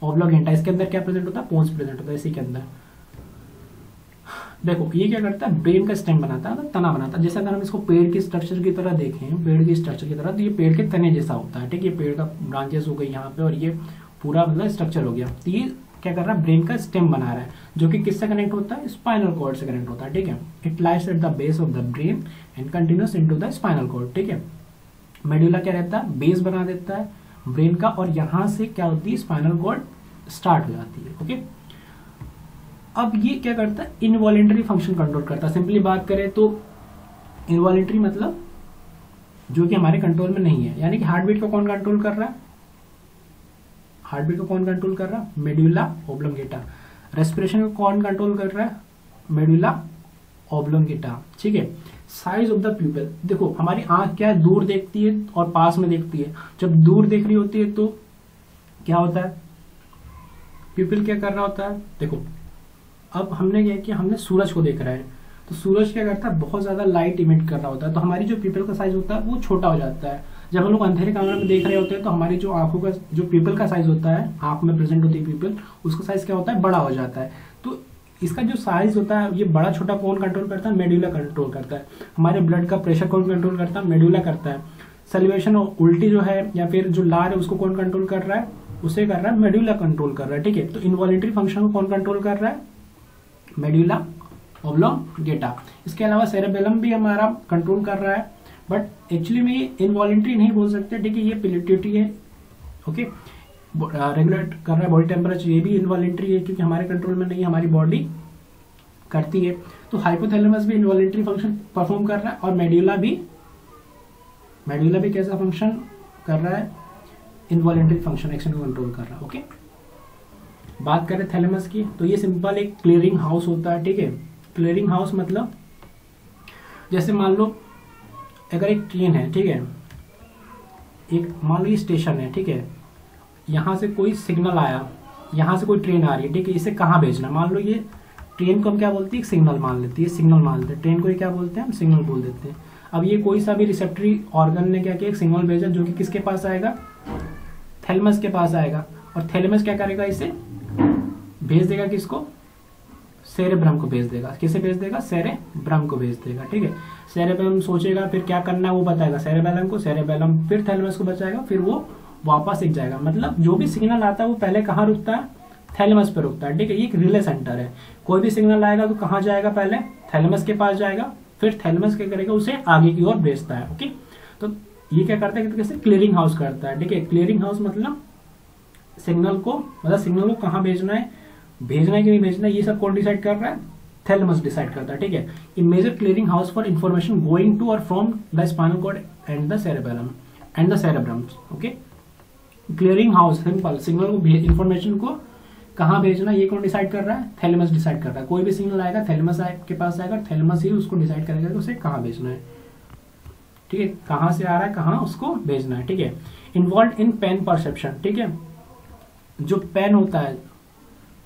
ओब्लोंगेटा। इसके अंदर क्या प्रेजेंट होता है? पोन्स प्रेजेंट होता है इसी के अंदर। देखो ये क्या करता है? ब्रेन का स्टेम बनाता है, तना बनाता है। जैसे अगर हम इसको पेड़ की स्ट्रक्चर की तरह देखें, पेड़ की स्ट्रक्चर की तरह, तो ये पेड़ के तने जैसा होता है। ठीक है, ये पेड़ का ब्रांचेस हो गई यहाँ पे, और ये पूरा मतलब स्ट्रक्चर हो गया। तो ये क्या कर रहा है? ब्रेन का स्टेम बना रहा है, जो कि किससे कनेक्ट होता है? स्पाइनल कॉर्ड से कनेक्ट होता है। ठीक है, it lies at the base of the brain and continues into the spinal cord. ठीक है, मेडुला क्या रहता है, बेस बना देता है ब्रेन का, और यहां से क्या होती है, स्पाइनल कॉर्ड स्टार्ट हो जाती है। ओके, अब ये क्या करता है, इनवॉलेंटरी फंक्शन कंट्रोल करता है। सिंपली बात करें तो इनवॉलेंटरी मतलब जो कि हमारे कंट्रोल में नहीं है, यानी कि हार्ट बीट को कौन कंट्रोल कर रहा है, हार्ट बीट को कौन कंट्रोल कर रहा है, मेडुला ऑब्लोंगेटा। रेस्पिरेशन को कौन कंट्रोल कर रहा है, मेडुला ऑब्लोंगेटा। ठीक है, साइज ऑफ द प्यूपिल, देखो हमारी आंख क्या है, दूर देखती है और पास में देखती है। जब दूर देख रही होती है तो क्या होता है, प्यूपिल क्या कर रहा होता है, देखो अब हमने क्या किया, हमने सूरज को देख रहा है, तो सूरज क्या करता है, बहुत ज्यादा लाइट इमिट कर रहा होता है, तो हमारी जो प्यूपिल का साइज होता है वो छोटा हो जाता है। जब हम लोग अंधेरे कमरे में देख रहे होते हैं तो हमारी जो आंखों का जो प्यूपिल का साइज होता है, आंख में प्रेजेंट होती है प्यूपिल, उसका साइज क्या होता है, बड़ा हो जाता है। तो इसका जो साइज होता है, ये बड़ा छोटा कौन कंट्रोल करता है, मेडुला कंट्रोल करता है। हमारे ब्लड का प्रेशर कौन कंट्रोल करता है, मेडुला करता है। सैलिवेशन और उल्टी जो है या फिर जो लार है उसको कौन कंट्रोल कर रहा है, उसे कर रहा है मेडुला कंट्रोल कर रहा है। ठीक है, तो इनवॉलेंटरी फंक्शन को कौन कंट्रोल कर रहा है, मेडुला ऑब्लोंगेटा। इसके अलावा सेरेबेलम भी हमारा कंट्रोल कर रहा है, बट एक्चुअली में ये इनवॉलेंटरी नहीं बोल सकते। ठीक है, ये पिलिट्यूटी है। ओके, रेगुलेट कर रहा है बॉडी टेम्परेचर, ये भी इनवॉलेंटरी है क्योंकि हमारे कंट्रोल में नहीं है, हमारी बॉडी करती है। तो हाइपोथैलेमस भी इनवॉलेंटरी फंक्शन परफॉर्म कर रहा है, और मेडुला भी कैसा फंक्शन कर रहा है, इनवॉलेंटरी फंक्शन, एक्शन को कंट्रोल कर रहा है। ओके, बात करें थैलेमस की, तो ये सिंपल एक क्लियरिंग हाउस होता है। ठीक है, क्लियरिंग हाउस मतलब जैसे मान लो अगर एक ट्रेन है, ठीक है, एक मान लो ये स्टेशन है, ठीक है, यहाँ से कोई सिग्नल आया, यहाँ से कोई ट्रेन आ रही है, ठीक है, इसे कहाँ भेजना, मान लो ये ट्रेन को हम क्या बोलते हैं, सिग्नल मान लेती है, सिग्नल मान लेते हैं, ट्रेन को ये क्या बोलते हैं, हम सिग्नल बोल देते हैं। अब ये कोई सा भी रिसेप्टरी ऑर्गन ने क्या किया, एक सिग्नल भेजा जो कि किसके पास आएगा, थैलेमस के पास आएगा, और थैलेमस क्या करेगा, इसे भेज देगा किसको, सेरेब्रम को भेज देगा। किसे भेज देगा, सेरेब्रम को भेज देगा। ठीक है, सेरेब्रम सोचेगा फिर क्या करना है वो बताएगा सेरेबेलम को, सेरेबेलम फिर थैलेमस को बताएगा, फिर वो वापस एक जाएगा। मतलब जो भी सिग्नल आता है वो पहले कहाँ रुकता है, थैलेमस पे रुकता है। ठीक है, ये एक रिले सेंटर है। कोई भी सिग्नल आएगा तो कहाँ जाएगा, पहले थैलेमस के पास जाएगा, फिर थैलेमस क्या करेगा, उसे आगे की ओर भेजता है। ओके, तो ये क्या करता है, कैसे क्लियरिंग हाउस करता है। ठीक है, क्लियरिंग हाउस मतलब सिग्नल को कहाँ भेजना है कि नहीं भेजना है, ये सब कौन डिसाइड कर रहा है, थैलेमस डिसाइड करता है। ठीक है, a major clearing house for information going to और from the spinal cord and the cerebrum. Okay, clearing house simple, signal को इंफॉर्मेशन को कहाँ भेजना ये कौन डिसाइड कर रहा है, थैलेमस डिसाइड कर रहा है। कोई भी सिग्नल आएगा थैलेमस के पास आएगा, थैलेमस ही उसको डिसाइड करेगा कि उसे कहाँ भेजना है। ठीक है, कहाँ से आ रहा है, कहाँ उसको भेजना है। ठीक है, इन्वॉल्व इन पेन परसेप्शन। ठीक है, जो पेन होता है,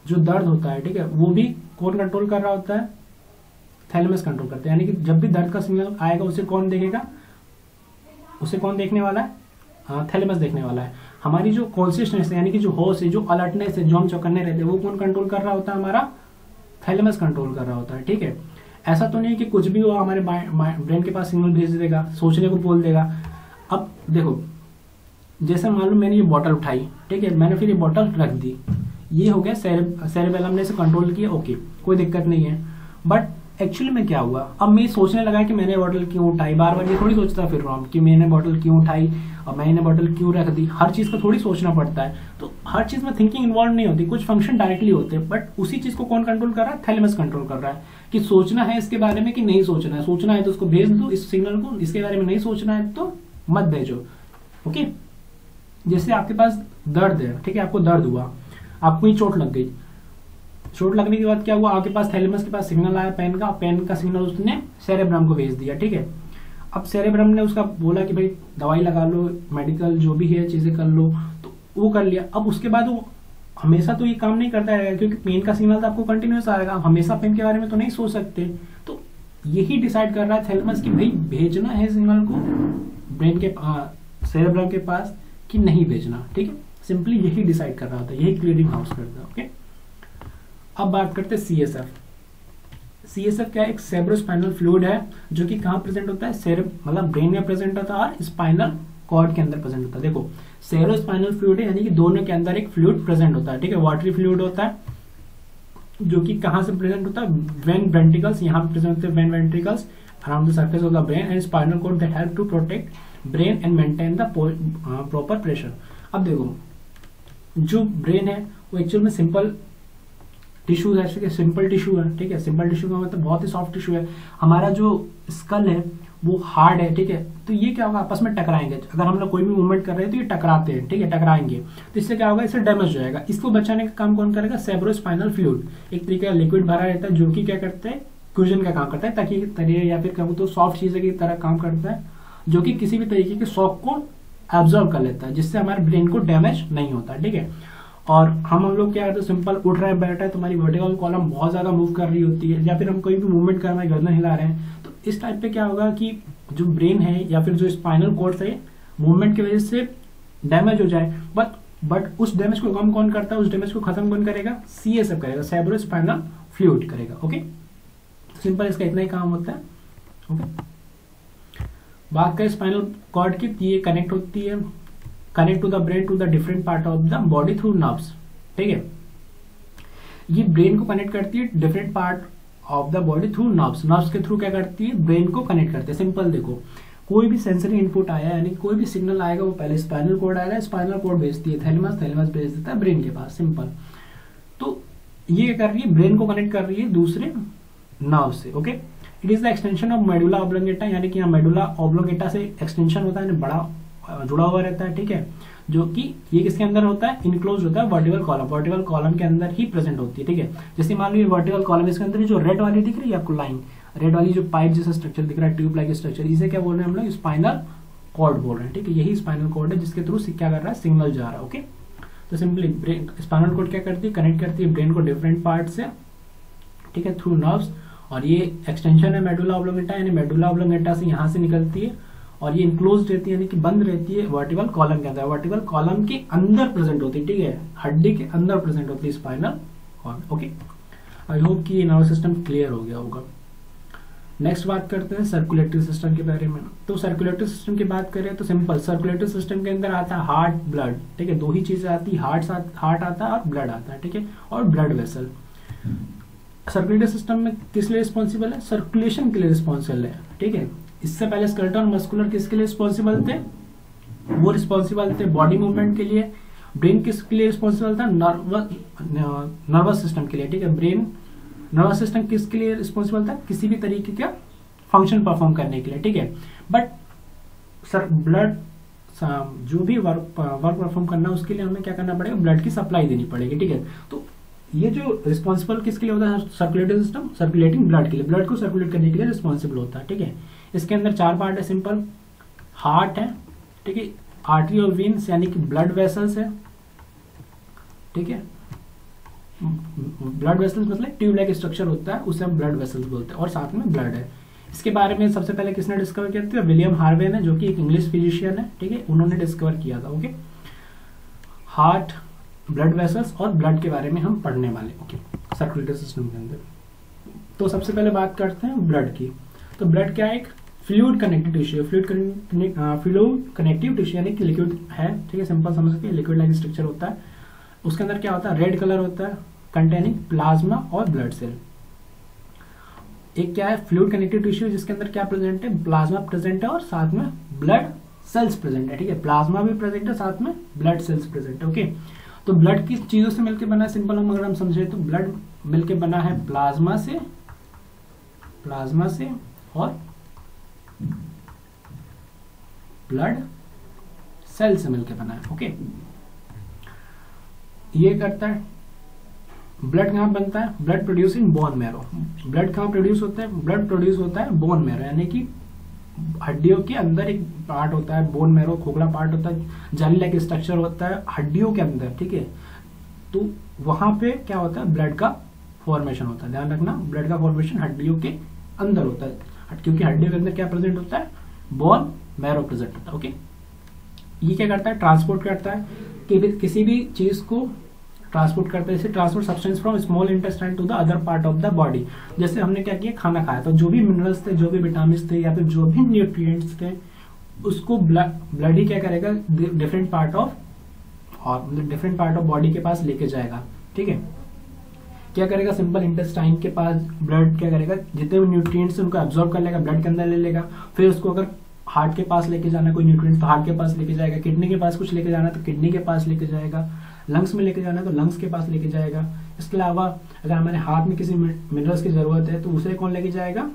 जो दर्द होता है, ठीक है, वो भी कौन कंट्रोल कर रहा होता है, थैलेमस कंट्रोल करता है। यानी कि जब भी दर्द का सिग्नल आएगा उसे कौन देखेगा, उसे कौन देखने वाला है, थैलेमस देखने वाला है। हमारी जो कॉन्शियसनेस है, यानी कि जो होश है, जो अलर्टनेस है, जो हम चौकन्ने रहते हैं, वो कौन कंट्रोल कर रहा होता है, हमारा थैलेमस कंट्रोल कर रहा होता है। ठीक है, ऐसा तो नहीं कि कुछ भी हो हमारे ब्रेन के पास सिग्नल भेज देगा, सोचने को बोल देगा। अब देखो, जैसे मान लो मैंने ये बॉटल उठाई, ठीक है, मैंने फिर ये बॉटल रख दी, ये हो गया सेरेबेलम ने इसे कंट्रोल किया। ओके, कोई दिक्कत नहीं है, बट एक्चुअली में क्या हुआ, अब मैं सोचने लगा कि मैंने बॉटल क्यों उठाई, बार बार ये थोड़ी सोचता फिर रहा हूँ कि मैंने बॉटल क्यों उठाई और मैंने बॉटल क्यों रख दी। हर चीज का थोड़ी सोचना पड़ता है, तो हर चीज में थिंकिंग इन्वॉल्व नहीं होती, कुछ फंक्शन डायरेक्टली होते हैं, बट उसी चीज को कौन कंट्रोल कर रहा है, थैलेमस कंट्रोल कर रहा है कि सोचना है इसके बारे में कि नहीं सोचना है। सोचना है तो उसको भेज दो इस सिग्नल को, इसके बारे में नहीं सोचना है तो मत भेजो। ओके, जैसे आपके पास दर्द है, ठीक है, आपको दर्द हुआ, आपको ही चोट लग गई, चोट लगने के बाद क्या हुआ, आपके पास थैलेमस के पास सिग्नल आया पेन का सिग्नल उसने सेरेब्रम को भेज दिया। ठीक है, अब सेरेब्रम ने उसका बोला कि भाई दवाई लगा लो, मेडिकल जो भी है चीजें कर लो, तो वो कर लिया। अब उसके बाद वो हमेशा तो ये काम नहीं करता रहेगा क्योंकि पेन का सिग्नल तो आपको कंटिन्यूस आएगा, आप हमेशा पेन के बारे में तो नहीं सोच सकते। तो यही डिसाइड कर रहा है थैलेमस कि भाई भेजना है सिग्नल को ब्रेन के सेरेब्रम के पास कि नहीं भेजना। ठीक है, सिंपली यही डिसाइड कर रहा होता है, यही क्लियरिंग हाउस करता है। ओके, अब बात करते हैं सीएसएफ। सीएसएफ क्या है, एक सेरेब्रोस्पाइनल फ्लूइड है जो कि कहाँ प्रेजेंट होता है, मतलब ब्रेन में प्रेजेंट होता है और स्पाइनल कॉर्ड के अंदर प्रेजेंट होता है। देखो सेरेब्रोस्पाइनल फ्लूइड है, यानी कि दोनों के अंदर एक फ्लूइड प्रेजेंट होता है। ठीक है, वाटरी फ्लूइड होता है जो कि कहाँ से प्रेजेंट होता है, वेन वेंट्रिकल्स, यहाँ पे प्रेजेंट होते हैं when ventricles around the surface of the brain and spinal cord that help to protect brain and maintain the proper pressure. अब देखो जो ब्रेन है वो एक्चुअल में सिंपल टिश्यू है, ठीक है, सिंपल टिश्यू है, ठीक है, सिंपल टिश्यू का मतलब बहुत ही सॉफ्ट टिश्यू है। हमारा जो स्कल है वो हार्ड है, ठीक है, तो ये क्या होगा आपस में टकराएंगे। अगर हम लोग कोई भी मूवमेंट कर रहे हैं तो ये टकराते हैं, ठीक है, टकराएंगे, तो इससे क्या होगा, इससे डैमेज हो जाएगा। इसको बचाने का काम कौन करेगा, सेरेब्रोस्पाइनल फ्लूइड, एक तरीके का लिक्विड भरा रहता है जो कि क्या करता है, क्यूजन का काम करता है, ताकि तरह या फिर कहूँ तो सॉफ्ट चीजें की तरह काम करता है, जो कि किसी भी तरीके के शॉक को एब्जॉर्ब कर लेता है, जिससे हमारे ब्रेन को डैमेज नहीं होता, ठीक है। और हम लोग क्या करते हैं, सिंपल उठ रहे हैं, बैठ रहे हैं, तुम्हारी वर्टिकल कॉलम बहुत ज्यादा मूव कर रही होती है, या फिर हम कोई भी मूवमेंट कर रहे हैं, गर्दन हिला रहे हैं, तो इस टाइप पे क्या होगा कि जो ब्रेन है या फिर जो स्पाइनल कॉर्ड है मूवमेंट की वजह से डैमेज हो जाए, बट उस डैमेज को कम कौन करता है, उस डैमेज को खत्म कौन करेगा, सीएसएफ करेगा, सेरेब्रोस्पाइनल फ्लूइड करेगा। ओके, सिंपल इसका इतना ही काम होता है। ओके, बात करें स्पाइनल कॉर्ड की, ये कनेक्ट होती है, connect to the brain to the different part of the body through nerves, ठीक है। ये ब्रेन को कनेक्ट करती है different part of the body through nerves, nerves के थ्रू क्या करती है, ब्रेन को कनेक्ट करती है। सिंपल देखो, कोई भी सेंसरी इनपुट आया यानी कोई भी सिग्नल आएगा वो पहले स्पाइनल कॉर्ड आएगा, स्पाइनल कॉर्ड भेजती है थैलेमस, थैलेमस भेज देता है ब्रेन के पास, सिंपल। तो ये क्या कर रही है, ब्रेन को कनेक्ट कर रही है दूसरे नर्व से। Okay, it is the extension of medulla oblongata, यानी कि यहाँ मेडुला ऑब्लोंगेटा से एक्सटेंशन होता है, बड़ा जुड़ा हुआ रहता है, ठीक है, जो कि ये किसके अंदर होता है, इनक्लोज होता है वर्टिकल कॉलम, वर्टिकल कॉलम के अंदर ही प्रेजेंट होती है, ठीक है। जैसे मान लीजिए वर्टिकल कॉलम, इसके अंदर जो रेड वाली दिख रही है आपको लाइन, रेड वाली जो पाइप जैसा स्ट्रक्चर दिख रहा है, ट्यूब लाइक स्ट्रक्चर, इसे क्या बोल रहे हैं हम लोग, स्पाइनल कॉर्ड बोल रहे हैं, ठीक है। यही स्पाइनल कॉर्ड है जिसके थ्रू क्या कर रहा है, सिग्नल जा रहा है। ओके, तो सिंपली ब्रेन स्पाइनल कॉर्ड क्या करती है, कनेक्ट करती है ब्रेन को डिफरेंट पार्ट से, ठीक है, थ्रू नर्व्स, और ये एक्सटेंशन है मेडुला ऑब्लोंगेटा, यानी मेडुला ऑब्लोंगेटा से यहाँ से निकलती है और ये इनक्लोज रहती है, यानी कि बंद रहती है वर्टिकल कॉलम के अंदर, वर्टिकल कॉलम के अंदर प्रेजेंट होती है, ठीक है, हड्डी के अंदर प्रेजेंट होती है spinal cord. Okay, I hope कि नर्वस सिस्टम क्लियर हो गया होगा। नेक्स्ट बात करते हैं सर्कुलेटरी सिस्टम के बारे में। तो सर्कुलेटरी सिस्टम की बात करें तो सिंपल, सर्कुलेटरी सिस्टम के अंदर आता है हार्ट, ब्लड, ठीक है, दो ही चीजें आती है, हार्ट आता है और ब्लड आता है, ठीक है, और ब्लड वेसल। सर्कुलेटरी सिस्टम में किस लिए रिस्पॉन्सिबल है, सर्कुलेशन के लिए रिस्पॉन्सिबल है, ठीक है। इससे पहले स्केलेटल और मस्कुलर किसके लिए रिस्पॉन्सिबल थे, वो रिस्पॉन्सिबल थे बॉडी मूवमेंट के लिए। ब्रेन किसके लिए रिस्पॉन्सिबल था, नर्वस सिस्टम के लिए, ठीक है। ब्रेन नर्वस सिस्टम किसके लिए रिस्पॉन्सिबल था, किसी भी तरीके का फंक्शन परफॉर्म करने के लिए, ठीक है। बट सर ब्लड जो भी वर्क परफॉर्म करना है उसके लिए हमें क्या करना पड़ेगा, ब्लड की सप्लाई देनी पड़ेगी, ठीक है। तो ये जो रिस्पॉन्सिबल किसके लिए होता है, सर्कुलेटरी सिस्टम सर्कुलेटिंग ब्लड के लिए, ब्लड को सर्कुलेट करने के लिए रिस्पॉन्सिबल होता है, ठीक है। इसके अंदर चार पार्ट है, सिंपल हार्ट है, ठीक है, आर्टरी और वेन्स यानी कि ब्लड वेसल्स है, ठीक है। ब्लड वेसल्स मतलब ट्यूब लाइक स्ट्रक्चर होता है, उसे हम ब्लड वेसल्स बोलते हैं, और साथ में ब्लड है। इसके बारे में सबसे पहले किसने डिस्कवर किया था, विलियम हार्वे ने, जो कि एक इंग्लिश फिजिशियन है, ठीक है, उन्होंने डिस्कवर किया था। ओके, हार्ट, ब्लड वेसल्स और ब्लड के बारे में हम पढ़ने वाले, ओके, सर्कुलेटरी सिस्टम के अंदर। तो सबसे पहले बात करते हैं ब्लड की। तो ब्लड क्या है, एक fluid connective tissue, fluid connective tissue यानी कि लिक्विड है, ठीक है, सिंपल समझ सकते हैं, लिक्विड लाइक स्ट्रक्चर होता है। उसके अंदर क्या होता है, रेड कलर होता है, कंटेनिंग प्लाज्मा और ब्लड सेल। एक क्या है फ्लूइड कनेक्टिव टिश्यू, जिसके अंदर क्या प्रेजेंट है, प्लाज्मा प्रेजेंट है और साथ में ब्लड सेल्स प्रेजेंट है, ठीक है, प्लाज्मा भी प्रेजेंट है, साथ में ब्लड सेल्स प्रेजेंट है। ओके, तो ब्लड किस चीजों से मिलकर बना है, सिंपल हम अगर हम समझे तो ब्लड मिलकर बना है प्लाज्मा से और ब्लड सेल से मिलकर बना है। ओके, ये करता है, ब्लड कहाँ बनता है, blood produce in bone marrow. Blood कहाँ प्रोड्यूस होता है, ब्लड प्रोड्यूस होता है बोन मैरो, यानी कि हड्डियों के अंदर एक पार्ट होता है, बोन मैरो खोखला पार्ट होता है, जाली लाइक स्ट्रक्चर होता है हड्डियों के अंदर, ठीक है। तो वहां पे क्या होता है, ब्लड का फॉर्मेशन होता है, ध्यान रखना, ब्लड का फॉर्मेशन हड्डियों के अंदर होता है, क्योंकि हड्डियों के अंदर क्या प्रेजेंट होता है, बोन मैरो प्रेजेंट होता है। ओके, ये क्या करता है, ट्रांसपोर्ट करता है, कि किसी भी चीज को ट्रांसपोर्ट करते हैं, transport substance from small intestine to the other part of the body. जैसे हमने क्या किया, खाना खाया तो जो भी मिनरल्स थे, जो भी विटामिन थे या फिर जो भी न्यूट्रिएंट्स थे, उसको ब्लड ही क्या करेगा, डिफरेंट पार्ट ऑफ बॉडी के पास लेके जाएगा, ठीक है। क्या करेगा, सिंपल इंटेस्टाइन के पास ब्लड क्या करेगा, जितने भी न्यूट्रिएंट्स उनको एब्जॉर्ब कर लेगा, ब्लड के अंदर ले लेगा, फिर उसको अगर हार्ट के पास लेके जाना कोई न्यूट्रिएंट तो हार्ट के पास लेके जाएगा, किडनी के पास कुछ लेके जाना तो किडनी के पास लेके जाएगा, लंग्स में लेके जाना तो लंग्स के पास लेके जाएगा। इसके अलावा अगर हमारे हाथ में किसी मिनरल्स की जरूरत है तो उसे कौन लेके जाएगा,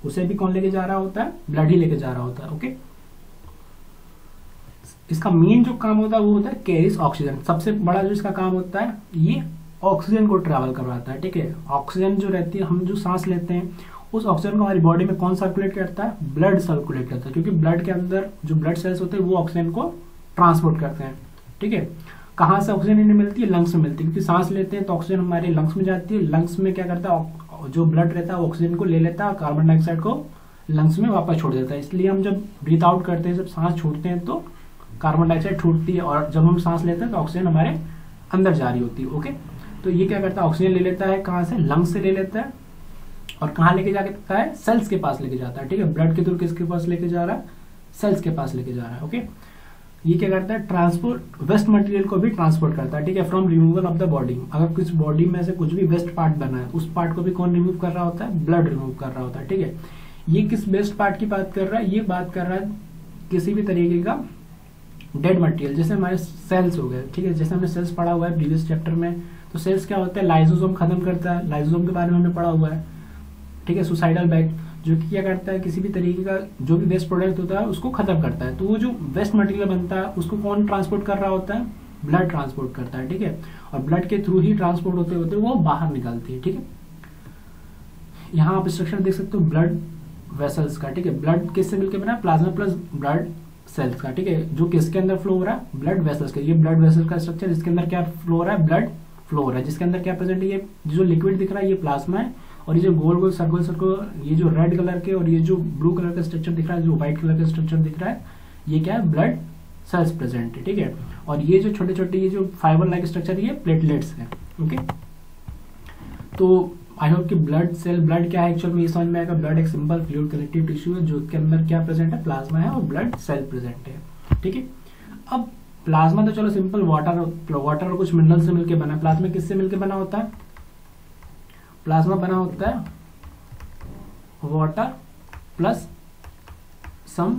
उसे भी कौन लेके जा रहा होता है, ब्लड ही लेके जा रहा होता है। ओके, इसका मेन जो काम होता है वो होता है कैरीज ऑक्सीजन। सबसे बड़ा जो इसका काम होता है ये ऑक्सीजन को ट्रैवल करवाता है। ठीक है, ऑक्सीजन जो रहती है, हम जो सांस लेते हैं उस ऑक्सीजन को हमारी बॉडी में कौन सर्कुलेट करता है, ब्लड सर्कुलेट करता है, क्योंकि ब्लड के अंदर जो ब्लड सेल्स होते हैं वो ऑक्सीजन को ट्रांसपोर्ट करते हैं। ठीक है, कहाँ से ऑक्सीजन इन्हें मिलती है, लंग्स में मिलती है, क्योंकि सांस लेते हैं तो ऑक्सीजन हमारे लंग्स में जाती है। लंग्स में क्या करता है, जो ब्लड रहता है ऑक्सीजन को ले लेता है, कार्बन डाइऑक्साइड को लंग्स में वापस छोड़ देता है। इसलिए हम जब ब्रीथ आउट करते हैं, जब सांस छोड़ते हैं तो कार्बन डाइऑक्साइड छूटती है, और जब हम सांस लेते हैं तो ऑक्सीजन हमारे अंदर जा रही होती है। ओके, तो ये क्या करता है, ऑक्सीजन ले लेता है, कहाँ से, लंग्स से ले लेता है, और कहाँ लेके जाता है, सेल्स के पास लेके जाता है। ठीक है, ब्लड के थ्रू किसके पास लेके जा रहा है, सेल्स के पास लेके जा रहा है। ओके, ये क्या करता है, ट्रांसपोर्ट, वेस्ट मटेरियल को भी ट्रांसपोर्ट करता है। ठीक है, from removal of the body, अगर कुछ बॉडी में से कुछ भी वेस्ट पार्ट बना है उस पार्ट को भी कौन रिमूव कर रहा होता है, ब्लड रिमूव कर रहा होता है। ठीक है, ये किस वेस्ट पार्ट की बात कर रहा है, ये बात कर रहा है किसी भी तरीके का डेड मटेरियल, जैसे हमारे सेल्स हो गए। ठीक है, जैसे हमने सेल्स पढ़ा हुआ है प्रीवियस चैप्टर में, तो सेल्स क्या होता है, लाइसोसोम खत्म करता है, लाइसोसोम के बारे में हमने पढ़ा हुआ है। ठीक है, सुसाइडल बैग जो कि क्या करता है, किसी भी तरीके का जो भी वेस्ट प्रोडक्ट होता है उसको खत्म करता है। तो वो जो वेस्ट मटेरियल बनता है उसको कौन ट्रांसपोर्ट कर रहा होता है, ब्लड ट्रांसपोर्ट करता है। ठीक है, और ब्लड के थ्रू ही ट्रांसपोर्ट होते होते वो बाहर निकलती है। ठीक है, यहाँ आप स्ट्रक्चर देख सकते हो ब्लड वेसल्स का। ठीक है, ब्लड किससे मिलकर बना है, प्लाज्मा प्लस ब्लड सेल्स का। ठीक है, जो किसके अंदर फ्लो हो रहा है, ब्लड वेसल्स का। ये ब्लड वेसल का स्ट्रक्चर, जिसके अंदर क्या फ्लो हो रहा है, ब्लड फ्लो हो रहा है, जिसके अंदर क्या प्रेजेंट है, ये जो लिक्विड दिख रहा है ये प्लाज्मा है, और ये जो गोल गोल सर्कल सर्कल, ये जो रेड कलर के और ये जो ब्लू कलर का स्ट्रक्चर दिख रहा है, जो व्हाइट कलर का स्ट्रक्चर दिख रहा है, ये क्या है, ब्लड सेल्स प्रेजेंट है। ठीक है, और ये जो छोटे छोटे ये जो फाइबर लाइक स्ट्रक्चर, ये प्लेटलेट्स है। ओके, तो आई होप कि ब्लड सेल, ब्लड क्या है एक्चुअल में ये समझ में आएगा। ब्लड एक सिंपल फ्लूइड कनेक्टिव टिश्यू है जो के अंदर क्या प्रेजेंट है, प्लाज्मा है और ब्लड सेल प्रेजेंट है। ठीक है, अब प्लाज्मा तो चलो सिंपल वाटर और कुछ मिनरल से मिलकर बना है। प्लाज्मा किससे मिलकर बना होता है, प्लाज्मा बना होता है water plus some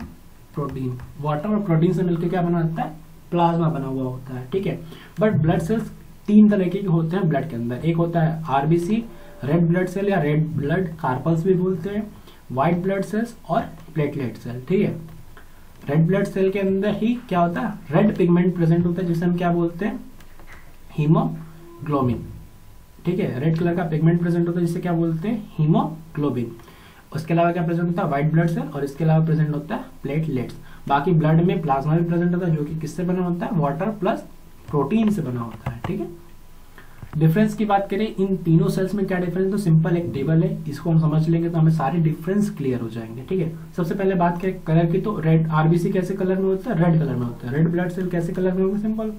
protein. Water और प्रोटीन से मिलकर क्या बना होता है, प्लाज्मा बना हुआ होता है। ठीक है, बट ब्लड सेल्स तीन तरह के होते हैं ब्लड के अंदर। एक होता है आरबीसी, रेड ब्लड सेल या रेड ब्लड कार्पल्स भी बोलते हैं, व्हाइट ब्लड सेल्स और प्लेटलेट सेल। ठीक है, रेड ब्लड सेल के अंदर ही क्या होता है, रेड पिगमेंट प्रेजेंट होता है, जिसे हम क्या बोलते हैं, हीमोग्लोबिन। ठीक है, रेड कलर का पिगमेंट प्रेजेंट होता है जिसे क्या बोलते हैं, हीमोग्लोबिन। उसके अलावा क्या प्रेजेंट होता है, व्हाइट ब्लड सेल, और इसके अलावा प्रेजेंट होता है प्लेटलेट्स। बाकी ब्लड में प्लाज्मा भी प्रेजेंट होता है जो कि किससे बना होता है, वाटर प्लस प्रोटीन से बना होता है। ठीक है, डिफरेंस की बात करें इन तीनों सेल्स में क्या डिफरेंस, तो सिंपल एक टेबल है, इसको हम समझ लेंगे तो हमें सारे डिफरेंस क्लियर हो जाएंगे। ठीक है, सबसे पहले बात करें कलर की, तो रेड आरबीसी कैसे कलर में होता है, रेड कलर में होता है। रेड ब्लड सेल कैसे कलर में होता है, सिंपल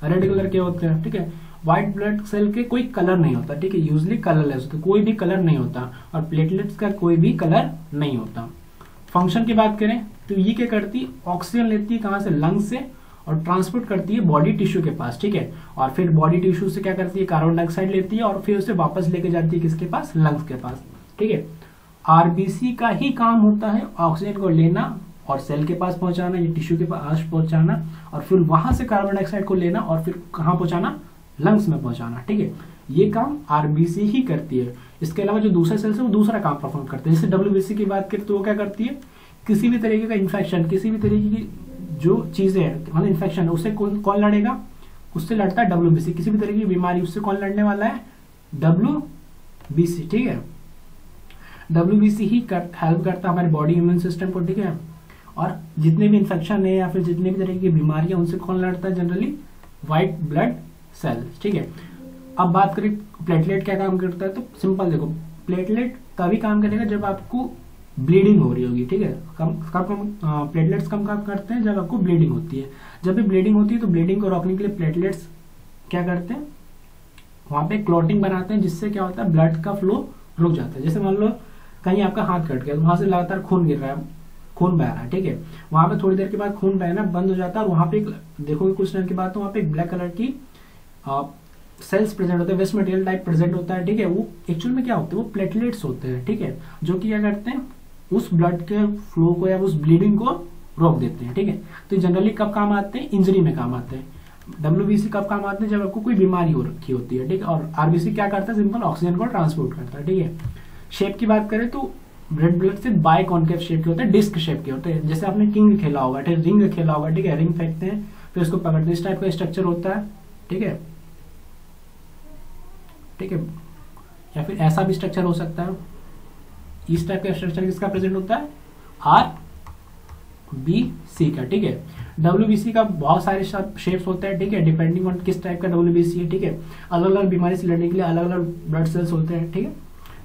रेड कलर के होते हैं। ठीक है, व्हाइट ब्लड सेल के कोई कलर नहीं होता। ठीक है, यूजली कलरलेस होता है, कोई भी कलर नहीं होता, और प्लेटलेट्स का कोई भी कलर नहीं होता। फंक्शन की बात करें तो ये क्या करती है, ऑक्सीजन लेती है कहाँ से, लंग्स से, और ट्रांसपोर्ट करती है बॉडी टिश्यू के पास। ठीक है, और फिर बॉडी टिश्यू से क्या करती है, कार्बन डाइऑक्साइड लेती है और फिर उसे वापस लेके जाती है किसके पास, लंग्स के पास। ठीक है, आरबीसी का ही काम होता है ऑक्सीजन को लेना और सेल के पास पहुंचाना, ये टिश्यू के पास पहुंचाना, और फिर वहां से कार्बन डाइऑक्साइड को लेना और फिर कहाँ पहुंचाना, लंग्स में पहुंचाना। ठीक है, ये काम आरबीसी ही करती है। इसके अलावा जो दूसरे सेल्स है वो दूसरा काम परफॉर्म करते हैं। जैसे डब्ल्यूबीसी की बात करें तो वो क्या करती है, किसी भी तरीके का इन्फेक्शन, किसी भी तरीके की जो चीजें हैं मतलब इन्फेक्शन है, उससे कौन लड़ेगा, उससे लड़ता है डब्ल्यूबीसी। किसी भी तरीके की बीमारी उससे कौन लड़ने वाला है, डब्ल्यूबीसी। ठीक है, डब्ल्यूबीसी ही हेल्प करता है हमारे बॉडी इम्यून सिस्टम को। ठीक है, और जितने भी इन्फेक्शन है या फिर जितने भी तरह की बीमारियां उनसे कौन लड़ता है, जनरली व्हाइट ब्लड सेल। ठीक है, अब बात करें प्लेटलेट क्या काम करता है, तो सिंपल देखो, प्लेटलेट तभी काम करेगा जब आपको ब्लीडिंग हो रही होगी। ठीक है, प्लेटलेट्स कम काम करते हैं जब आपको ब्लीडिंग होती है। जब भी ब्लीडिंग होती है तो ब्लीडिंग को रोकने के लिए प्लेटलेट्स क्या करते हैं, वहां पे क्लॉटिंग बनाते हैं, जिससे क्या होता है, ब्लड का फ्लो रुक जाता है। जैसे मान लो कहीं आपका हाथ कट गया तो वहां से लगातार खून गिर रहा है, खून बह रहा है। ठीक है, वहां पे थोड़ी देर के बाद खून बहना बंद हो जाता है, और वहां पे देखोगे कुछ टाइम के बाद तो वहां पे एक ब्लैक कलर की सेल्स प्रेजेंट होते हैं, वेस्ट मटेरियल टाइप प्रेजेंट होता है। ठीक है, वो एक्चुअल में क्या होते हैं, वो प्लेटलेट्स होते हैं। ठीक है, जो कि क्या करते हैं, उस ब्लड के फ्लो को या उस ब्लीडिंग को रोक देते हैं। ठीक है, तो जनरली कब काम आते हैं? इंजरी में काम आते हैं। डब्ल्यूबीसी कब काम आते हैं? जब आपको कोई बीमारी हो रखी होती है। ठीक है, और आरबीसी क्या करता है? सिंपल ऑक्सीजन को ट्रांसपोर्ट करता है। ठीक है, शेप की बात करें तो red blood cell biconcave shape के होते हैं, डिस्क शेप के होते हैं। जैसे आपने किंग खेला होगा, ठीक है, रिंग खेला होगा। ठीक है, रिंग फेंकते हैं फिर उसको पकड़ते हैं, इस टाइप का स्ट्रक्चर होता है। ठीक है, ठीक है, या फिर ऐसा भी स्ट्रक्चर हो सकता है। इस टाइप का स्ट्रक्चर किसका प्रेजेंट होता है? आर बी सी का। ठीक है, डब्ल्यूबीसी का बहुत सारे शेप्स होते हैं। ठीक है, डिपेंडिंग ऑन किस टाइप का डब्ल्यूबीसी है। ठीक है, अलग अलग बीमारी से लड़ने के लिए अलग अलग ब्लड सेल्स होते हैं। ठीक है,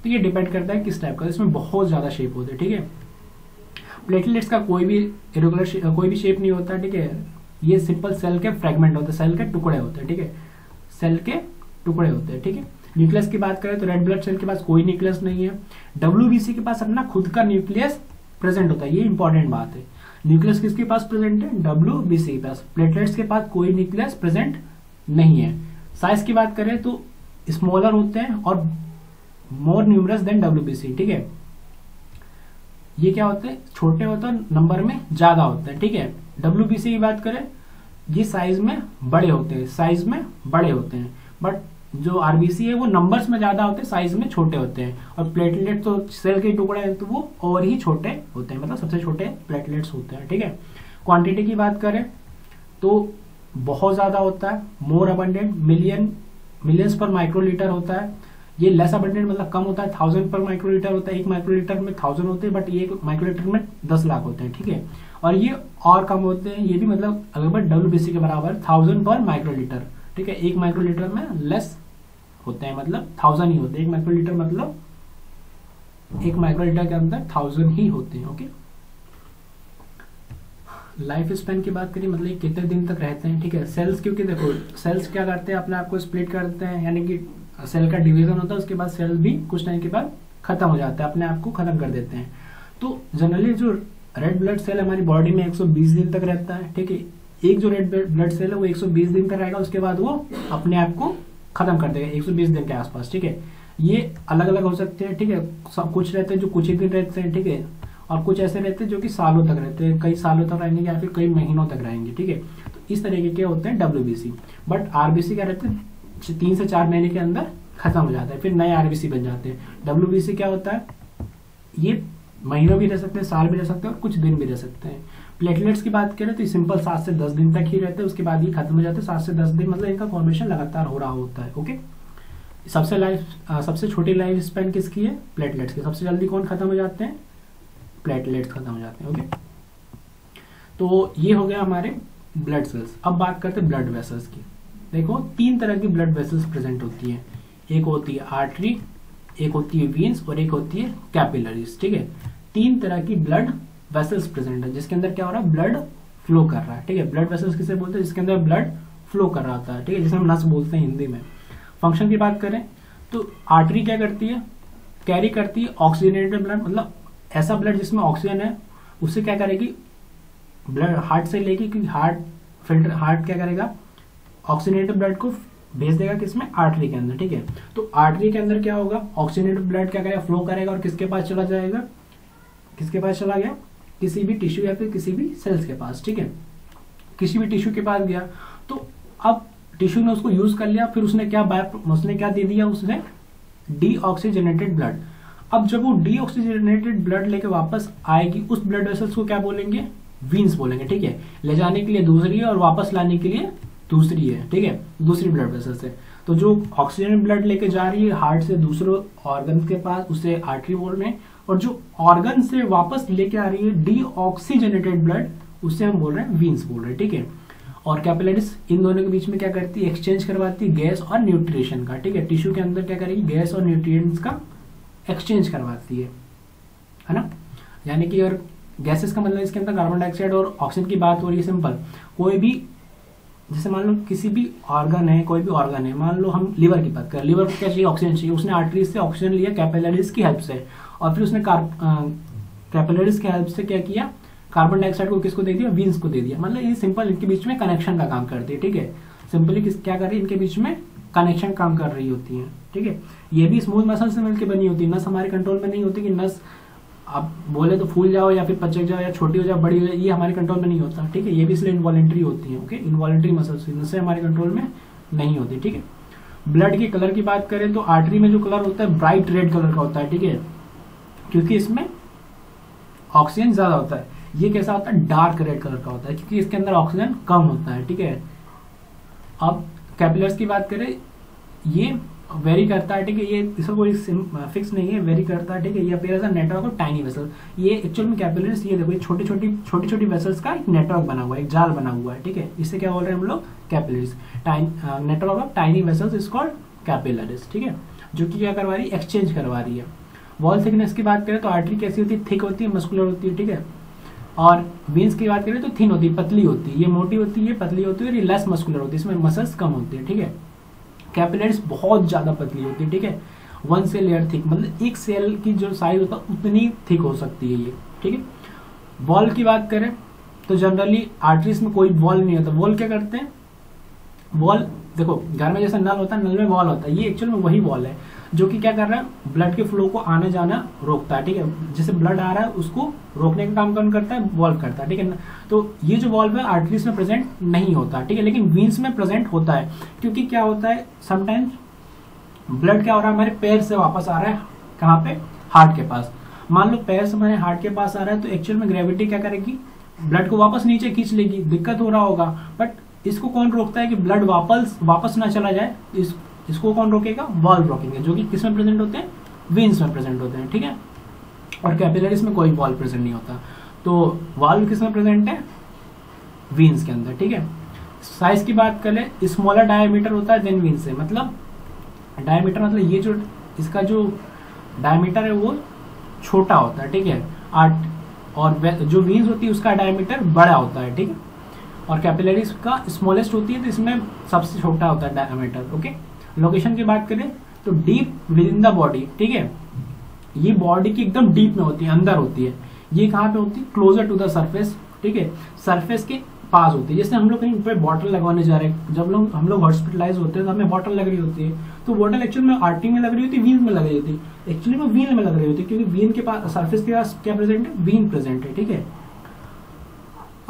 तो ये डिपेंड करता है किस टाइप का, इसमें बहुत ज्यादा शेप होते हैं। ठीक है, प्लेटलेट्स का कोई भी इरेगुलर कोई भी शेप नहीं होता। ठीक है, ये सिंपल सेल के फ्रेगमेंट होते हैं, सेल के टुकड़े होते हैं। ठीक है, सेल के टुकड़े होते हैं। ठीक है, न्यूक्लियस की बात करें तो रेड ब्लड सेल के पास कोई न्यूक्लियस नहीं है। डब्ल्यूबीसी के पास अपना खुद का न्यूक्लियस प्रेजेंट होता है, ये इंपॉर्टेंट बात है। न्यूक्लियस किसके पास प्रेजेंट है? डब्ल्यूबीसी के पास। प्लेटलेट्स के पास कोई न्यूक्लियस प्रेजेंट नहीं है। साइज की बात करें तो स्मॉलर होते हैं और मोर न्यूमरस देन डब्ल्यूबीसी। ठीक है, ये क्या होते हैं? छोटे होते हैं, नंबर में ज्यादा होते हैं। ठीक है, डब्ल्यूबीसी की बात करें ये साइज में बड़े होते हैं, साइज में बड़े होते हैं। बट जो आरबीसी है वो नंबर्स में ज्यादा होते हैं, साइज में छोटे होते हैं। और प्लेटलेट तो सेल के टुकड़े हैं तो वो और ही छोटे होते हैं, मतलब सबसे छोटे प्लेटलेट्स होते हैं। ठीक है, क्वांटिटी की बात करें तो बहुत ज्यादा होता है, मोर अबंडेंट, मिलियंस पर माइक्रोलीटर होता है। ये लेस अबंडेंट मतलब कम होता है, 1000 पर माइक्रोलीटर होता है। एक माइक्रोलीटर में 1000 होते हैं, बट ये एक माइक्रोलीटर में 10 लाख होते हैं। ठीक है, और ये और कम होते हैं, ये भी मतलब लगभग डब्ल्यूबीसी के बराबर 1000 पर माइक्रोलीटर। ठीक है, एक माइक्रोलीटर में लेस होते हैं, मतलब 1000 ही होते हैं। एक माइक्रोलीटर मतलब एक माइक्रोलीटर के अंदर 1000 ही होते हैं। ओके, लाइफ स्पैन की बात करें मतलब कितने दिन तक रहते हैं। ठीक है, सेल्स, क्योंकि देखो सेल्स क्या करते हैं, अपने आप को स्प्लिट करते हैं, यानी कि सेल का डिवीजन होता है, उसके बाद सेल भी कुछ टाइम के बाद खत्म हो जाता है, अपने आप को खत्म कर देते हैं। तो जनरली जो रेड ब्लड सेल हमारी बॉडी में 120 दिन तक रहता है। ठीक है, एक जो रेड ब्लड सेल है वो 120 दिन तक रहेगा, उसके बाद वो अपने आप को खत्म कर देगा 120 दिन के आसपास। ठीक है, ये अलग अलग हो सकते हैं। ठीक है, कुछ रहते हैं जो कुछ ही दिन रहते हैं। ठीक है, और कुछ ऐसे रहते हैं जो कि सालों तक रहते हैं, कई सालों तक रहेंगे या फिर कई महीनों तक रहेंगे। ठीक है, तो इस तरीके के होते हैं डब्ल्यूबीसी। बट आरबीसी क्या रहते हैं? 3 से 4 महीने के अंदर खत्म हो जाता है, फिर नए आरबीसी बन जाते हैं। डब्ल्यूबीसी क्या होता है? ये महीनों भी रह सकते हैं, साल भी रह सकते हैं और कुछ दिन भी रह सकते हैं। प्लेटलेट्स की बात करें तो सिंपल 7 से 10 दिन तक ही रहते हैं, उसके बाद ये खत्म हो जाते हैं। 7 से 10 दिन मतलब इनका फॉर्मेशन लगातार हो रहा होता है। ओके, सबसे छोटी लाइफ स्पैन किसकी है? प्लेटलेट्स की। सबसे जल्दी कौन खत्म हो जाते हैं? प्लेटलेट्स खत्म हो जाते हैं। ओके, तो ये हो गया हमारे ब्लड सेल्स। अब बात करते हैं ब्लड वेसल्स की। देखो 3 तरह की ब्लड वेसल्स प्रेजेंट होती है, एक होती है आर्टरी, एक होती है वीन्स और एक होती है कैपिलरीज। ठीक है, 3 तरह की ब्लड वेसल्स प्रेजेंट है जिसके अंदर क्या हो रहा है? ब्लड फ्लो कर रहा है। ठीक है, ब्लड वेसल्स किसे बोलते हैं? जिसके अंदर ब्लड फ्लो कर रहा होता है। ठीक है, जिसे हम नस बोलते हैं हिंदी में। फंक्शन की बात करें तो आर्टरी क्या करती है? कैरी करती है ऑक्सीजनेटेड ब्लड, मतलब ऐसा ब्लड जिसमें ऑक्सीजन है उससे क्या करेगी? ब्लड हार्ट से लेगी, क्योंकि हार्ट क्या करेगा? ऑक्सीजनेटेड ब्लड को भेज देगा किसमें? आर्टरी के अंदर। ठीक है, तो आर्टरी के अंदर क्या होगा? ऑक्सीजनेटेड ब्लड क्या करेगा? फ्लो करेगा और किसके पास चला जाएगा? किसके पास चला गया? किसी भी टिश्यू या फिर किसी भी सेल्स के पास। ठीक है, किसी भी टिश्यू के पास गया तो अब टिश्यू ने उसको यूज कर लिया, फिर उसने क्या दे दिया? उसने डीऑक्सीजनेटेड ब्लड। अब जब वो डीऑक्सीजनेटेड ब्लड लेके वापस आएगी, उस ब्लड वेसल्स को क्या बोलेंगे? वीन्स बोलेंगे। ठीक है, ले जाने के लिए दूसरी है और वापस लाने के लिए दूसरी है। ठीक है, दूसरी ब्लड वेसल से। तो जो ऑक्सीजन ब्लड लेके जा रही है हार्ट से दूसरे ऑर्गन के पास, उसे आर्टरी बोल रहे हैं, और जो ऑर्गन से वापस लेके आ रही है डीऑक्सीजनेटेड ब्लड, उससे हम बोल रहे हैं वीन्स बोल रहे हैं। ठीक है, और कैपिलरीज इन दोनों के बीच में क्या करती है? एक्सचेंज करवाती है गैस और न्यूट्रिशन का। ठीक है, टिश्यू के अंदर क्या करेगी? गैस और न्यूट्रिएंट्स का एक्सचेंज करवाती है ना। यानी कि और गैसेस का मतलब इसके अंदर कार्बन डाइऑक्साइड और ऑक्सीजन की बात हो रही है। सिंपल, कोई भी जैसे मान लो किसी भी ऑर्गन है, कोई भी ऑर्गन है, मान लो हम लिवर की बात करें, लिवर को क्या चाहिए? ऑक्सीजन चाहिए। उसने आर्टरीज से ऑक्सीजन लिया कैपिलरीज की हेल्प से, और फिर उसने कैपिलरीज की हेल्प से क्या किया? कार्बन डाइऑक्साइड को किसको दे दिया? वीन्स को दे दिया। मतलब ये सिंपल इनके बीच में कनेक्शन का काम करती है। ठीक है, सिंपली क्या कर रही है? इनके बीच में कनेक्शन काम कर रही होती है। ठीक है, ये भी स्मूथ मसल से मिलकर बनी होती है। नस हमारे कंट्रोल में नहीं होती कि नस आप बोले तो फूल जाओ या फिर पचक जाओ या छोटी हो जाओ बड़ी हो जाए, ये हमारे कंट्रोल में नहीं होता, ठीक है। ये भी इसलिए इनवॉलेंट्री होती है, ओके। इनवॉलेंट्री मसल्स इनसे हमारे कंट्रोल में नहीं होती, ठीक है। ब्लड के कलर की बात करें तो आर्टरी में जो कलर होता है ब्राइट रेड कलर का होता है, ठीक है, क्योंकि इसमें ऑक्सीजन ज्यादा होता है। ये कैसा होता है, डार्क रेड कलर का होता है, क्योंकि इसके अंदर ऑक्सीजन कम होता है, ठीक है। अब कैपिलर्स की बात करें, ये वेरी करता है, ठीक है, ये इसका कोई फिक्स नहीं है, वेरी करता है, ठीक है। ये appear as a network of tiny vessel. ये एक्चुअल में कैपिलरीज, ये देखो, ये छोटी छोटी वेसल्स का एक नेटवर्क बना हुआ है, एक जाल बना हुआ है, ठीक है। इससे क्या बोल रहे हैं हम लोग, capillaries. Network of tiny vessels is called capillaries, ठीक है, जो कि क्या करवा रही है, एक्सचेंज करवा रही है। वॉल थिकनेस की बात करें तो आर्टरी कैसी होती है, थिक होती है, मस्कुलर होती है, ठीक है। और वेन्स की बात करें तो थिन होती है, पतली होती है, ये मोटी होती है, पतली होती है, और ये लेस मस्कुलर होती है, इसमें मसल्स कम होती है, ठीक है। कैपिलरीज बहुत ज्यादा पतली होती है, ठीक है, 1 सेल लेयर थिक, मतलब एक सेल की जो साइज होता है उतनी थिक हो सकती है ये, ठीक है। वॉल की बात करें तो जनरली आर्टरीज में कोई वॉल नहीं होता। वॉल क्या करते हैं, वॉल देखो घर में जैसा नल होता है, नल में वॉल होता है, ये एक्चुअल में वही वॉल है जो कि क्या कर रहा है, ब्लड के फ्लो को आने जाना रोकता है, ठीक है। जैसे ब्लड आ रहा है उसको रोकने का काम कौन करता है, वॉल्व करता है, ठीक है। तो ये जो वॉल्व है आर्टरीज में प्रेजेंट नहीं होता, ठीक है, लेकिन वीन्स में प्रेजेंट होता है, क्योंकि क्या होता है, समटाइम्स ब्लड क्या हो रहा है, हमारे पैर से वापस आ रहा है, कहाँ पे, हार्ट के पास। मान लो पैर से हमारे हार्ट के पास आ रहा है, तो एक्चुअल में ग्रेविटी क्या करेगी, ब्लड को वापस नीचे खींच लेगी, दिक्कत हो रहा होगा। बट इसको कौन रोकता है कि ब्लड वापस ना चला जाए, इसको कौन रोकेगा, वॉल्व रोकेंगे, जो कि किस में प्रेजेंट होते हैं, वेन्स में प्रेजेंट होते हैं, ठीक है। और कैपिलरीज में कोई वॉल्व प्रेजेंट नहीं होता। तो वॉल्व किस में प्रेजेंट है, वेन्स के अंदर, ठीक है। साइज की बात करें, स्मॉलर डायमीटर होता है देन वेन्स से, मतलब डायमीटर मतलब ये जो इसका जो डायमीटर है वो छोटा होता है, ठीक है। और जो वेन्स होती है उसका डायमीटर बड़ा होता है, ठीक है। और कैपिलरीज का स्मॉलेस्ट होती है, तो इसमें सबसे छोटा होता है डायमीटर, ओके। लोकेशन की बात करें तो deep with in the body, ठीक है, ये बॉडी की एकदम डीप में होती है, अंदर होती है। ये कहाँ पे होती है, क्लोजर टू द सरफेस, ठीक है, सरफेस के पास होती है। जैसे हम लोग कहीं पे बॉटल लगवाने जा रहे हैं, जब हम लोग हॉस्पिटलाइज होते हैं तो हमें बॉटल लग रही होती है, तो बॉटल एक्चुअली में आर्टरी में लग रही होती है, वीन में लग रही होती है, एक्चुअली में वीन में लग रही होती है, क्योंकि वीन के पास, सरफेस के पास क्या प्रेजेंट है, वीन प्रेजेंट है, ठीक है।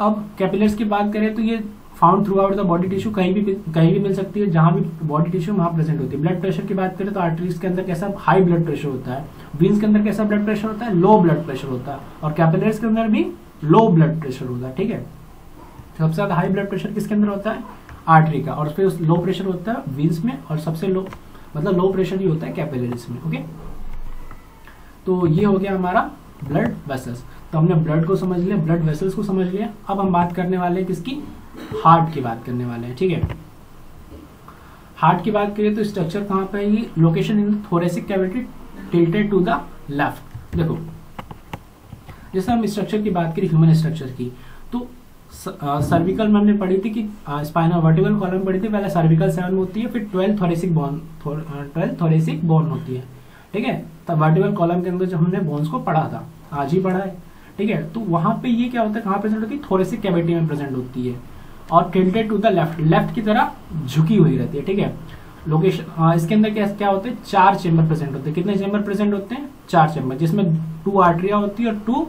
अब कैपिलर्स की बात करें तो ये found through out the body tissue, कहीं भी मिल सकती है, जहां भी बॉडी टिश्यू वहां प्रेजेंट होती है। ब्लड प्रेशर की बात करें तो आर्टरीज के अंदर कैसा, हाई ब्लड प्रेशर होता है, वीन्स के अंदर कैसा ब्लड प्रेशर होता है, लो ब्लड प्रेशर होता है, और कैपिलरीज के अंदर भी लो ब्लड प्रेशर होता है, ठीक है। सबसे ज्यादा हाई ब्लड प्रेशर किसके अंदर होता है, आर्टरी का, और फिर लो प्रेशर होता है वीन्स में, और सबसे लो मतलब लो प्रेशर ही होता है कैपिलरीज में, ओके। तो ये हो गया हमारा ब्लड वेसल्स। तो हमने ब्लड को समझ लिया, ब्लड वेसल्स को समझ लिया। अब हम बात करने वाले हैं किसकी, हार्ट की बात करने वाले हैं, ठीक है। हार्ट की बात करिए तो स्ट्रक्चर कहाँ पे है, ये location in thoracic cavity tilted to the left. देखो जैसे हम स्ट्रक्चर की बात करें, ह्यूमन स्ट्रक्चर की, तो सर्विकल में हमने पढ़ी थी कि स्पाइनल वर्टिकल कॉलम पढ़ी थी, पहले सर्विकल 7 होती है, फिर 12 थोरेसिक बोन होती है, ठीक है। तब वर्टिकल कॉलम के अंदर जो हमने बोन्स को पढ़ा था, आज ही पढ़ा है, ठीक है। तो वहां पे ये क्या होता है, कहाँ प्रेजेंट होती है, थोरेसिक कैविटी में प्रेजेंट होती है, और टिल्टेड टू द लेफ्ट की तरह झुकी हुई रहती है, ठीक है। लोकेशन इसके अंदर क्या होते हैं, 4 चेंबर प्रेजेंट होते हैं। कितने चेंबर प्रेजेंट होते हैं, 4 चेंबर, जिसमें 2 आर्टरिया होती है और 2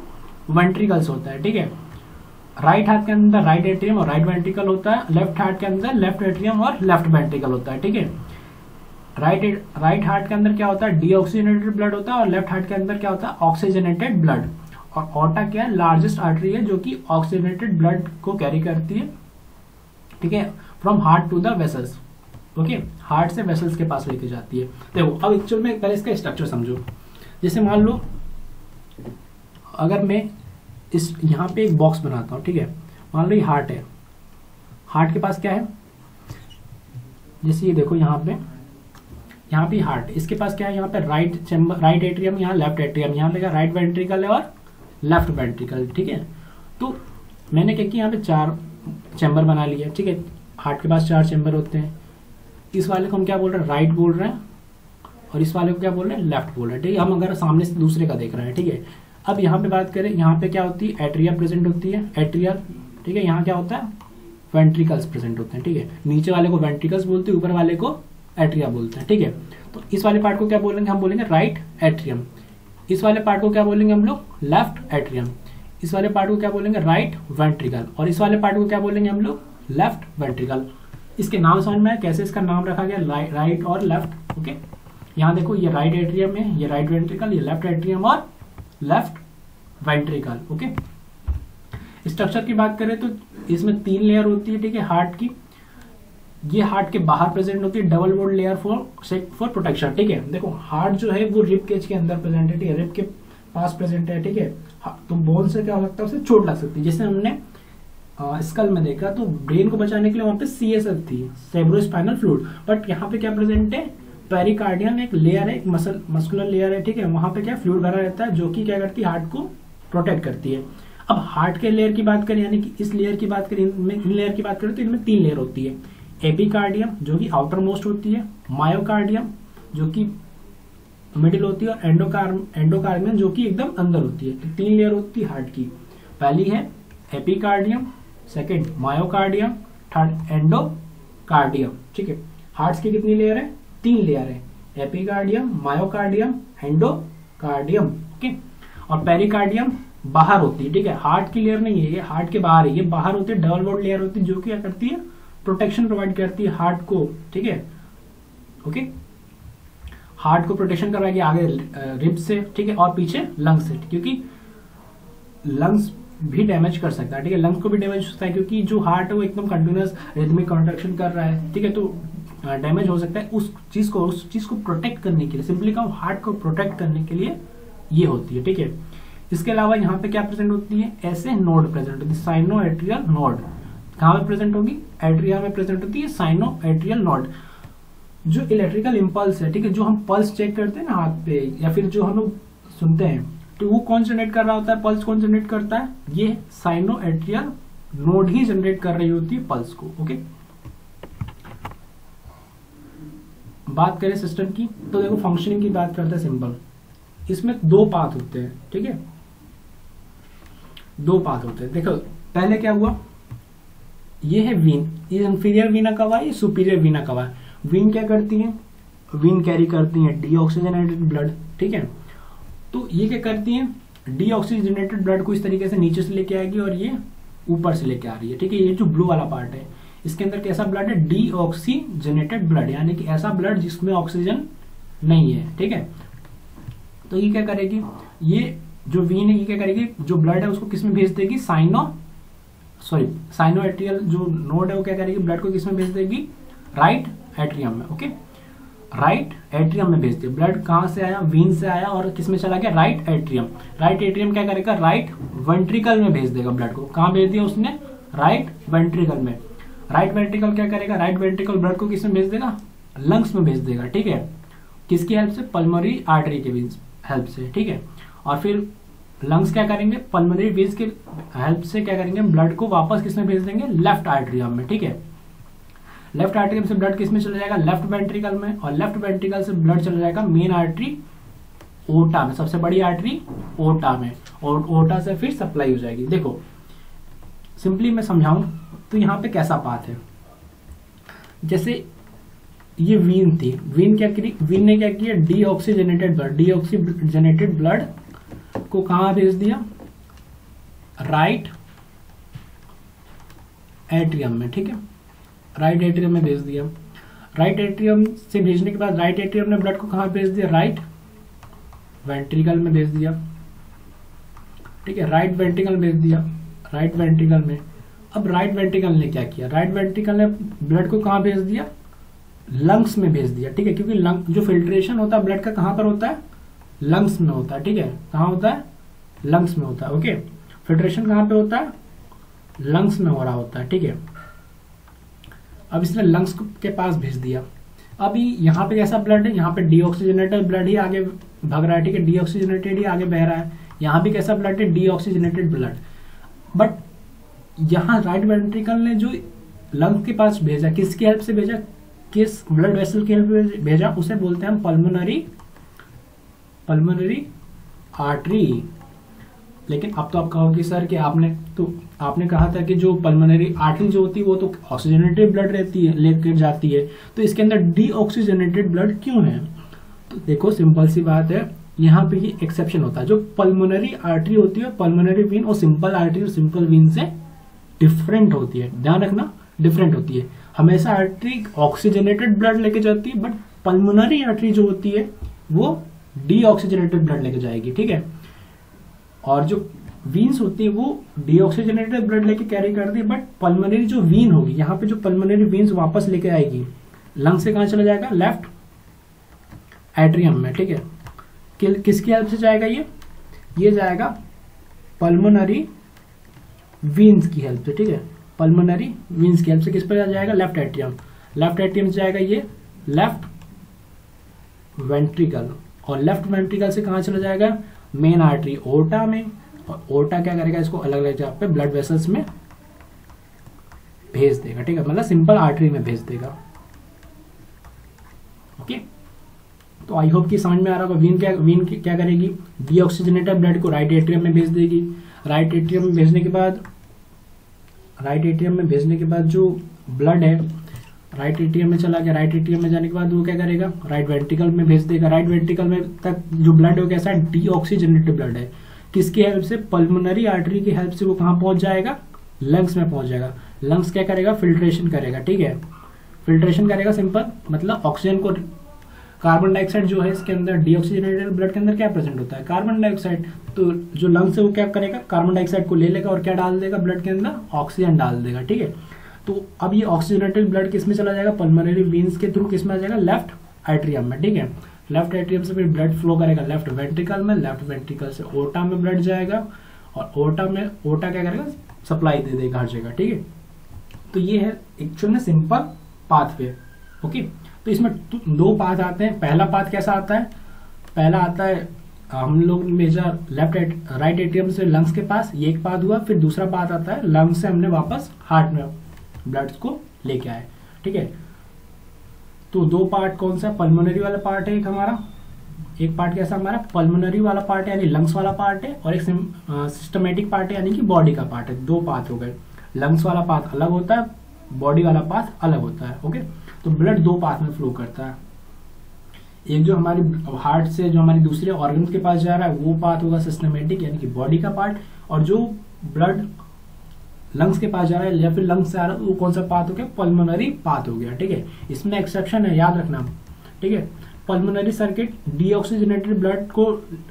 वेंट्रिकल्स होता है, ठीक है। राइट हार्ट के अंदर राइट एट्रियम और राइट वेंट्रिकल होता है, लेफ्ट हार्ट के अंदर लेफ्ट एट्रियम और लेफ्ट वेंट्रिकल होता है, ठीक है। राइट हार्ट के अंदर क्या होता है, डीऑक्सीजनेटेड ब्लड होता है, और लेफ्ट हार्ट के अंदर क्या होता है, ऑक्सीजनेटेड ब्लड। और ऑर्टा क्या है, लार्जेस्ट आर्टरी है जो कि ऑक्सीजनेटेड ब्लड को कैरी करती है, ठीक है, from heart to the vessels, okay, heart से वेसल्स के पास लेके जाती है। देखो अब एक्चुअल में पहले इसका स्ट्रक्चर समझो। जैसे मान लो अगर मैं इस यहाँ पे एक बॉक्स बनाता हूँ, ठीक है, मान लो ये हार्ट है, हार्ट के पास क्या है, जैसे ये देखो यहाँ पे हार्ट, इसके पास क्या है, यहाँ पे राइट चेम्बर, राइट एट्रियम, यहाँ लेफ्ट एट्रियम, यहाँ पे राइट वेंट्रिकल है और लेफ्ट वेंट्रिकल, ठीक है। तो मैंने क्या किया, यहाँ पे 4 चैम्बर बना लिया, ठीक है। हार्ट के पास 4 चैम्बर होते हैं। इस वाले को हम क्या बोल रहे हैं, राइट बोल रहे हैं, और इस वाले को क्या बोल रहे हैं, लेफ्ट बोल रहे हैं, ठीक है। हम अगर सामने से दूसरे का देख रहे हैं, ठीक है। अब यहाँ पे बात करें, यहाँ पे क्या होती है, एट्रिया प्रेजेंट होती है, एट्रियल, ठीक है। यहाँ क्या होता है, वेंट्रिकल्स प्रेजेंट होते हैं, ठीक है। नीचे वाले को वेंट्रिकल्स बोलते हैं, ऊपर वाले को एट्रिया बोलते हैं, ठीक है। तो इस वाले पार्ट को क्या बोलेंगे, हम बोलेंगे राइट एट्रियम। इस वाले पार्ट को क्या बोलेंगे हम लोग, लेफ्ट एट्रियम। इस वाले पार्ट को क्या बोलेंगे, राइट वेंट्रिकल। और इस वाले पार्ट को क्या बोलेंगे हम लोग, लेफ्ट वेंट्रिकल। इसके नाम समझ में आया कैसे इसका नाम रखा गया, राइट और लेफ्ट। ओके, यहाँ देखो ये राइट एट्रियम है, ये राइट वेंट्रिकल, ये लेफ्ट एट्रियम और लेफ्ट वेंट्रिकल। ओके, स्ट्रक्चर की बात करें तो इसमें 3 लेयर होती है, ठीक है, हार्ट की। ये हार्ट के बाहर प्रेजेंट होती है, double wall layer for protection. ठीक है, देखो हार्ट जो है वो रिब केज के अंदर प्रेजेंट है, ठीक है, रिब के पास प्रेजेंट है। ठीक है, तो बोन से क्या हो सकता है, उसे चोट लग सकती है। जैसे हमने स्कल में देखा तो ब्रेन को बचाने के लिए वहां पे CSF थी, सेरेब्रोस्पाइनल फ्लूइड, बट यहाँ पे क्या प्रेजेंट है, पेरिकार्डियम एक लेयर है, एक मस्कुलर लेयर है। ठीक है, वहां पे क्या फ्लूइड भरा रहता है जो कि क्या करती है, हार्ट को प्रोटेक्ट करती है। अब हार्ट के लेयर की बात करें, यानी कि इस लेयर की बात करें, इन लेयर की बात करें तो इनमें 3 लेयर होती है। एपिकार्डियम जो कि आउटर मोस्ट होती है, मायोकार्डियम जो कि मिडिल होती है, और एंडोकार्डियम जो कि एकदम अंदर होती है। तो 3 लेयर होती है हार्ट की। पहली है epicardium, second myocardium, third endocardium. ठीक है, हार्ट की कितनी लेयर है, 3 लेयर है, एपिकार्डियम, मायोकार्डियम, एंडोकार्डियम। ओके, और पेरिकार्डियम बाहर होती है। ठीक है, हार्ट की लेयर नहीं है, ये हार्ट के बाहर है, ये बाहर होती है, डबल वॉल लेयर होती है जो कि क्या करती है, प्रोटेक्शन प्रोवाइड करती है हार्ट को। ठीक है, ओके, हार्ट को प्रोटेक्शन करवाएगी आगे रिब से, ठीक है, और पीछे लंग्स से, क्योंकि लंग्स भी डैमेज कर सकता है। ठीक है, लंग्स को भी डैमेज हो सकता है क्योंकि जो हार्ट है वो एकदम कंटिन्यूअस रिदमिक कॉन्ट्रैक्शन कर रहा है। ठीक है, तो डैमेज हो सकता है। उस चीज को प्रोटेक्ट करने के लिए, सिंपली कहूं हार्ट को प्रोटेक्ट करने के लिए ये होती है। ठीक है, इसके अलावा यहाँ पे क्या प्रेजेंट होती है, ऐसे नोड प्रेजेंट होती है, साइनो एट्रियल नोड। कहाँ पे प्रेजेंट होगी, एट्रिया में प्रेजेंट होती है साइनो एट्रियल नोड। जो इलेक्ट्रिकल इंपल्स है, ठीक है, जो हम पल्स चेक करते हैं ना हाथ पे, या फिर जो हम लोग सुनते हैं, तो वो कौन जनरेट कर रहा होता है, पल्स कौन जनरेट करता है, ये साइनो एट्रियल नोड ही जनरेट कर रही होती है पल्स को। ओके, बात करें सिस्टम की तो देखो फंक्शनिंग की बात करते हैं सिंपल। इसमें 2 पाथ होते हैं। ठीक है, 2 पाथ होते हैं। देखो पहले क्या हुआ, ये है वीन, ये इंफीरियर वीना कवा है, ये सुपीरियर वीना कवा है। वीन क्या करती है, वीन कैरी करती है डीऑक्सीजनेटेड ब्लड। ठीक है, तो ये क्या करती है, डीऑक्सीजनेटेड ब्लड को इस तरीके से नीचे से लेके आएगी और ये ऊपर से लेके आ रही है। ठीक है, ये जो ब्लू वाला पार्ट है इसके अंदर कैसा ब्लड है, डीऑक्सीजनेटेड ब्लड, यानी कि ऐसा ब्लड जिसमें ऑक्सीजन नहीं है। ठीक है, तो ये क्या करेगी, ये जो वीन है ये क्या करेगी, जो ब्लड है उसको किसमें भेज देगी, साइनो एट्रियल जो नोड है वो क्या करेगी, ब्लड को किसमें भेज देगी, राइट एट्रियम में। ओके, राइट एट्रियम में भेज दिया। ब्लड कहां से आया, वीन से आया और किसमें चला गया, राइट एट्रियम। राइट एट्रियम क्या करेगा, राइट वेंट्रिकल में भेज देगा ब्लड को। कहां भेज दिया उसने, राइट वेंट्रिकल में। राइट वेंट्रिकल क्या करेगा, राइट वेंट्रिकल ब्लड को किसमें भेज देगा, लंग्स में भेज देगा। ठीक है, किसकी हेल्प से, पल्मोनरी आर्टरी के हेल्प से। ठीक है, और फिर लंग्स क्या करेंगे, पल्मोनरी वेन्स के हेल्प से क्या करेंगे, ब्लड को वापस किसमें भेज देंगे, लेफ्ट आर्टरियम में। ठीक है, लेफ्ट आर्टरियम से ब्लड किसमें चला जाएगा, लेफ्ट वेंट्रिकल में, और लेफ्ट वेंट्रिकल से ब्लड चला जाएगा मेन आर्टरी ओटा में, सबसे बड़ी आर्टरी ओटा में, और ओटा से फिर सप्लाई हो जाएगी। देखो सिंपली मैं समझाऊं तो यहाँ पे कैसा पाथ है, जैसे ये वीन थी, वीन ने क्या किया, डीऑक्सीजनेटेड ब्लड को कहां भेज दिया, राइट एट्रियम में। ठीक है, राइट एट्रियम में भेज दिया। राइट एट्रियम से भेजने के बाद राइट एट्रियम ने ब्लड को कहां भेज दिया, राइट वेंट्रिकल में भेज दिया। ठीक है, राइट वेंट्रिकल भेज दिया, राइट वेंट्रिकल में। अब राइट वेंट्रिकल ने क्या किया, राइट वेंट्रिकल ने ब्लड को कहां भेज दिया, लंग्स में भेज दिया। ठीक है, क्योंकि लंग जो फिल्ट्रेशन होता है ब्लड का कहां पर होता है, लंग्स में होता है। ठीक है, कहां होता है, लंग्स में होता है। ओके, फिल्ट्रेशन कहां पे होता है, लंग्स में हो रहा होता है। ठीक है, अब इसने लंग्स के पास भेज दिया। अभी यहाँ पे कैसा ब्लड है, यहाँ पे डीऑक्सीजनेटेड ब्लड ही आगे भाग रहा है। ठीक है, डीऑक्सीजनेटेड ही आगे बह रहा है। यहाँ भी कैसा ब्लड है, डीऑक्सीजनेटेड ब्लड। बट यहाँ राइट वेंट्रिकल ने जो लंग्स के पास भेजा, किसकी हेल्प से भेजा, किस ब्लड वेसल की हेल्प से भेजा, उसे बोलते हैं हम पल्मोनरी आर्टरी। लेकिन अब तो आप कहोगे सर कि आपने कहा था कि जो पल्मोनरी आर्टरी जो होती है वो तो ऑक्सीजनेटेड ब्लड रहती है, लेकर जाती है, तो इसके अंदर डीऑक्सीजनेटेड ब्लड क्यों है। तो देखो सिंपल सी बात है, यहाँ पे ये एक्सेप्शन होता है। जो पल्मोनरी आर्टरी होती है, पल्मोनरी वेन और सिंपल आर्टरी और सिंपल वेन से डिफरेंट होती है, ध्यान रखना डिफरेंट होती है। हमेशा आर्टरी ऑक्सीजनेटेड ब्लड लेके जाती है, बट पल्मोनरी आर्टरी जो होती है वो डीऑक्सीजनेटेड ब्लड लेके जाएगी, ठीक है। और जो वीन्स होती है वो डीऑक्सीजनेटेड ब्लड लेके कैरी करती है, बट पल्मोनरी जो वीन होगी, यहाँ पे जो पल्मोनरी वीन्स वापस लेके आएगी लंग से कहाँ चला जाएगा, लेफ्ट एट्रियम में, ठीक है। किसकी हेल्प से जाएगा ये जाएगा पल्मोनरी वीन्स की हेल्प से, ठीक है। पल्मोनरी वीन्स की हेल्प से किस पर जाएगा, लेफ्ट एट्रियम। लेफ्ट एट्रियम से जाएगा ये लेफ्ट वेंट्रिकल, और लेफ्ट वेंट्रिकल से कहाँ चला जाएगा, मेन आर्टरी ओर्टा में, और ओर्टा क्या करेगा, इसको अलग अलग जगह पे ब्लड वेसल्स में भेज देगा, ठीक है, मतलब सिंपल आर्टरी में भेज देगा। ओके, तो आई होप कि समझ में आ रहा होगा। वीन क्या करेगी, डीऑक्सीजनेटेड ब्लड को राइट एट्रियम में भेज देगी। राइट एट्रियम में भेजने के बाद जो ब्लड है राइट एट्रियम में चला गया। राइट एट्रियम में जाने के बाद वो क्या करेगा, राइट वेंट्रिकल में भेज देगा। राइट वेंट्रिकल में तक जो ब्लड है वो कैसा है, डीऑक्सीजनेटेड ब्लड है। किसकी हेल्प से, पल्मोनरी आर्टरी की हेल्प से वो कहाँ पहुंच जाएगा, लंग्स में पहुंच जाएगा। लंग्स क्या करेगा, फिल्ट्रेशन करेगा, ठीक है, फिल्ट्रेशन करेगा। सिंपल मतलब ऑक्सीजन को, कार्बन डाइऑक्साइड जो है इसके अंदर, डीऑक्सीजनेटेड ब्लड के अंदर क्या प्रेजेंट होता है, कार्बन डाइऑक्साइड। तो जो लंग्स है वो क्या करेगा, कार्बन डाइऑक्साइड को ले लेगा और क्या डाल देगा ब्लड के अंदर, ऑक्सीजन डाल देगा, ठीक है। तो अब ये ऑक्सीजनेटेड ब्लड किस में चला जाएगा, पल्मोनरी वीन्स के थ्रू किस में आ जाएगा, लेफ्ट एट्रियम में, ठीक है। लेफ्ट एट्रियम से फिर ब्लड फ्लो करेगा लेफ्ट वेंट्रिकल में, लेफ्ट वेंट्रिकल से ओर्टा में ब्लड जाएगा, और ओर्टा क्या करेगा, सप्लाई दे देगा हर जगह, ठीक है। तो ये है एक्चुअल में सिंपल पाथवे। ओके, तो इसमें दो पाथ आते हैं। पहला पाथ कैसा आता है, पहला आता है हम लोग भेजा राइट एट्रियम से लंग्स के पास, ये एक पाथ हुआ। फिर दूसरा पाथ आता है लंग्स से हमने वापस हार्ट में ब्लड को लेके आए, ठीक है। तो दो पार्ट कौन सा, पल्मोनरी वाला पार्ट है एक हमारा, एक पार्ट कैसा हमारा पल्मोनरी वाला पार्ट है यानी लंग्स वाला पार्ट है, और एक सिस्टमेटिक पार्ट है यानी कि बॉडी का पार्ट है। दो पाथ हो गए, लंग्स वाला पाथ अलग होता है, बॉडी वाला पाथ अलग होता है। ओके, तो ब्लड दो पाथ में फ्लो करता है। एक जो हमारी हार्ट से जो हमारी दूसरे ऑर्गन के पास जा रहा है वो पाथ होगा सिस्टमेटिक यानी कि बॉडी का पार्ट, और जो ब्लड लंग्स के पास जा रहा है या फिर लंग्स से आ रहा है वो कौन सा पाथ हो गया, पल्मोनरी पाथ हो गया, ठीक है। इसमें एक्सेप्शन है, याद रखना, ठीक है। पल्मोनरी सर्किट डीऑक्सीजनेटेड ब्लड को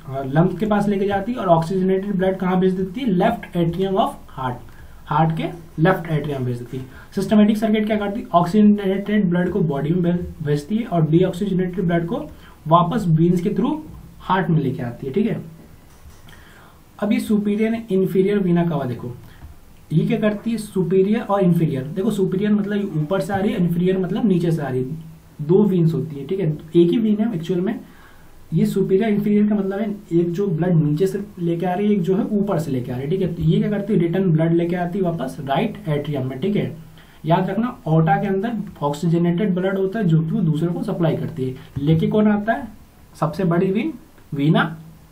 लंग्स के पास लेके जाती है और ऑक्सीजनेटेड ब्लड कहाँ भेज देती है, लेफ्ट एट्रियम ऑफ हार्ट के लेफ्ट एट्रियम भेज देती है। सिस्टमेटिक सर्किट क्या करती है, ऑक्सीजनेटेड ब्लड को बॉडी में भेजती है और डीऑक्सीजनेटेड ब्लड को वापस वीन्स के थ्रू हार्ट में लेके आती है, ठीक है। अब ये सुपीरियर इंफीरियर वीना कवा देखो, ये क्या करती है, सुपीरियर और इंफीरियर। देखो सुपीरियर मतलब ऊपर से आ रही है, इंफीरियर मतलब नीचे से आ रही है। दो वीन्स होती है, ठीक है, एक ही वीन है एक्चुअल में। ये सुपीरियर इंफीरियर का मतलब है एक जो ब्लड नीचे से लेके आ रही है, एक जो है ऊपर से लेके आ रही है, ठीक है। तो ये क्या करती है, रिटर्न ब्लड लेके आती है वापस राइट एट्रियम में, ठीक है। याद रखना ओर्टा के अंदर ऑक्सीजनेटेड ब्लड होता है जो कि वो दूसरे को सप्लाई करती है। लेके कौन आता है, सबसे बड़ी वीन वीना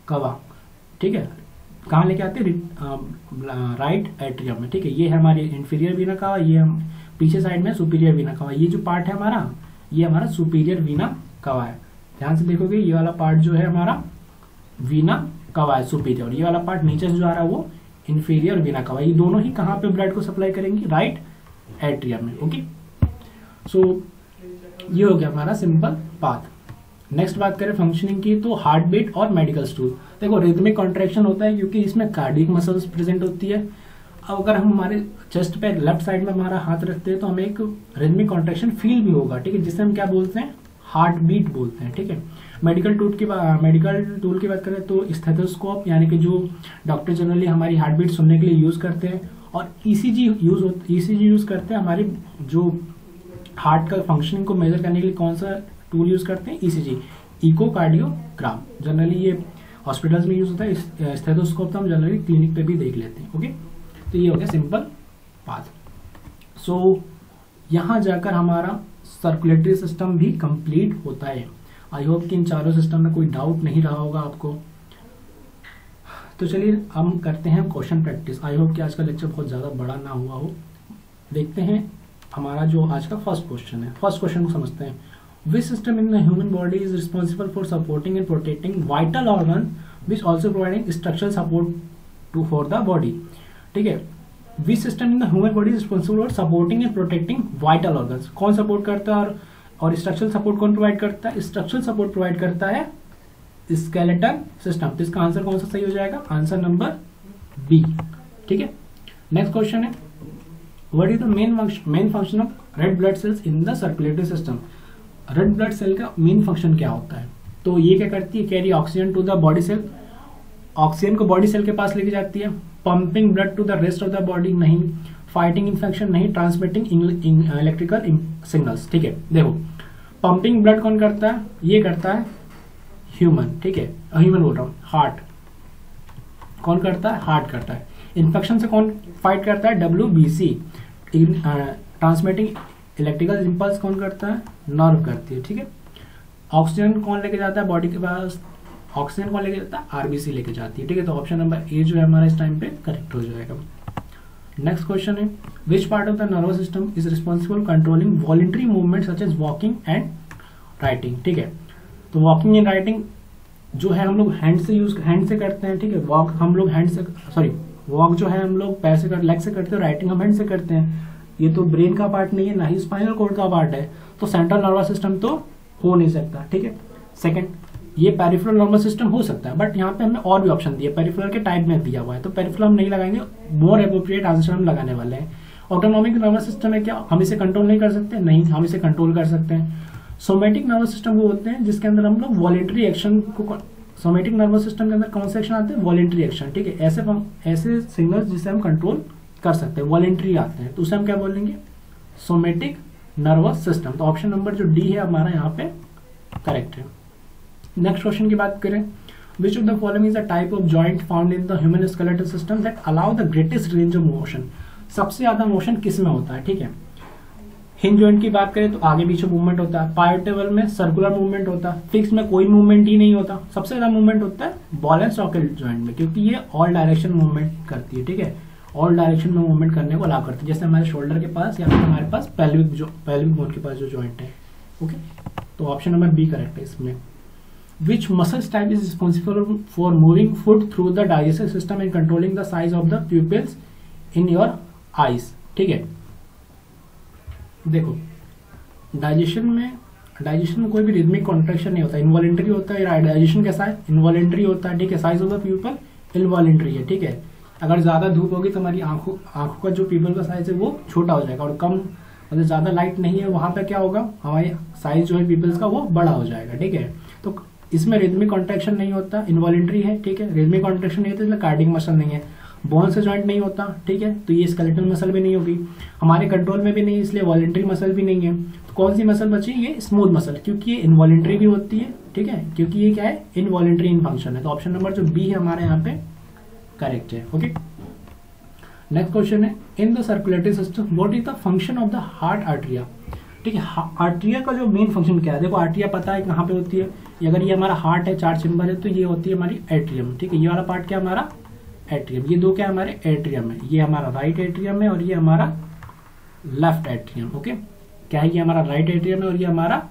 कवा, ठीक है, कहाँ लेके आते हैं, राइट एट्रियम में, ठीक है। ये है हमारी इंफीरियर वीना कवा, ये हम पीछे साइड में सुपीरियर वीना कवा। ये जो पार्ट है हमारा, ये हमारा सुपीरियर वीना कवा है। ध्यान से देखोगे ये वाला पार्ट जो है हमारा वीना कवा है सुपीरियर, ये वाला पार्ट नीचे से जो आ रहा है वो इंफीरियर वीना कवा। ये दोनों ही कहाँ पे ब्लड को सप्लाई करेंगी, राइट एट्रियम में। ओके, सो ये हो गया हमारा सिंपल पाथ। नेक्स्ट बात करें फंक्शनिंग की, तो हार्ट बीट और मेडिकल स्टूल। देखो रिदमिक कॉन्ट्रैक्शन होता है क्योंकि इसमें कार्डियक मसल्स प्रेजेंट होती है। अब अगर हम हमारे चेस्ट पे लेफ्ट साइड में हमारा हाथ रखते हैं तो हमें एक रिदमिक कॉन्ट्रैक्शन फील भी होगा, ठीक है, जिसे हम क्या बोलते हैं, हार्ट बीट बोलते हैं, ठीक है। मेडिकल टूल की बात करें तो स्टेथोस्कोप यानी कि जो डॉक्टर जनरली हमारी हार्ट बीट सुनने के लिए यूज करते हैं, और ईसीजी यूज करते हैं हमारी जो हार्ट का फंक्शनिंग को मेजर करने के लिए। कौन सा टूल यूज करते हैं, ईसीजी, इकोकार्डियोग्राम। जनरली ये हॉस्पिटल्स में यूज होता है। स्टेथोस्कोप तो हम जनरली क्लिनिक पे भी देख लेते हैं। ओके, तो ये हो गया सिंपल पाथ। सो यहाँ जाकर हमारा सर्कुलेटरी सिस्टम भी कंप्लीट होता है। आई होप कि इन चारों सिस्टम में कोई डाउट नहीं रहा होगा आपको। तो चलिए हम करते हैं क्वेश्चन प्रैक्टिस। आई होप कि आज का लेक्चर बहुत ज़्यादा बड़ा ना हुआ हो। देखते हैं हमारा जो आज का फर्स्ट क्वेश्चन है। फर्स्ट क्वेश्चन को समझते हैं। Which system in the human body is responsible for supporting and protecting vital organ which also providing structural support to for the body. ठीक है, which system in the human body is responsible for supporting and protecting vital organs. कौन सपोर्ट करता है और स्ट्रक्चरल सपोर्ट कौन प्रोवाइड करता है? स्ट्रक्चरल सपोर्ट प्रोवाइड करता है स्केलेटल सिस्टम। तो इसका आंसर कौन सा सही हो जाएगा? Answer number B. ठीक है, नेक्स्ट क्वेश्चन है what is the main function of red blood cells in the circulatory system. Red blood cell का मेन फंक्शन क्या होता है? तो ये क्या करती है? Carry oxygen to the body cell, oxygen को बॉडी सेल के पास लेके जाती है। Pumping blood to the rest of the body नहीं, फाइटिंग इन्फेक्शन नहीं, ट्रांसमिटिंग इलेक्ट्रिकल सिग्नल्स। ठीक है, देखो पंपिंग ब्लड कौन करता है? ये करता है ह्यूमन। ठीक है, ह्यूमन बोल रहा हूँ, हार्ट। कौन करता है? हार्ट करता है। इन्फेक्शन से कौन फाइट करता है? WBC। ट्रांसमिटिंग इलेक्ट्रिकल इम्पल्स कौन करता है? नर्व करती है। ठीक है, ऑक्सीजन कौन लेके जाता है बॉडी के पास? ऑक्सीजन कौन लेके जाता है? RBC लेके जाती है। ठीक है, तो ऑप्शन नंबर ए जो है हमारा इस टाइम पे करेक्ट हो जाएगा। नेक्स्ट क्वेश्चन है which part of the nervous system is responsible controlling voluntary movement such as walking and writing. ठीक है, तो वॉकिंग एंड राइटिंग जो है हम लोग हैंड से करते हैं। ठीक है, वॉक हम लोग वॉक जो है हम लोग पैर से लेग से करते हैं, राइटिंग हम हैंड से करते हैं। ये तो ब्रेन का पार्ट नहीं है, ना ही स्पाइनल कॉर्ड का पार्ट है, तो सेंट्रल नर्वस सिस्टम तो हो नहीं सकता। ठीक है, सेकंड ये पेरिफेरल नर्वस सिस्टम हो सकता है, बट यहाँ पे हमने और भी ऑप्शन दिए, पेरिफेरल के टाइप में दिया हुआ है, तो पेरिफेरल हम नहीं लगाएंगे, मोर एप्रोप्रिएट आंसर हम लगाने वाले हैं। ऑटोनॉमिक नर्वस सिस्टम है क्या? हम इसे कंट्रोल नहीं कर सकते? नहीं, हम इसे कंट्रोल कर सकते हैं। सोमेटिक नर्वस सिस्टम वो होते हैं जिसके अंदर हम लोग वॉलेंट्री एक्शन को, सोमेटिक नर्वस सिस्टम के अंदर कौन से एक्शन आते हैं? Voluntary action. ठीक है, ऐसे सिग्नल्स जिसे हम कंट्रोल कर सकते हैं, वॉलेंट्री आते हैं, तो उसे हम क्या बोलेंगे? Somatic nervous system. तो ऑप्शन नंबर जो डी है हमारा यहाँ पे करेक्ट है। नेक्स्ट क्वेश्चन की बात करें, which of the following is a type of joint found in the human skeletal system that allow the greatest range of motion. सबसे ज्यादा मोशन किस में होता है? ठीक है, हिंज जॉइंट की बात करें तो आगे पीछे मूवमेंट होता है, पायोटेबल में सर्कुलर मूवमेंट होता है, फिक्स में कोई मूवमेंट ही नहीं होता। सबसे ज्यादा मूवमेंट होता है बॉल एंड सॉकेट जॉइंट में, क्योंकि ये ऑल डायरेक्शन मूवमेंट करती है। ठीक है, ऑल डायरेक्शन में मूवमेंट करने को अलाउ करती है, जैसे हमारे शोल्डर के पास या फिर हमारे पास पेल्विक बोन के पास जो जॉइंट है। ओके, तो ऑप्शन नंबर बी करेक्ट है इसमें। Which muscle type is responsible for moving food through the digestive system and controlling the size of the pupils in your eyes? ठीक है, देखो डाइजेशन में कोई भी रिदमिक कॉन्ट्रैक्शन नहीं होता, इनवॉलेंट्री होता है। डाइजेशन कैसा है? इनवॉलेंट्री होता है। ठीक है, size of the pupal involuntary है। ठीक है, अगर ज्यादा धूप होगी तो हमारी आंखों का जो प्यूपल का साइज है वो छोटा हो जाएगा, और कम मतलब ज्यादा लाइट नहीं है वहां पे क्या होगा? हमारी साइज जो है प्यूपल्स का वो बड़ा हो जाएगा। ठीक है, तो इसमें रिदमिक कॉन्ट्रैक्शन नहीं होता, इनवॉलेंट्री है। ठीक है, रिदमिक कॉन्ट्रैक्शन नहीं होता इसलिए कार्डियक मसल नहीं है, बोन से जॉइंट नहीं होता। ठीक है, तो ये स्केलेटल मसल भी नहीं होगी, हमारे कंट्रोल में भी नहीं, इसलिए वॉलेंट्री मसल भी नहीं है। तो कौन सी मसल बची? ये स्मूथ मसल, क्योंकि ये इनवॉलेंट्री भी होती है। ठीक है, क्योंकि ये क्या है? इनवॉलेंट्री इन फंक्शन है। तो ऑप्शन नंबर जो बी है हमारे यहाँ पे करेक्ट है। ओके, नेक्स्ट क्वेश्चन है in the circulatory system what is the function of the heart atria. ठीक है, आर्टरिया का जो मेन फंक्शन क्या है? देखो आर्टरिया पता है कहाँ पे होती है, अगर ये हमारा हार्ट है, 4 चैम्बर है, तो ये होती है हमारी एट्रियम। ठीक है, ये वाला पार्ट क्या हमारा? एट्रियम। ये दो क्या हमारे? एट्रियम है। ये हमारा राइट एट्रियम है और ये हमारा लेफ्ट एट्रियम। ओके, क्या है? ये हमारा राइट एट्रियम है और ये हमारा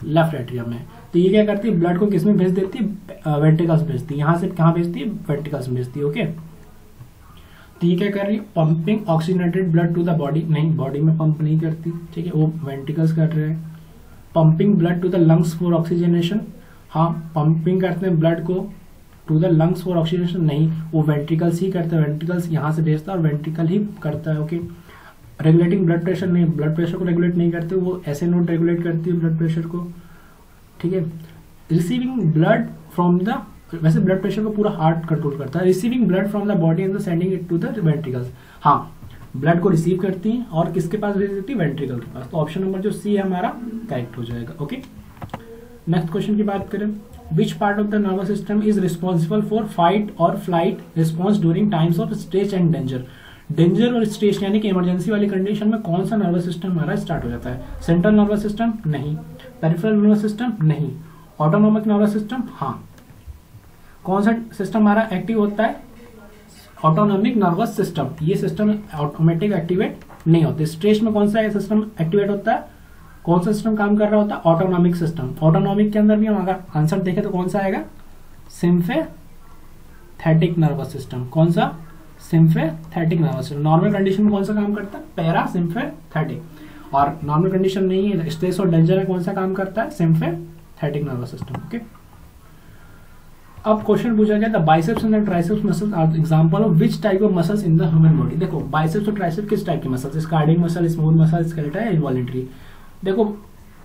लेफ्ट एट्रियम है। तो ये क्या करती है? ब्लड को किस में भेज देती है? वेंट्रिकल्स भेजती है। यहाँ से कहाँ भेजती है? वेंट्रिकल्स भेजती है। ओके, तो ये क्या कर रही है? Pumping oxygenated blood to the body. नहीं, बॉडी में पंप नहीं करती। ठीक है, वो वेंट्रिकल्स कर रहे हैं। Pumping blood to the lungs for oxygenation. हाँ, पंपिंग करते हैं ब्लड को to the lungs for oxygenation. नहीं, वो वेंट्रिकल्स ही करते हैं, वेंट्रिकल्स यहाँ से भेजता है और वेंट्रिकल ही करता है। Okay, regulating blood pressure. नहीं, ब्लड प्रेशर को रेगुलेट नहीं करते, वो ऐसे नोट रेगुलेट करती है ब्लड प्रेशर को। ठीक है, रिसीविंग ब्लड फ्रॉम द, वैसे ब्लड प्रेशर को पूरा हार्ट कंट्रोल करता है। Receiving blood from the body and sending it to the ventricles. हाँ, ब्लड को रिसीव करती है और किसके पास भेज देती है? वेंट्रिकल के पास। तो ऑप्शन नंबर जो सी है हमारा करेक्ट हो जाएगा। ओके, नेक्स्ट क्वेश्चन की बात करें, which part of the nervous system is responsible for fight और flight response during times of stress and danger. Danger और स्ट्रेस यानी कि इमरजेंसी वाली कंडीशन में कौन सा नर्वस सिस्टम हमारा स्टार्ट हो जाता है? सेंट्रल नर्वस सिस्टम नहीं, पेरिफेरल नर्वस सिस्टम नहीं, ऑटोनोमिक नर्वस सिस्टम हाँ। कौन सा सिस्टम हमारा एक्टिव होता है? Autonomic nervous system. ये सिस्टम ऑटोमेटिक एक्टिवेट नहीं होते। स्ट्रेस में कौन सा सिस्टम एक्टिवेट होता है? कौन सा सिस्टम काम कर रहा होता है? Autonomic system. ऑटोनॉमिक के अंदर भी हम अगर आंसर देखें तो कौन सा आएगा? सिम्फेथेटिक नर्वस सिस्टम। कौन सा? सिम्फेथेटिक नर्वस सिस्टम। नॉर्मल कंडीशन में कौन सा काम करता है? पैरा सिम्फेथेटिक। और नॉर्मल कंडीशन नहीं है, स्ट्रेस और डेंजर में कौन सा काम करता है? Sympathetic nervous system. ओके, अब क्वेश्चन पूछा गया था biceps and triceps muscles are example of which type of muscles in the human body. देखो बाइसेप्स और ट्राइसेप्स किस टाइप की muscles? Cardiac muscle, smooth muscle, skeletal है, इनवॉलेंट्री। देखो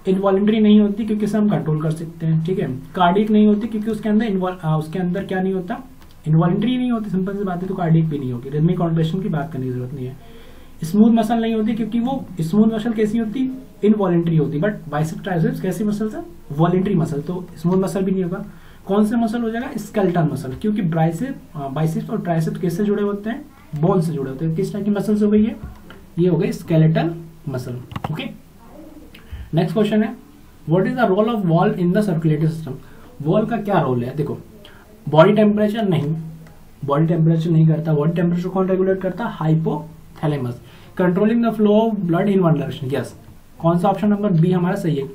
इनवॉलेंट्री नहीं होती क्योंकि इसे हम कंट्रोल कर सकते हैं, ठीक है। कार्डियक नहीं होती क्योंकि उसके अंदर क्या नहीं होता? इनवॉलेंट्री नहीं होती, सिंपल सी बात है, तो कार्डियक भी नहीं होगी। रिदमिक कॉन्ट्रैक्शन की बात करने की जरूरत नहीं है। स्मूथ मसल नहीं होती क्योंकि वो स्मूथ मसल कैसी होती? इनवॉलेंट्री होती। बट बाइसेप्स ट्राइसेप्स कैसी मसल्स है? वॉलेंट्री मसल, तो स्मूथ मसल भी नहीं होगा। कौन से मसल हो जाएगा? स्केलेटल मसल, क्योंकि बाइसेप्स और ट्राइसेप्स किससे जुड़े होते हैं? बोन से जुड़े होते हैं। किस टाइप की मसल्स हो गई है? ये हो गई skeletal muscle. Okay, next question है what is the role of valve in the circulatory system. Valve का क्या रोल है? देखो बॉडी टेम्परेचर नहीं, बॉडी टेम्परेचर नहीं करता। बॉडी टेम्परेचर कौन रेगुलेट करता? Hypothalamus. Controlling the flow of blood in one direction. Yes, कौन सा ऑप्शन नंबर बी हमारा सही है?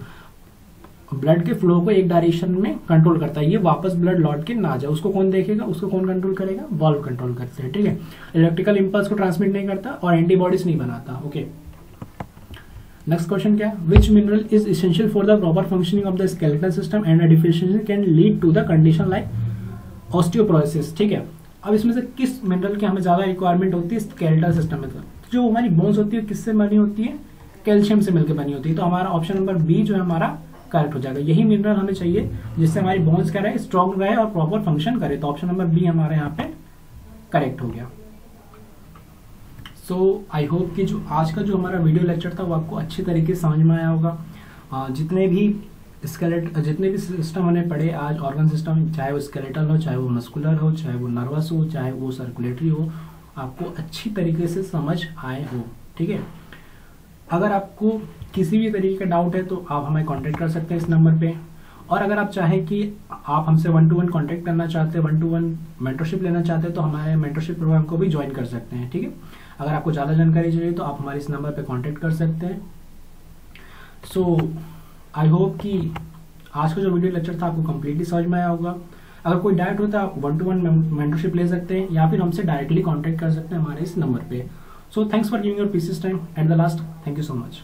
ब्लड के फ्लो को एक डायरेक्शन में कंट्रोल करता है, ये वापस ब्लड लौट के ना जाए, उसको कौन देखेगा? उसको कौन कंट्रोल करेगा? वॉल्व कंट्रोल करते हैं, ठीक है। इलेक्ट्रिकल इंपल्स को ट्रांसमिट नहीं करता और एंटीबॉडीज नहीं बनाता। ओके, नेक्स्ट क्वेश्चन क्या? Which mineral is essential for the proper functioning of the skeletal system and deficiency can lead to the condition like osteoporosis, ठीक है। अब इसमें से किस मिनरल की हमें ज्यादा रिक्वायरमेंट होती है स्केलेटल सिस्टम में? जो हमारी बोन्स होती है किससे बनी होती है? कैल्शियम से मिलकर बनी होती है। तो हमारा ऑप्शन नंबर बी जो है हमारा करेक्ट हो जाएगा। यही मिनरल हमें चाहिए जिससे हमारी बोन्स क्या रहे? स्ट्रॉन्ग रहे और प्रॉपर फंक्शन करे। तो ऑप्शन नंबर बी हमारे यहाँ पे करेक्ट हो गया। सो आई होप कि जो आज का जो हमारा वीडियो लेक्चर था वो आपको अच्छी तरीके से समझ में आया होगा। जितने भी सिस्टम हमने पढ़े आज, ऑर्गन सिस्टम, चाहे वो स्केलेटल हो, चाहे वो मस्कुलर हो, चाहे वो नर्वस हो, चाहे वो सर्कुलेटरी हो, आपको अच्छी तरीके से समझ आए हो, ठीक है। अगर आपको किसी भी तरीके का डाउट है तो आप हमें कांटेक्ट कर सकते हैं इस नंबर पे। और अगर आप चाहें कि आप हमसे 1-to-1 कांटेक्ट करना चाहते हैं, 1-to-1 मेंटरशिप लेना चाहते हैं, तो हमारे मेंटरशिप प्रोग्राम को भी ज्वाइन कर सकते हैं, ठीक है। अगर आपको ज़्यादा जानकारी चाहिए तो आप हमारे इस नंबर पे कांटेक्ट कर सकते हैं। सो आई होप कि आज का जो वीडियो लेक्चर था आपको कंप्लीटली समझ में आया होगा। अगर कोई डाउट होता है आप 1-to-1 मेंटरशिप ले सकते हैं या फिर हमसे डायरेक्टली कांटेक्ट कर सकते हैं हमारे इस नंबर पे। So thanks for giving your precious time. At the last, thank you so much.